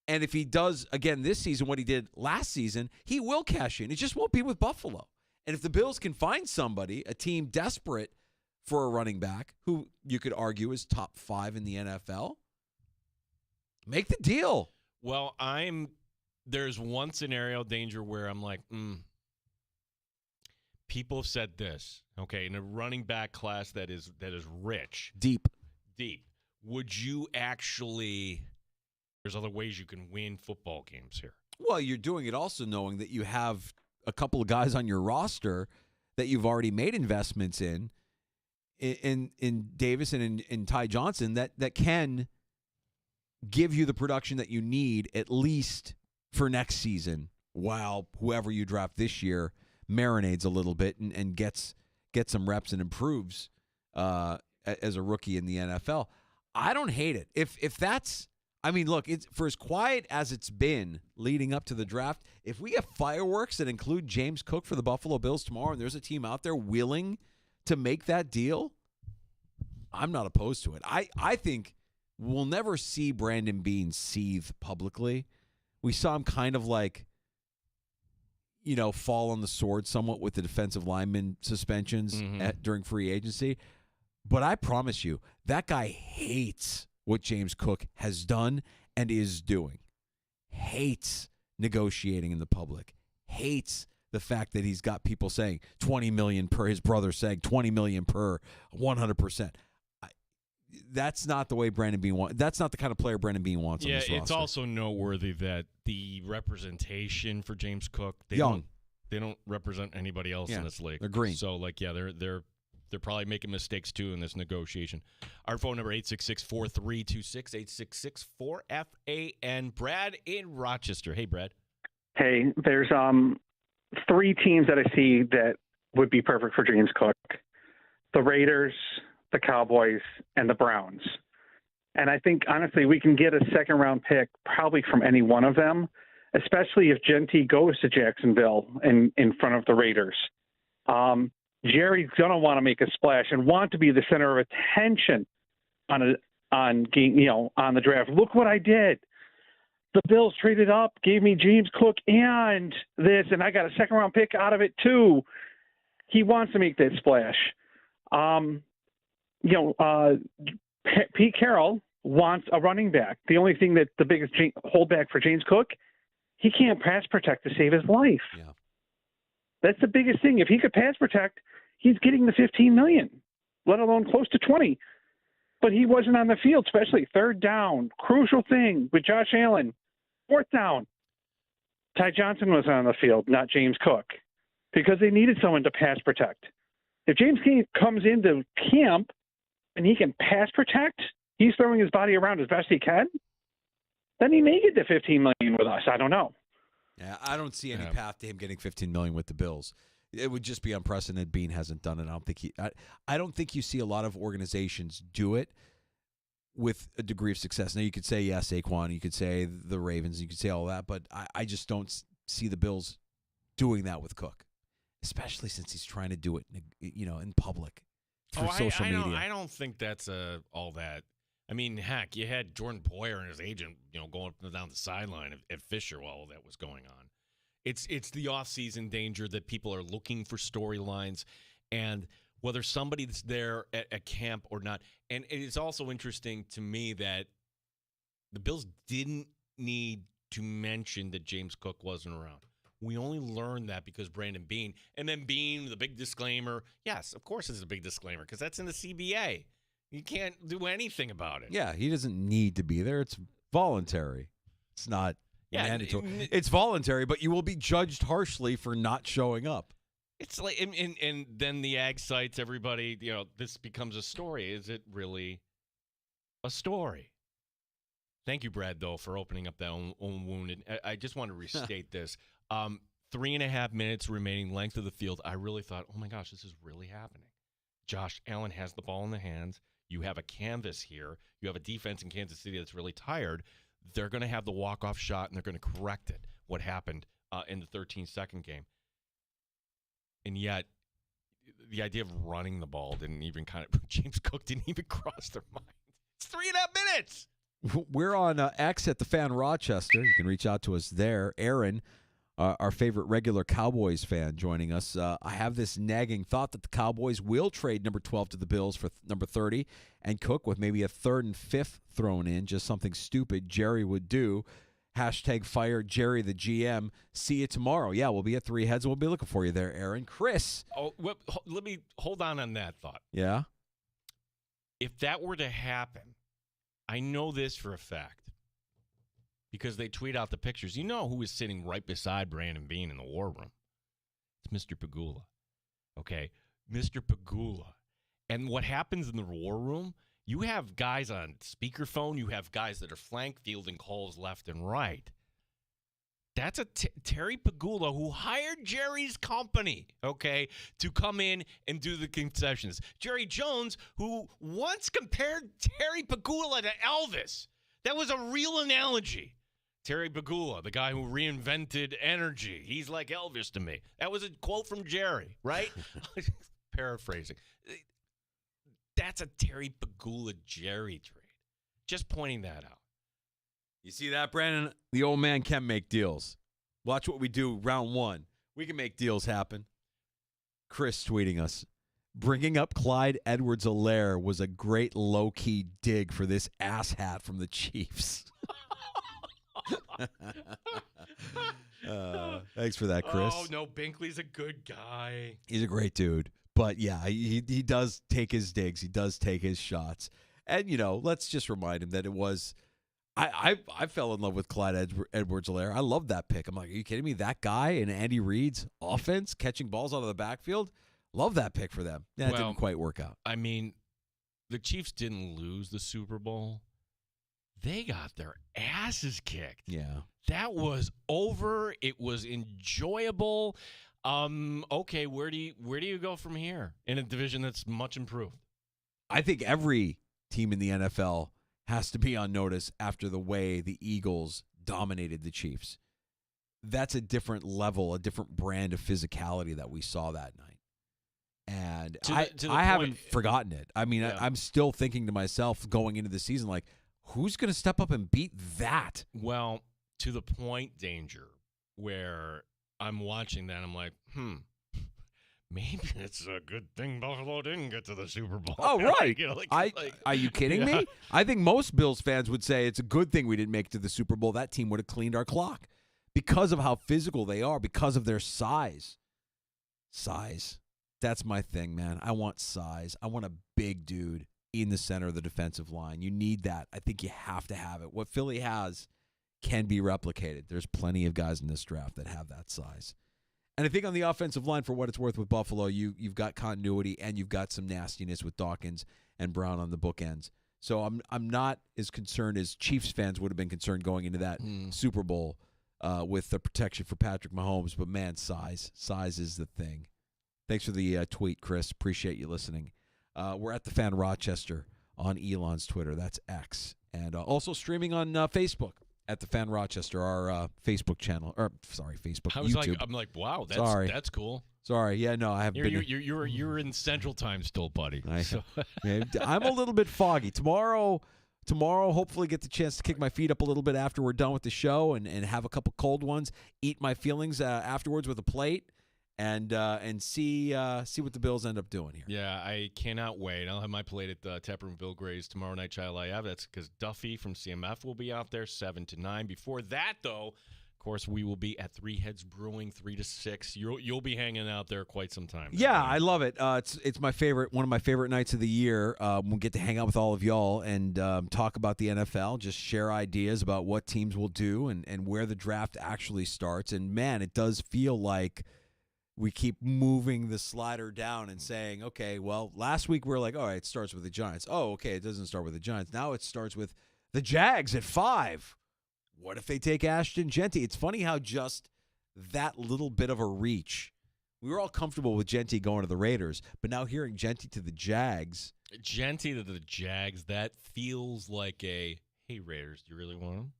And if he does, again, this season, what he did last season, he will cash in. It just won't be with Buffalo. And if the Bills can find somebody, a team desperate for a running back, who you could argue is top 5 in the NFL, make the deal. Well, there's one scenario, Danger, where I'm like, people have said this, okay, in a running back class that is rich. Deep. Would you actually, there's other ways you can win football games here. Well, you're doing it also knowing that you have a couple of guys on your roster that you've already made investments in Davis and in Ty Johnson that can give you the production that you need at least for next season, while whoever you draft this year marinades a little bit and gets some reps and improves as a rookie in the NFL. I don't hate it. If that's, I mean, look, it's for as quiet as it's been leading up to the draft, if we have fireworks that include James Cook for the Buffalo Bills tomorrow and there's a team out there willing to make that deal, I'm not opposed to it. I think we'll never see Brandon Beane seethe publicly. We saw him kind of like, fall on the sword somewhat with the defensive lineman suspensions during free agency. But I promise you, that guy hates what James Cook has done and is doing. Hates negotiating in the public. Hates the fact that he's got people saying $20 million per, his brother saying $20 million per, 100%. That's not the way Brandon Beane wants. That's not the kind of player Brandon Beane wants on this roster. Yeah, it's also noteworthy that the representation for James Cook, they don't represent anybody else in this league. They're green. So they're probably making mistakes too in this negotiation. Our phone number 866-4326 866-4FAN. Brad in Rochester. Hey, Brad. Hey, there's 3 teams that I see that would be perfect for James Cook: the Raiders, the Cowboys, and the Browns. And I think, honestly, we can get a second-round pick probably from any one of them, especially if Genty goes to Jacksonville in front of the Raiders. Jerry's going to want to make a splash and want to be the center of attention on the draft. Look what I did. The Bills traded up, gave me James Cook and this, and I got a second-round pick out of it too. He wants to make that splash. Pete Carroll wants a running back. The only thing that the biggest holdback for James Cook, he can't pass protect to save his life. Yeah. That's the biggest thing. If he could pass protect, he's getting the $15 million, let alone close to 20. But he wasn't on the field, especially third down, crucial thing with Josh Allen. Fourth down, Ty Johnson was on the field, not James Cook, because they needed someone to pass protect. If James King comes into camp and he can pass protect, he's throwing his body around as best he can, then he may get the $15 million with us. I don't know. Yeah, I don't see any path to him getting $15 million with the Bills. It would just be unprecedented. Beane hasn't done it. I don't think you see a lot of organizations do it with a degree of success. Now, you could say, yeah, Saquon, you could say the Ravens, you could say all that, but I just don't see the Bills doing that with Cook, especially since he's trying to do it, in public through social media. I don't think that's all that. I mean, heck, you had Jordan Poyer and his agent, going up and down the sideline at Fisher while all that was going on. It's the off-season danger that people are looking for storylines, and whether somebody's there at camp or not. And it is also interesting to me that the Bills didn't need to mention that James Cook wasn't around. We only learned that because Brandon Beane, and then Beane, the big disclaimer. Yes, of course it's a big disclaimer because that's in the CBA. You can't do anything about it. Yeah, he doesn't need to be there. It's voluntary. It's not mandatory. It's voluntary, but you will be judged harshly for not showing up. It's like, and then the ag sites, everybody, this becomes a story. Is it really a story? Thank you, Brad, though, for opening up that own wound. And I just want to restate this. 3.5 minutes remaining, length of the field. I really thought, oh my gosh, this is really happening. Josh Allen has the ball in the hands. You have a canvas here. You have a defense in Kansas City that's really tired. They're going to have the walk-off shot, and they're going to correct it, what happened in the 13-second game. And yet, the idea of running the ball didn't even James Cook didn't even cross their mind. It's 3.5 minutes. We're on X at the Fan Rochester. You can reach out to us there. Aaron, our favorite regular Cowboys fan, joining us. I have this nagging thought that the Cowboys will trade number 12 to the Bills for number 30, and Cook with maybe a 3rd and 5th thrown in, just something stupid Jerry would do. Hashtag fire Jerry the GM. See you tomorrow. Yeah, we'll be at Three Heads. We'll be looking for you there, Aaron. Chris. Oh, well, let me hold on that thought. Yeah? If that were to happen, I know this for a fact because they tweet out the pictures. You know who is sitting right beside Brandon Beane in the war room? It's Mr. Pagula. Okay? Mr. Pagula. And what happens in the war room, you have guys on speakerphone. You have guys that are flank fielding calls left and right. That's a Terry Pagula who hired Jerry's company, okay, to come in and do the concessions. Jerry Jones, who once compared Terry Pagula to Elvis. That was a real analogy. Terry Pagula, the guy who reinvented energy. He's like Elvis to me. That was a quote from Jerry, right? Paraphrasing. That's a Terry Pagula-Jerry trade. Just pointing that out. You see that, Brandon? The old man can make deals. Watch what we do round 1. We can make deals happen. Chris tweeting us. Bringing up Clyde Edwards-Helaire was a great low-key dig for this asshat from the Chiefs. Thanks for that, Chris. Oh, no, Binkley's a good guy. He's a great dude. But, yeah, he does take his digs. He does take his shots. And, let's just remind him that it was – I fell in love with Clyde Edwards-Helaire. I love that pick. I'm like, are you kidding me? That guy in Andy Reid's offense, catching balls out of the backfield? Love that pick for them. Yeah, it didn't quite work out. I mean, the Chiefs didn't lose the Super Bowl. They got their asses kicked. Yeah. That was over. It was enjoyable. Okay, where do you go from here in a division that's much improved? I think every team in the NFL has to be on notice after the way the Eagles dominated the Chiefs. That's a different level, a different brand of physicality that we saw that night. And I haven't forgotten it. I mean, yeah. I'm still thinking to myself going into the season, like, who's going to step up and beat that? Well, to the point, Danger, where I'm watching that, I'm like, maybe it's a good thing Buffalo didn't get to the Super Bowl. Oh, right. Are you kidding me? I think most Bills fans would say it's a good thing we didn't make it to the Super Bowl. That team would have cleaned our clock because of how physical they are, because of their size. Size. That's my thing, man. I want size. I want a big dude in the center of the defensive line. You need that. I think you have to have it. What Philly has can be replicated. There's plenty of guys in this draft that have that size. And I think on the offensive line, for what it's worth with Buffalo, you've got continuity and you've got some nastiness with Dawkins and Brown on the bookends. So I'm not as concerned as Chiefs fans would have been concerned going into that Super Bowl with the protection for Patrick Mahomes. But, man, size. Size is the thing. Thanks for the tweet, Chris. Appreciate you listening. We're at the Fan Rochester on Elon's Twitter. That's X. And also streaming on Facebook. At the Fan Rochester, our Facebook channel, Facebook, YouTube. I'm like, wow, that's cool. Sorry, yeah, no, I have been. You're in Central Time still, buddy. I'm a little bit foggy. Tomorrow tomorrow, hopefully get the chance to kick my feet up a little bit after we're done with the show and have a couple cold ones, eat my feelings afterwards with a plate, and see what the Bills end up doing here. Yeah, I cannot wait. I'll have my plate at the Tepper and Bill Gray's tomorrow night, Child I Have. That's because Duffy from CMF will be out there 7 to 9. Before that, though, of course, we will be at Three Heads Brewing 3 to 6. You'll be hanging out there quite some time. Yeah, I love it. It's my favorite, one of my favorite nights of the year. We'll get to hang out with all of y'all and talk about the NFL, just share ideas about what teams will do and where the draft actually starts. And man, it does feel like we keep moving the slider down and saying, okay, well, last week we were like, all right, it starts with the Giants. Oh, okay, it doesn't start with the Giants. Now it starts with the Jags at 5. What if they take Ashton Genty? It's funny how just that little bit of a reach. We were all comfortable with Genty going to the Raiders, but now hearing Genty to the Jags. Genty to the Jags, that feels like a, hey, Raiders, do you really want him?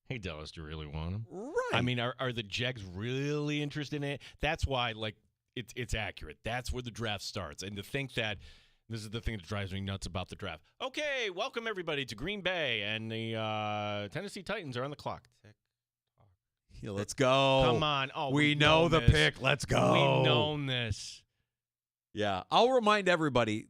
Hey, Dallas, do you really want him? Right. I mean, are the Jags really interested in it? That's why, like, it's accurate. That's where the draft starts. And to think that this is the thing that drives me nuts about the draft. Okay, welcome everybody to Green Bay, and the Tennessee Titans are on the clock. Yeah, let's go. Come on. Oh, we know the this. pick. Let's go. We've known this. Yeah. I'll remind everybody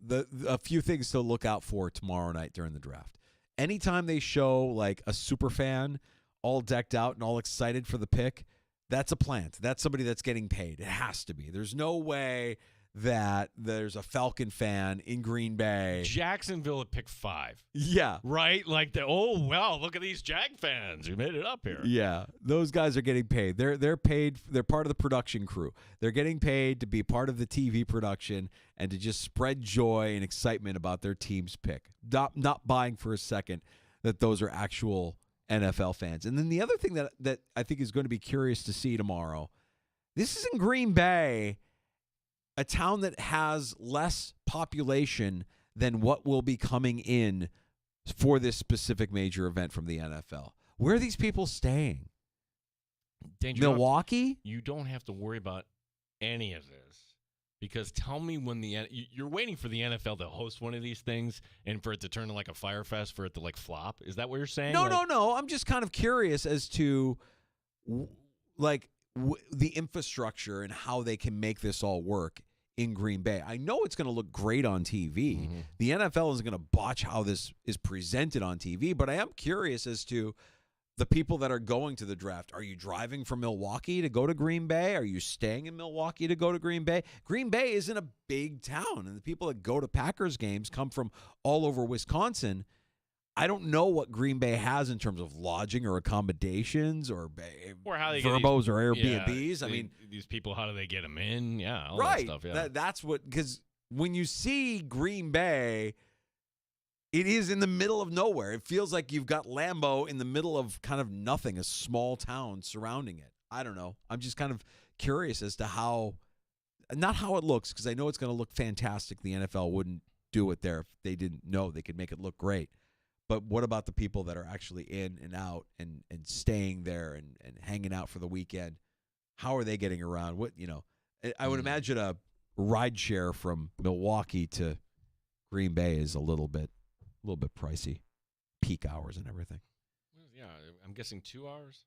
a few things to look out for tomorrow night during the draft. Anytime they show like a super fan all decked out and all excited for the pick, that's a plant. That's somebody that's getting paid. It has to be. There's no way that there's a Falcon fan in Green Bay. Jacksonville at pick 5. Yeah. Right? Like, oh, well, look at these Jag fans who made it up here. Yeah. Those guys are getting paid. They're paid. They're part of the production crew. They're getting paid to be part of the TV production and to just spread joy and excitement about their team's pick. Not buying for a second that those are actual NFL fans. And then the other thing that I think is going to be curious to see tomorrow, this is in Green Bay, a town that has less population than what will be coming in for this specific major event from the NFL. Where are these people staying? Milwaukee? You don't have to worry about any of this. Because tell me when you're waiting for the NFL to host one of these things and for it to turn like a Fire Fest, for it to like flop. Is that what you're saying? No. I'm just kind of curious as to the infrastructure and how they can make this all work in Green Bay. I know it's going to look great on TV. Mm-hmm. The NFL is going to botch how this is presented on TV, but I am curious as to the people that are going to the draft. Are you driving from Milwaukee to go to Green Bay? Are you staying in Milwaukee to go to Green Bay? Green Bay isn't a big town, and the people that go to Packers games come from all over Wisconsin. I don't know what Green Bay has in terms of lodging or accommodations or how they Verbos or Airbnbs. Yeah, I mean, these people, how do they get them in? Yeah, all right. That stuff. Yeah, that's what, because when you see Green Bay, it is in the middle of nowhere. It feels like you've got Lambeau in the middle of kind of nothing, a small town surrounding it. I don't know. I'm just kind of curious as to not how it looks, because I know it's going to look fantastic. The NFL wouldn't do it there if they didn't know they could make it look great. But what about the people that are actually in and out and staying there and hanging out for the weekend? How are they getting around? I would imagine a ride share from Milwaukee to Green Bay is a little bit pricey, peak hours and everything. Yeah, I'm guessing 2 hours.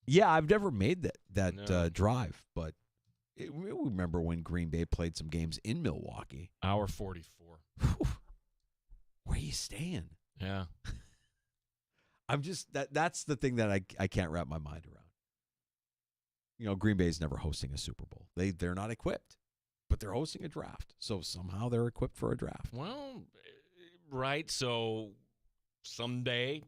Yeah, I've never made that drive, but remember when Green Bay played some games in Milwaukee. Hour 44. Where are you staying? Yeah. I'm just that's the thing that I can't wrap my mind around. Green Bay's never hosting a Super Bowl. They're not equipped, but they're hosting a draft. So somehow they're equipped for a draft. Well, right. So someday,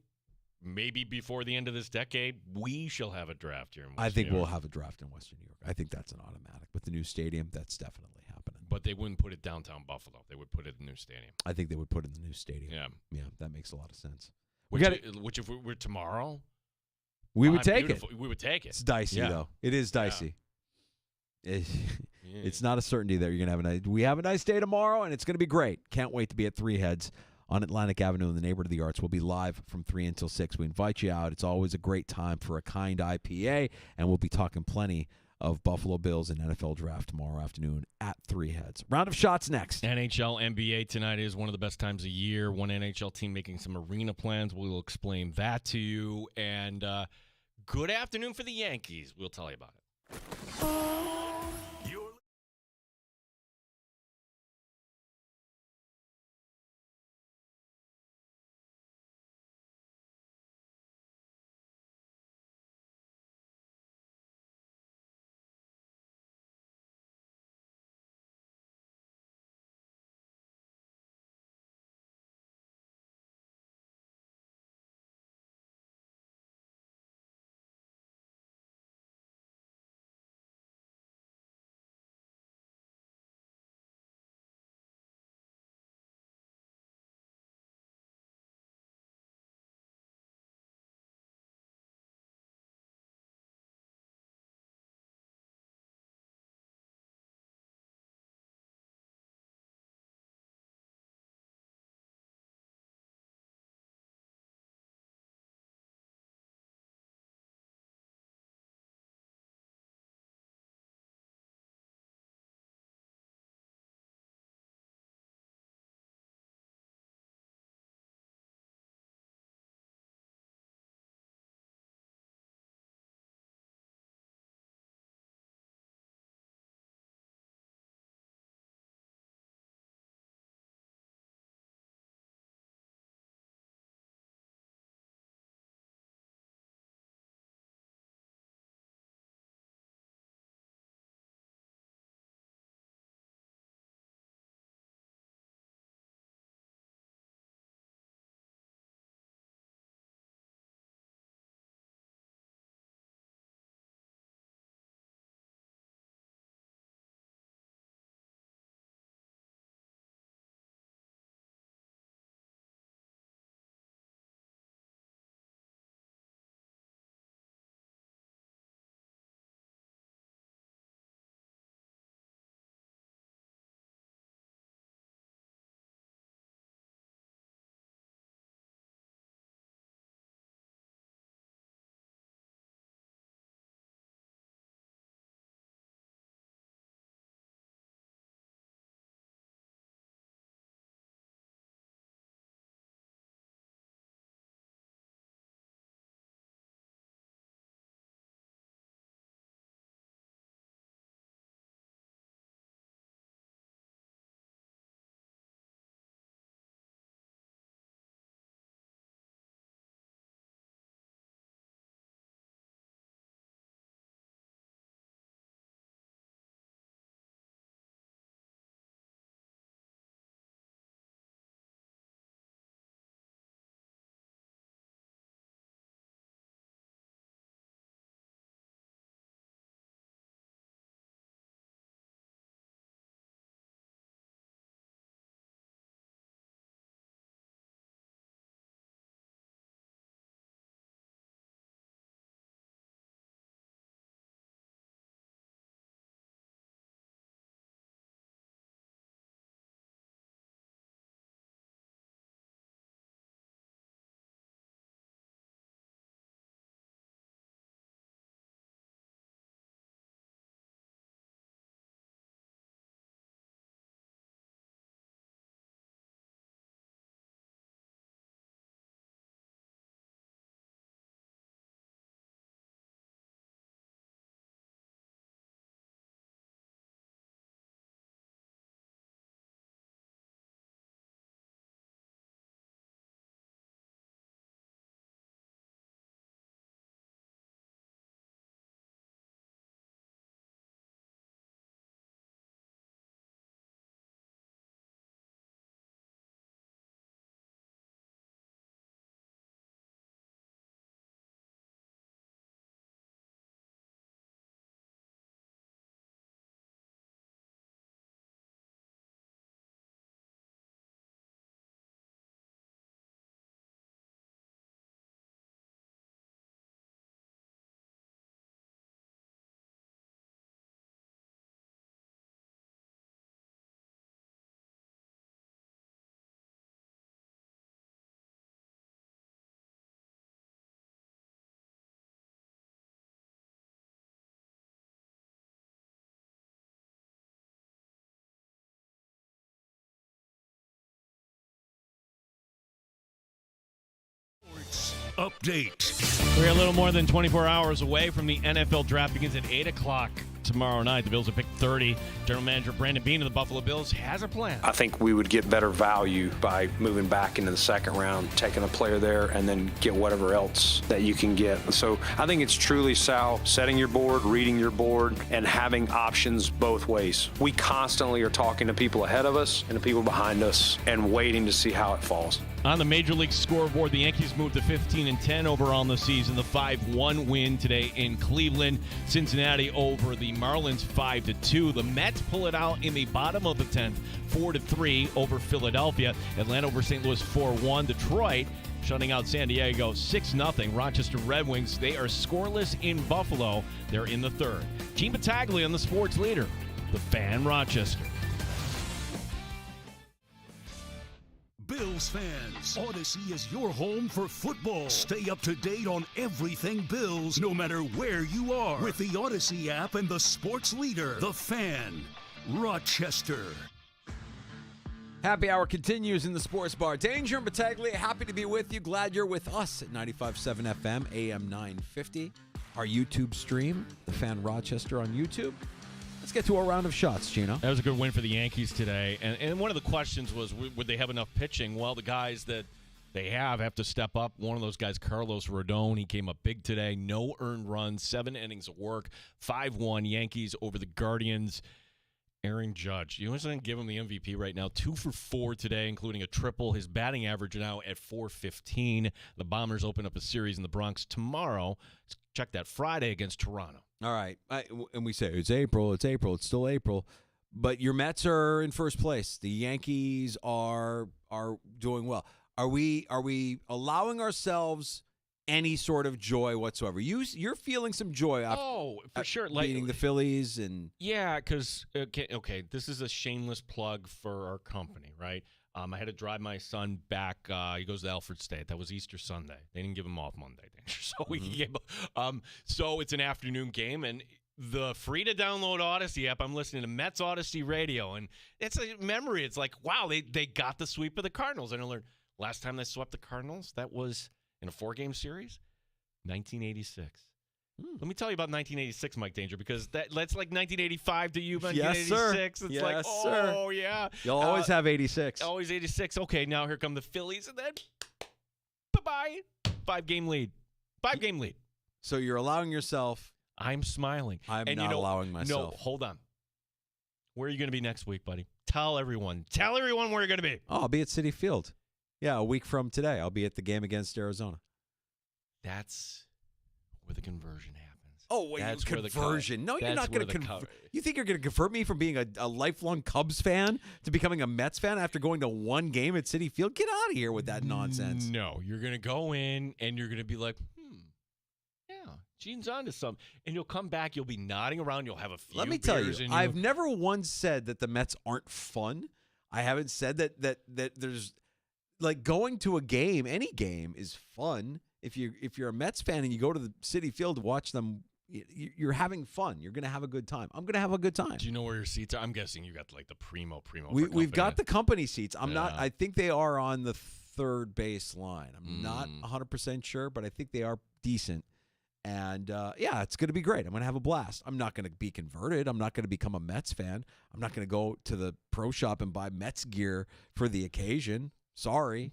maybe before the end of this decade, we shall have a draft here in Western New York. I think we'll have a draft in Western New York. I think that's an automatic. With the new stadium, that's definitely happening. But they wouldn't put it downtown Buffalo. They would put it in the new stadium. I think they would put it in the new stadium. Yeah, that makes a lot of sense. Which if we were tomorrow, we would take it. We would take it. It's dicey though. It is dicey. Yeah. It's not a certainty that you're going to have we have a nice day tomorrow, and it's going to be great. Can't wait to be at Three Heads on Atlantic Avenue in the neighborhood of the Arts. We'll be live from 3 until 6. We invite you out. It's always a great time for a kind IPA, and we'll be talking plenty of Buffalo Bills and NFL Draft tomorrow afternoon at 3 Heads. Round of shots next. NHL, NBA tonight is one of the best times of year. One NHL team making some arena plans. We'll explain that to you. And good afternoon for the Yankees. We'll tell you about it. update. We're a little more than 24 hours away from the NFL draft. Begins at 8 o'clock tomorrow night. The Bills have picked 30. General Manager Brandon Beane of the Buffalo Bills has a plan. I think we would get better value by moving back into the second round, taking a player there, and then get whatever else that you can get. So I think it's truly, Sal, setting your board, reading your board, and having options both ways. We constantly are talking to people ahead of us and the people behind us and waiting to see how it falls. On the Major League scoreboard, the Yankees moved to 15-10 overall in the season. The 5-1 win today in Cleveland. Cincinnati over the Marlins 5-2. The Mets pull it out in the bottom of the 10th, 4-3 over Philadelphia. Atlanta over St. Louis 4-1. Detroit shutting out San Diego 6-0. Rochester Red Wings, they are scoreless in Buffalo. They're in the third. Gene Battaglia on the sports leader, the Fan Rochester. Bills fans, Odyssey is your home for football. Stay up to date on everything Bills, no matter where you are, with the Odyssey app and the sports leader, the Fan, Rochester. Happy Hour continues in the Sports Bar. Danger and Battaglia, happy to be with you. Glad you're with us at 95.7 FM, AM 950. Our YouTube stream, the Fan Rochester on YouTube. Let's get to a round of shots, Gino. That was a good win for the Yankees today. And one of the questions was, would they have enough pitching? Well, the guys that they have to step up. One of those guys, Carlos Rodon, he came up big today. No earned runs, 7 innings of work, 5-1 Yankees over the Guardians. Aaron Judge, you want to give him the MVP right now? 2 for 4 today, including a triple. His batting average now at .415. The Bombers open up a series in the Bronx tomorrow. Check that, Friday against Toronto. All right. And we say, it's April, it's still April. But your Mets are in first place. The Yankees are doing well. Are we allowing ourselves any sort of joy whatsoever? You're feeling some joy for sure. Beating the Phillies and yeah, because okay, this is a shameless plug for our company, right? I had to drive my son back. He goes to Alfred State. That was Easter Sunday. They didn't give him off Monday, so we gave. So it's an afternoon game, and the free to download Odyssey app. I'm listening to Mets Odyssey Radio, and it's a memory. It's like, wow, they got the sweep of the Cardinals. And I learned last time they swept the Cardinals, that was in a 4-game series, 1986. Let me tell you about 1986, Mike Danger, because that's like 1985 to you, 1986. It's like, oh, yeah. You'll always have 86. Always 86. Okay, now here come the Phillies, and then bye-bye. 5-game lead. 5-game lead. So you're allowing yourself. I'm smiling. I'm not allowing myself. No, hold on. Where are you going to be next week, buddy? Tell everyone. Tell everyone where you're going to be. Oh, I'll be at Citi Field. Yeah, a week from today. I'll be at the game against Arizona. That's where the conversion happens. Oh, wait, that's conversion. No, you're not going to convert. You think you're going to convert me from being a lifelong Cubs fan to becoming a Mets fan after going to one game at Citi Field? Get out of here with that nonsense. No, you're going to go in and you're going to be like, yeah, Gene's onto something. And you'll come back, you'll be nodding around, you'll have a few Let me tell beers you, in I've never once said that the Mets aren't fun. I haven't said that there's like going to a game, any game is fun. If you're a Mets fan and you go to the Citi Field to watch them, you're having fun. You're going to have a good time. I'm going to have a good time. Do you know where your seats are? I'm guessing you got like the primo. We've got the company seats. I'm not. I think they are on the third base line. I'm not 100% sure, but I think they are decent. And yeah, it's going to be great. I'm going to have a blast. I'm not going to be converted. I'm not going to become a Mets fan. I'm not going to go to the pro shop and buy Mets gear for the occasion. Sorry.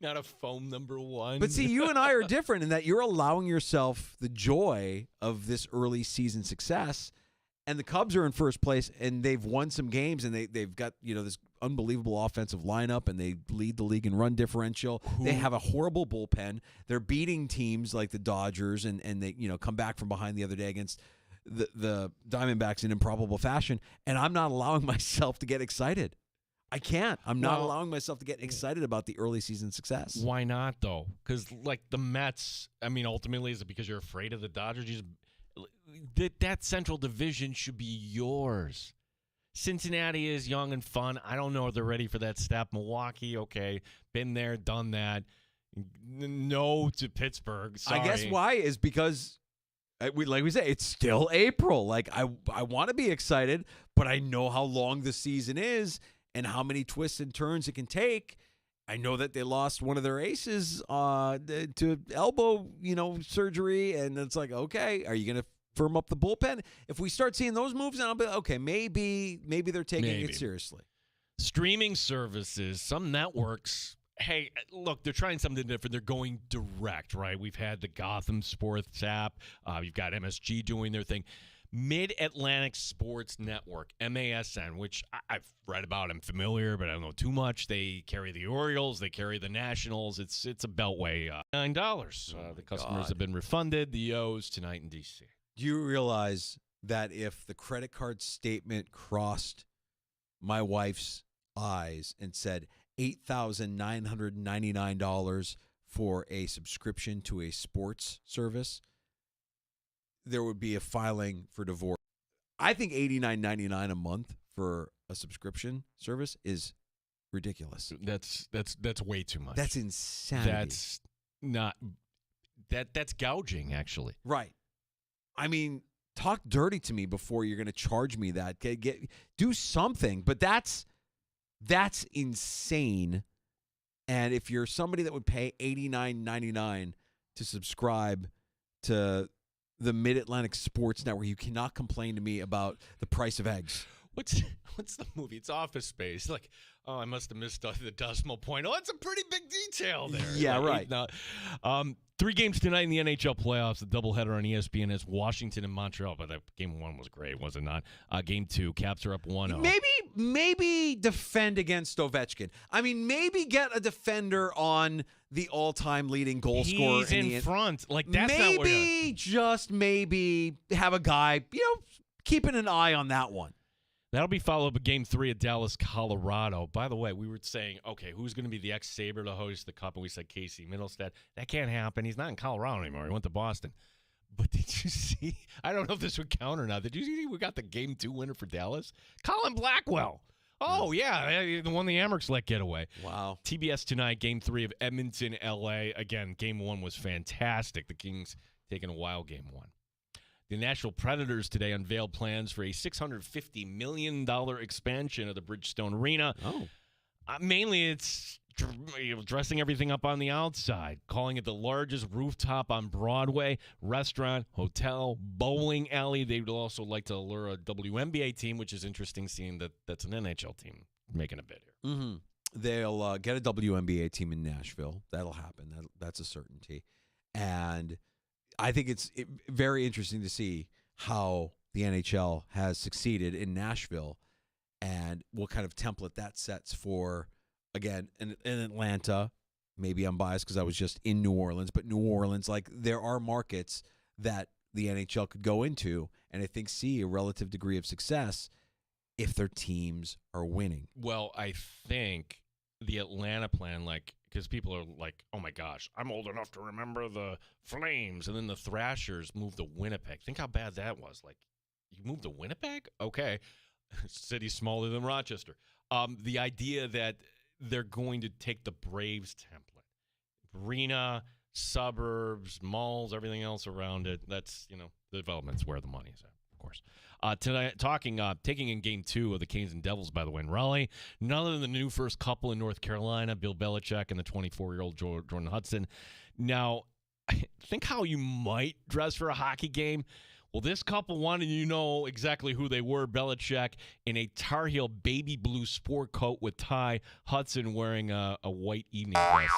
Not a foam number 1. But see, you and I are different in that you're allowing yourself the joy of this early season success. And the Cubs are in first place, and they've won some games, and they've got this unbelievable offensive lineup, and they lead the league in run differential. They have a horrible bullpen. They're beating teams like the Dodgers, and they come back from behind the other day against the Diamondbacks in improbable fashion. And I'm not allowing myself to get excited. I can't. I'm not allowing myself to get excited about the early season success. Why not, though? Because, like, the Mets, I mean, ultimately, is it because you're afraid of the Dodgers? That Central Division should be yours. Cincinnati is young and fun. I don't know if they're ready for that step. Milwaukee, okay, been there, done that. No to Pittsburgh. Sorry. I guess why is because, like we say, it's still April. Like, I want to be excited, but I know how long the season is and how many twists and turns it can take. I know that they lost one of their aces to elbow, surgery, and it's like, okay, are you going to firm up the bullpen? If we start seeing those moves, then I'll be okay. Maybe they're taking it seriously. Streaming services, some networks. Hey, look, they're trying something different. They're going direct, right? We've had the Gotham Sports app. You've got MSG doing their thing. Mid-Atlantic Sports Network, MASN, which I've read about. I'm familiar, but I don't know too much. They carry the Orioles. They carry the Nationals. It's a beltway. $9. The customers have been refunded. The O's tonight in D.C. Do you realize that if the credit card statement crossed my wife's eyes and said $8,999 for a subscription to a sports service, there would be a filing for divorce? I think $89.99 a month for a subscription service is ridiculous. That's way too much. That's insanity. That's gouging, actually. Right. I mean, talk dirty to me before you're going to charge me that. Do something, but that's insane. And if you're somebody that would pay $89.99 to subscribe to the Mid-Atlantic Sports Network, you cannot complain to me about the price of eggs. What's the movie? It's Office Space. Like, oh, I must have missed the decimal point. Oh, that's a pretty big detail there. Yeah, like, right. 3 games tonight in the NHL playoffs. The doubleheader on ESPN is Washington and Montreal. But that game 1 was great, was it not? Game 2, Caps are up 1-0. Maybe defend against Ovechkin. I mean, maybe get a defender on the all-time leading goal scorer. He's in front. Like, that's maybe, maybe have a guy, keeping an eye on that one. That'll be followed up with Game 3 at Dallas, Colorado. By the way, we were saying, okay, who's going to be the ex-Sabre to host the Cup? And we said Casey Middlestad. That can't happen. He's not in Colorado anymore. He went to Boston. But did you see? I don't know if this would count or not. Did you see we got the Game 2 winner for Dallas? Colin Blackwell. Oh, yeah. The one the Amerks let get away. Wow. TBS tonight, Game 3 of Edmonton, L.A. Again, Game 1 was fantastic. The Kings taking a wild Game 1. The Nashville Predators today unveiled plans for a $650 million expansion of the Bridgestone Arena. Oh. Mainly, it's dressing everything up on the outside, calling it the largest rooftop on Broadway, restaurant, hotel, bowling alley. They would also like to lure a WNBA team, which is interesting seeing that that's an NHL team making a bid here. Mm-hmm. They'll get a WNBA team in Nashville. That'll happen. That's a certainty. And I think it's very interesting to see how the NHL has succeeded in Nashville and what kind of template that sets for, again, in Atlanta. Maybe I'm biased because I was just in New Orleans, but New Orleans, like, there are markets that the NHL could go into and I think see a relative degree of success if their teams are winning. Well, I think the Atlanta plan, because people are like, oh, my gosh, I'm old enough to remember the Flames. And then the Thrashers moved to Winnipeg. Think how bad that was. Like, you moved to Winnipeg? Okay. City smaller than Rochester. The idea that they're going to take the Braves template. Arena, suburbs, malls, everything else around it. That's, the development's where the money is at. Course. Tonight, taking in Game 2 of the Canes and Devils, by the way, in Raleigh. None other than the new first couple in North Carolina, Bill Belichick and the 24-year-old Jordan Hudson. Now, think how you might dress for a hockey game. Well, this couple wanted you to know exactly who they were. Belichick in a Tar Heel baby blue sport coat with tie. Hudson wearing a white evening dress.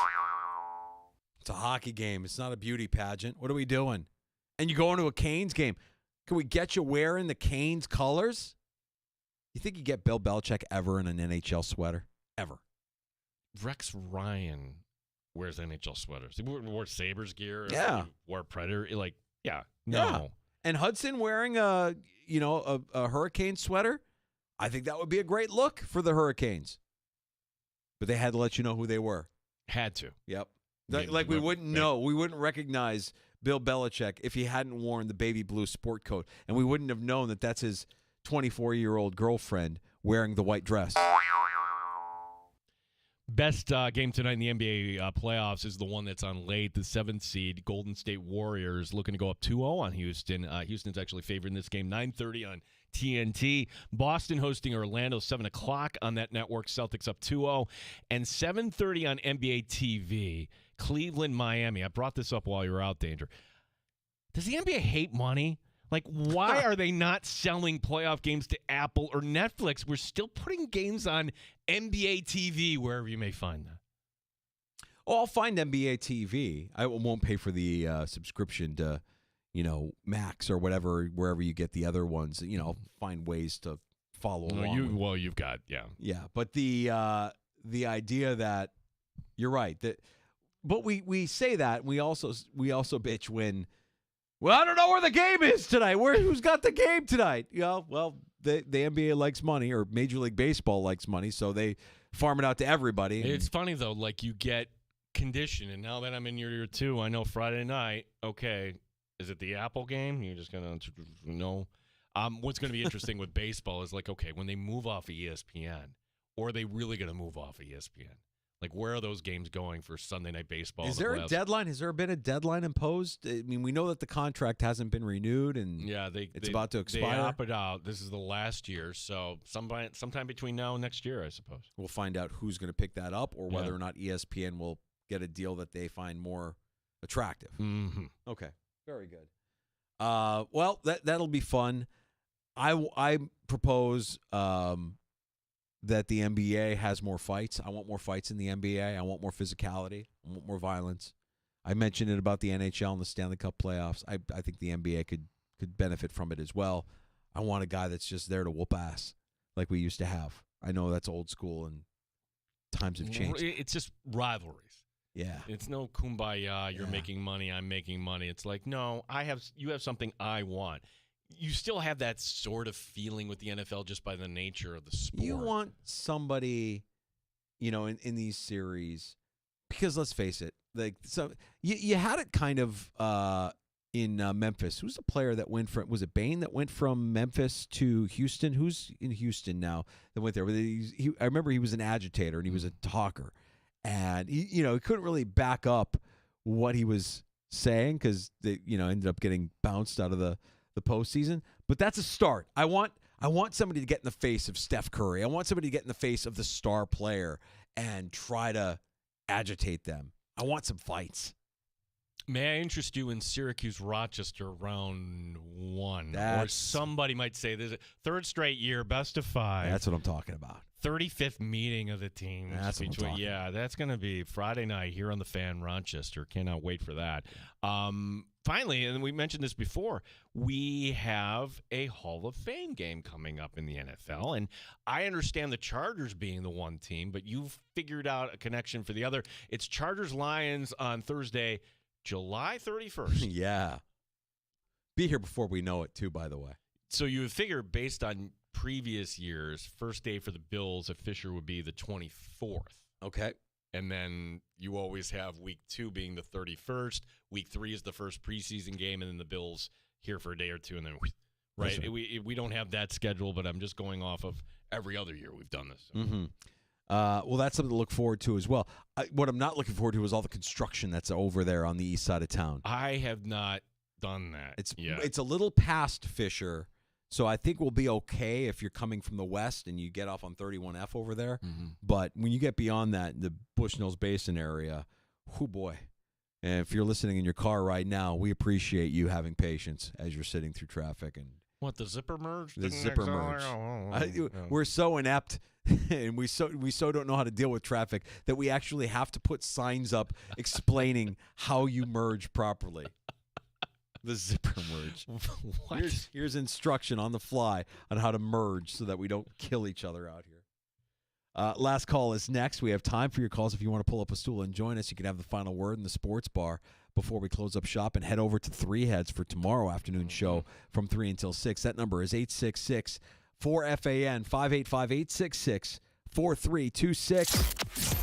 It's a hockey game. It's not a beauty pageant. What are we doing? And you go into a Canes game. Can we get you wearing the Canes colors? You think you get Bill Belichick ever in an NHL sweater? Ever. Rex Ryan wears NHL sweaters. He wore Sabres gear. Yeah. Wore Predator. No. Yeah. And Hudson wearing a Hurricane sweater? I think that would be a great look for the Hurricanes. But they had to let you know who they were. Had to. Yep. We wouldn't know. We wouldn't recognize Bill Belichick if he hadn't worn the baby blue sport coat. And we wouldn't have known that that's his 24-year-old girlfriend wearing the white dress. Best game tonight in the NBA playoffs is the one that's on late, the 7th seed, Golden State Warriors, looking to go up 2-0 on Houston. Houston's actually favored in this game, 9:30 on TNT. Boston hosting Orlando, 7 o'clock on that network. Celtics up 2-0. And 7:30 on NBA TV, Cleveland, Miami. I brought this up while you were out, Danger. Does the NBA hate money? Like, why are they not selling playoff games to Apple or Netflix? We're still putting games on NBA TV, wherever you may find them. Oh, I'll find NBA TV. I won't pay for the subscription to, Max or whatever, wherever you get the other ones. I'll find ways to follow along. You've got, yeah. Yeah, but the idea that you're right but we say that we also bitch when. Well, I don't know where the game is tonight. Who's got the game tonight? Well, the NBA likes money, or Major League Baseball likes money, so they farm it out to everybody. It's funny, though, like you get conditioned, and now that I'm in year 2, I know Friday night, okay, is it the Apple game? You're just going to know. What's going to be interesting with baseball is like, okay, when they move off of ESPN, or are they really going to move off of ESPN? Like, where are those games going for Sunday Night Baseball? Is there a deadline? Has there been a deadline imposed? I mean, we know that the contract hasn't been renewed, and it's about to expire. They opted out. This is the last year, so sometime between now and next year, I suppose. We'll find out who's going to pick that up, or whether or not ESPN will get a deal that they find more attractive. Mm-hmm. Okay, very good. Well, that'll be fun. I propose that the NBA has more fights. I want more fights in the NBA. I want more physicality. I want more violence. I mentioned it about the NHL and the Stanley Cup playoffs. I think the NBA could benefit from it as well. I want a guy that's just there to whoop ass like we used to have. I know that's old school and times have changed. It's just rivalries. Yeah. It's no kumbaya, you're making money, I'm making money. It's like, no, you have something I want. You still have that sort of feeling with the NFL just by the nature of the sport. You want somebody, in these series, because let's face it, like you had it kind of in Memphis. Who's the player that went from? Was it Bain that went from Memphis to Houston? Who's in Houston now that went there? I remember he was an agitator and he was a talker, and he couldn't really back up what he was saying because they ended up getting bounced out of the postseason. But that's a start. I want somebody to get in the face of Steph Curry. I want somebody to get in the face of the star player and try to agitate them. I want some fights. May I interest you in Syracuse Rochester round 1? Or somebody might say this is third straight year, best of 5. That's what I'm talking about. 35th meeting of the team. That's what I'm talking about. That's going to be Friday night here on the Fan, Rochester. Cannot wait for that. Finally, and we mentioned this before, we have a Hall of Fame game coming up in the NFL. And I understand the Chargers being the one team, but you've figured out a connection for the other. It's Chargers-Lions on Thursday, July 31st. Yeah. Be here before we know it, too, by the way. So you would figure, based on previous years, first day for the Bills at Fisher would be the 24th. Okay. And then you always have week 2 being the 31st. Week 3 is the first preseason game, and then the Bills here for a day or two, and then right. We don't have that schedule, but I'm just going off of every other year we've done this. So. Mm-hmm. Well, that's something to look forward to as well. What I'm not looking forward to is all the construction that's over there on the east side of town. I have not done that. It's a little past Fisher. So I think we'll be okay if you're coming from the west and you get off on 31F over there. Mm-hmm. But when you get beyond that, the Bushnells Basin area, oh boy. And if you're listening in your car right now, we appreciate you having patience as you're sitting through traffic. And what, the zipper merge? The zipper merge. We're so inept, and we so don't know how to deal with traffic that we actually have to put signs up explaining how you merge properly. The zipper merge. What? Here's instruction on the fly on how to merge so that we don't kill each other out here. Last call is next. We have time for your calls. If you want to pull up a stool and join us, you can have the final word in the sports bar before we close up shop and head over to Three Heads for tomorrow afternoon show from 3 until 6. That number is 866-4FAN, 585-866-4326.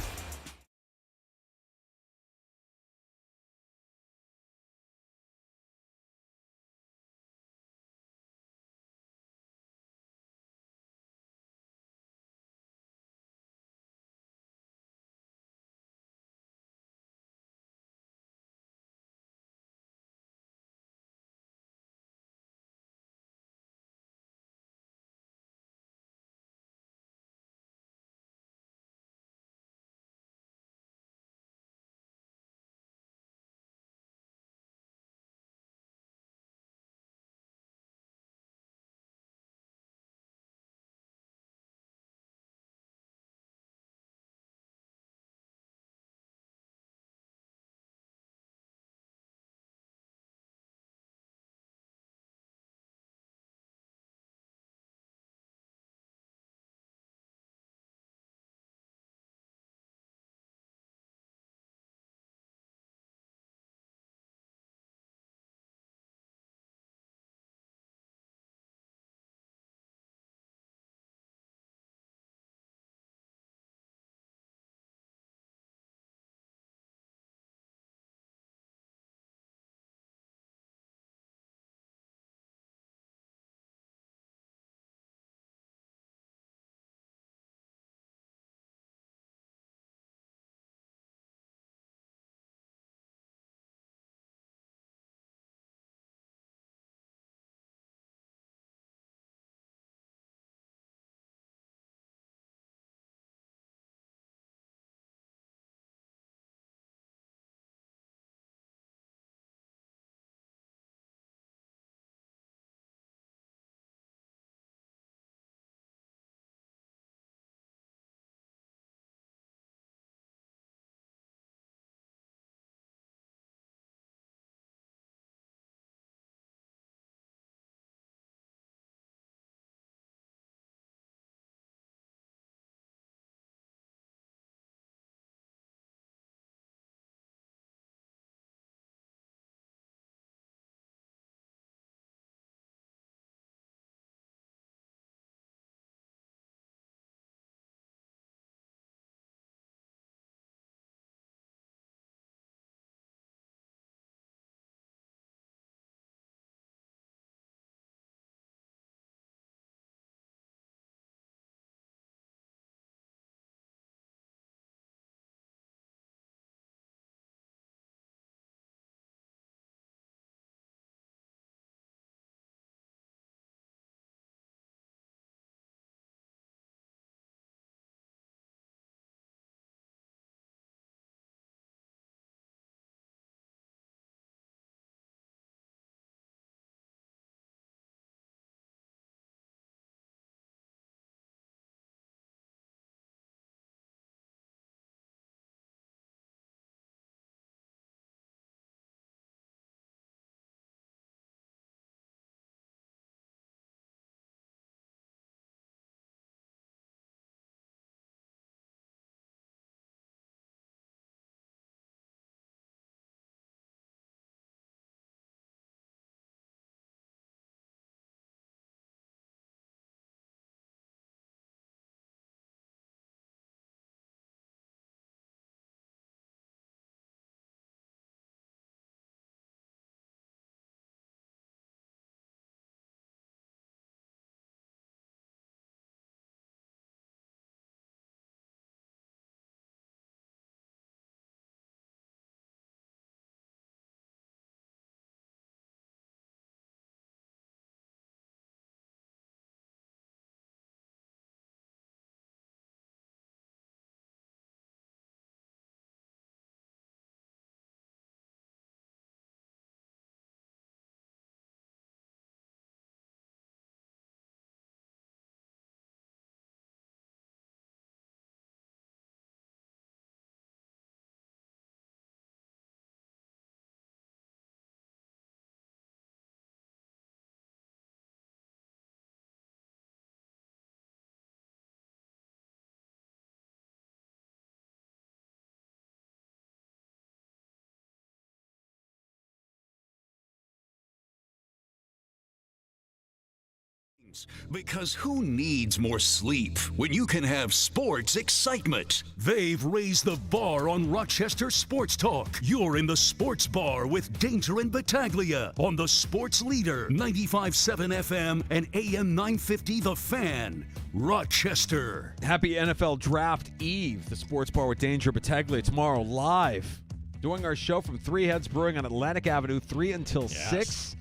Because who needs more sleep when you can have sports excitement? They've raised the bar on Rochester Sports Talk. You're in the Sports Bar with Danger and Battaglia on the Sports Leader, 95.7 FM and AM 950 The Fan, Rochester. Happy NFL Draft Eve. The Sports Bar with Danger Battaglia tomorrow live. Doing our show from Three Heads Brewing on Atlantic Avenue, 3 until 6.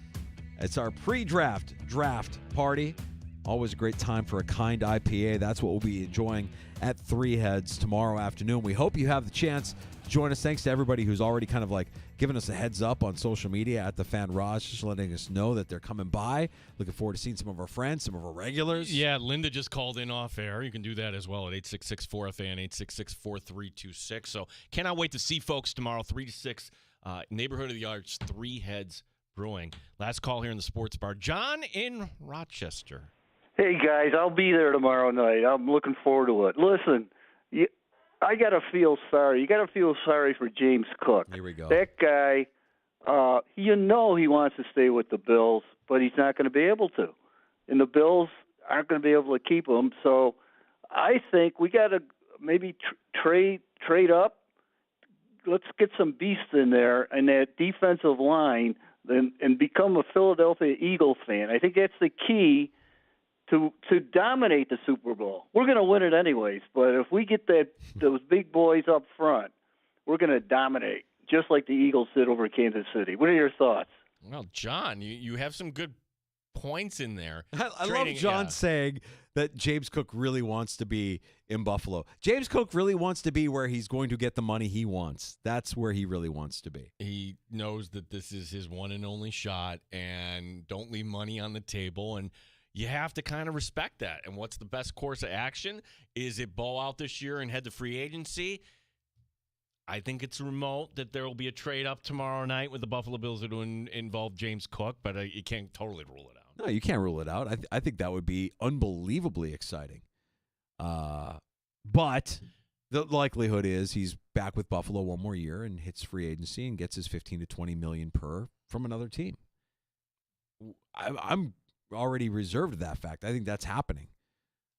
It's our pre-draft draft party. Always a great time for a kind IPA. That's what we'll be enjoying at Three Heads tomorrow afternoon. We hope you have the chance to join us. Thanks to everybody who's already kind of like giving us a heads up on social media at the Fan Raj, just letting us know that they're coming by. Looking forward to seeing some of our friends, some of our regulars. Yeah, Linda just called in off air. You can do that as well at 866-4FAN, 866-4326. So cannot wait to see folks tomorrow, 3 to 6, Neighborhood of the Arts, Three Heads Brewing. Last call here in the Sports Bar. John in Rochester. Hey, guys, I'll be there tomorrow night. I'm looking forward to it. Listen, I got to feel sorry. You got to feel sorry for James Cook. Here we go. That guy, he wants to stay with the Bills, but he's not going to be able to. And the Bills aren't going to be able to keep him. So I think we got to maybe trade up. Let's get some beasts in there and that defensive line and become a Philadelphia Eagle fan. I think that's the key to dominate the Super Bowl. We're going to win it anyways, but if we get those big boys up front, we're going to dominate, just like the Eagles did over Kansas City. What are your thoughts? Well, John, you have some good points in there. I love John saying that James Cook really wants to be in Buffalo. James Cook really wants to be where he's going to get the money he wants. That's where he really wants to be. He knows that this is his one and only shot, and don't leave money on the table, and you have to kind of respect that. And what's the best course of action? Is it bow out this year and head to free agency? I think it's remote that there will be a trade-up tomorrow night with the Buffalo Bills that will involve James Cook, but you can't totally rule it out. No, you can't rule it out. I think that would be unbelievably exciting. But the likelihood is he's back with Buffalo one more year and hits free agency and gets his $15 to $20 million per from another team. I'm already reserved to that fact. I think that's happening.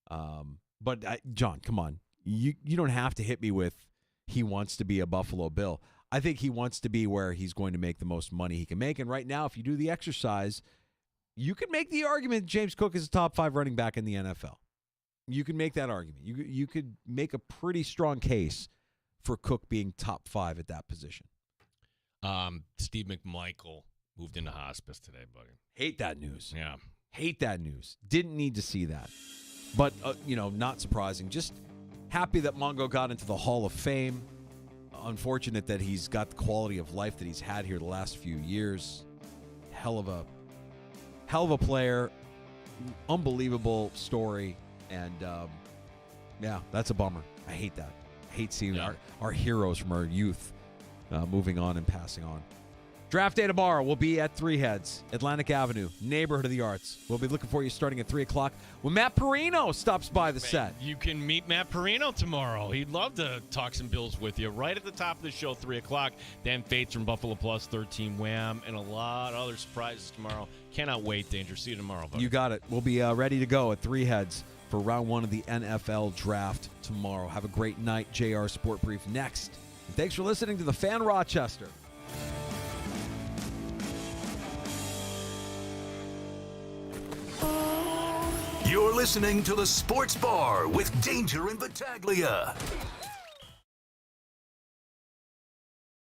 But John, come on. You don't have to hit me with he wants to be a Buffalo Bill. I think he wants to be where he's going to make the most money he can make. And right now, if you do the exercise, you can make the argument James Cook is a top 5 running back in the NFL. You can make that argument. You could make a pretty strong case for Cook being top 5 at that position. Steve McMichael moved into hospice today, buddy. Hate that news. Yeah. Hate that news. Didn't need to see that. But, not surprising. Just happy that Mongo got into the Hall of Fame. Unfortunate that he's got the quality of life that he's had here the last few years. Hell of a player. Unbelievable story. And, that's a bummer. I hate that. I hate seeing our heroes from our youth moving on and passing on. Draft day tomorrow. We'll be at Three Heads, Atlantic Avenue, Neighborhood of the Arts. We'll be looking for you starting at 3 o'clock when Matt Perino stops by the set. You can meet Matt Perino tomorrow. He'd love to talk some Bills with you. Right at the top of the show, 3 o'clock. Dan Fates from Buffalo Plus, 13 Wham, and a lot of other surprises tomorrow. Cannot wait, Danger. See you tomorrow, buddy. You got it. We'll be ready to go at Three Heads for round 1 of the NFL Draft tomorrow. Have a great night. JR Sport Brief next. And thanks for listening to The Fan Rochester. You're listening to the Sports Bar with Danger and Battaglia.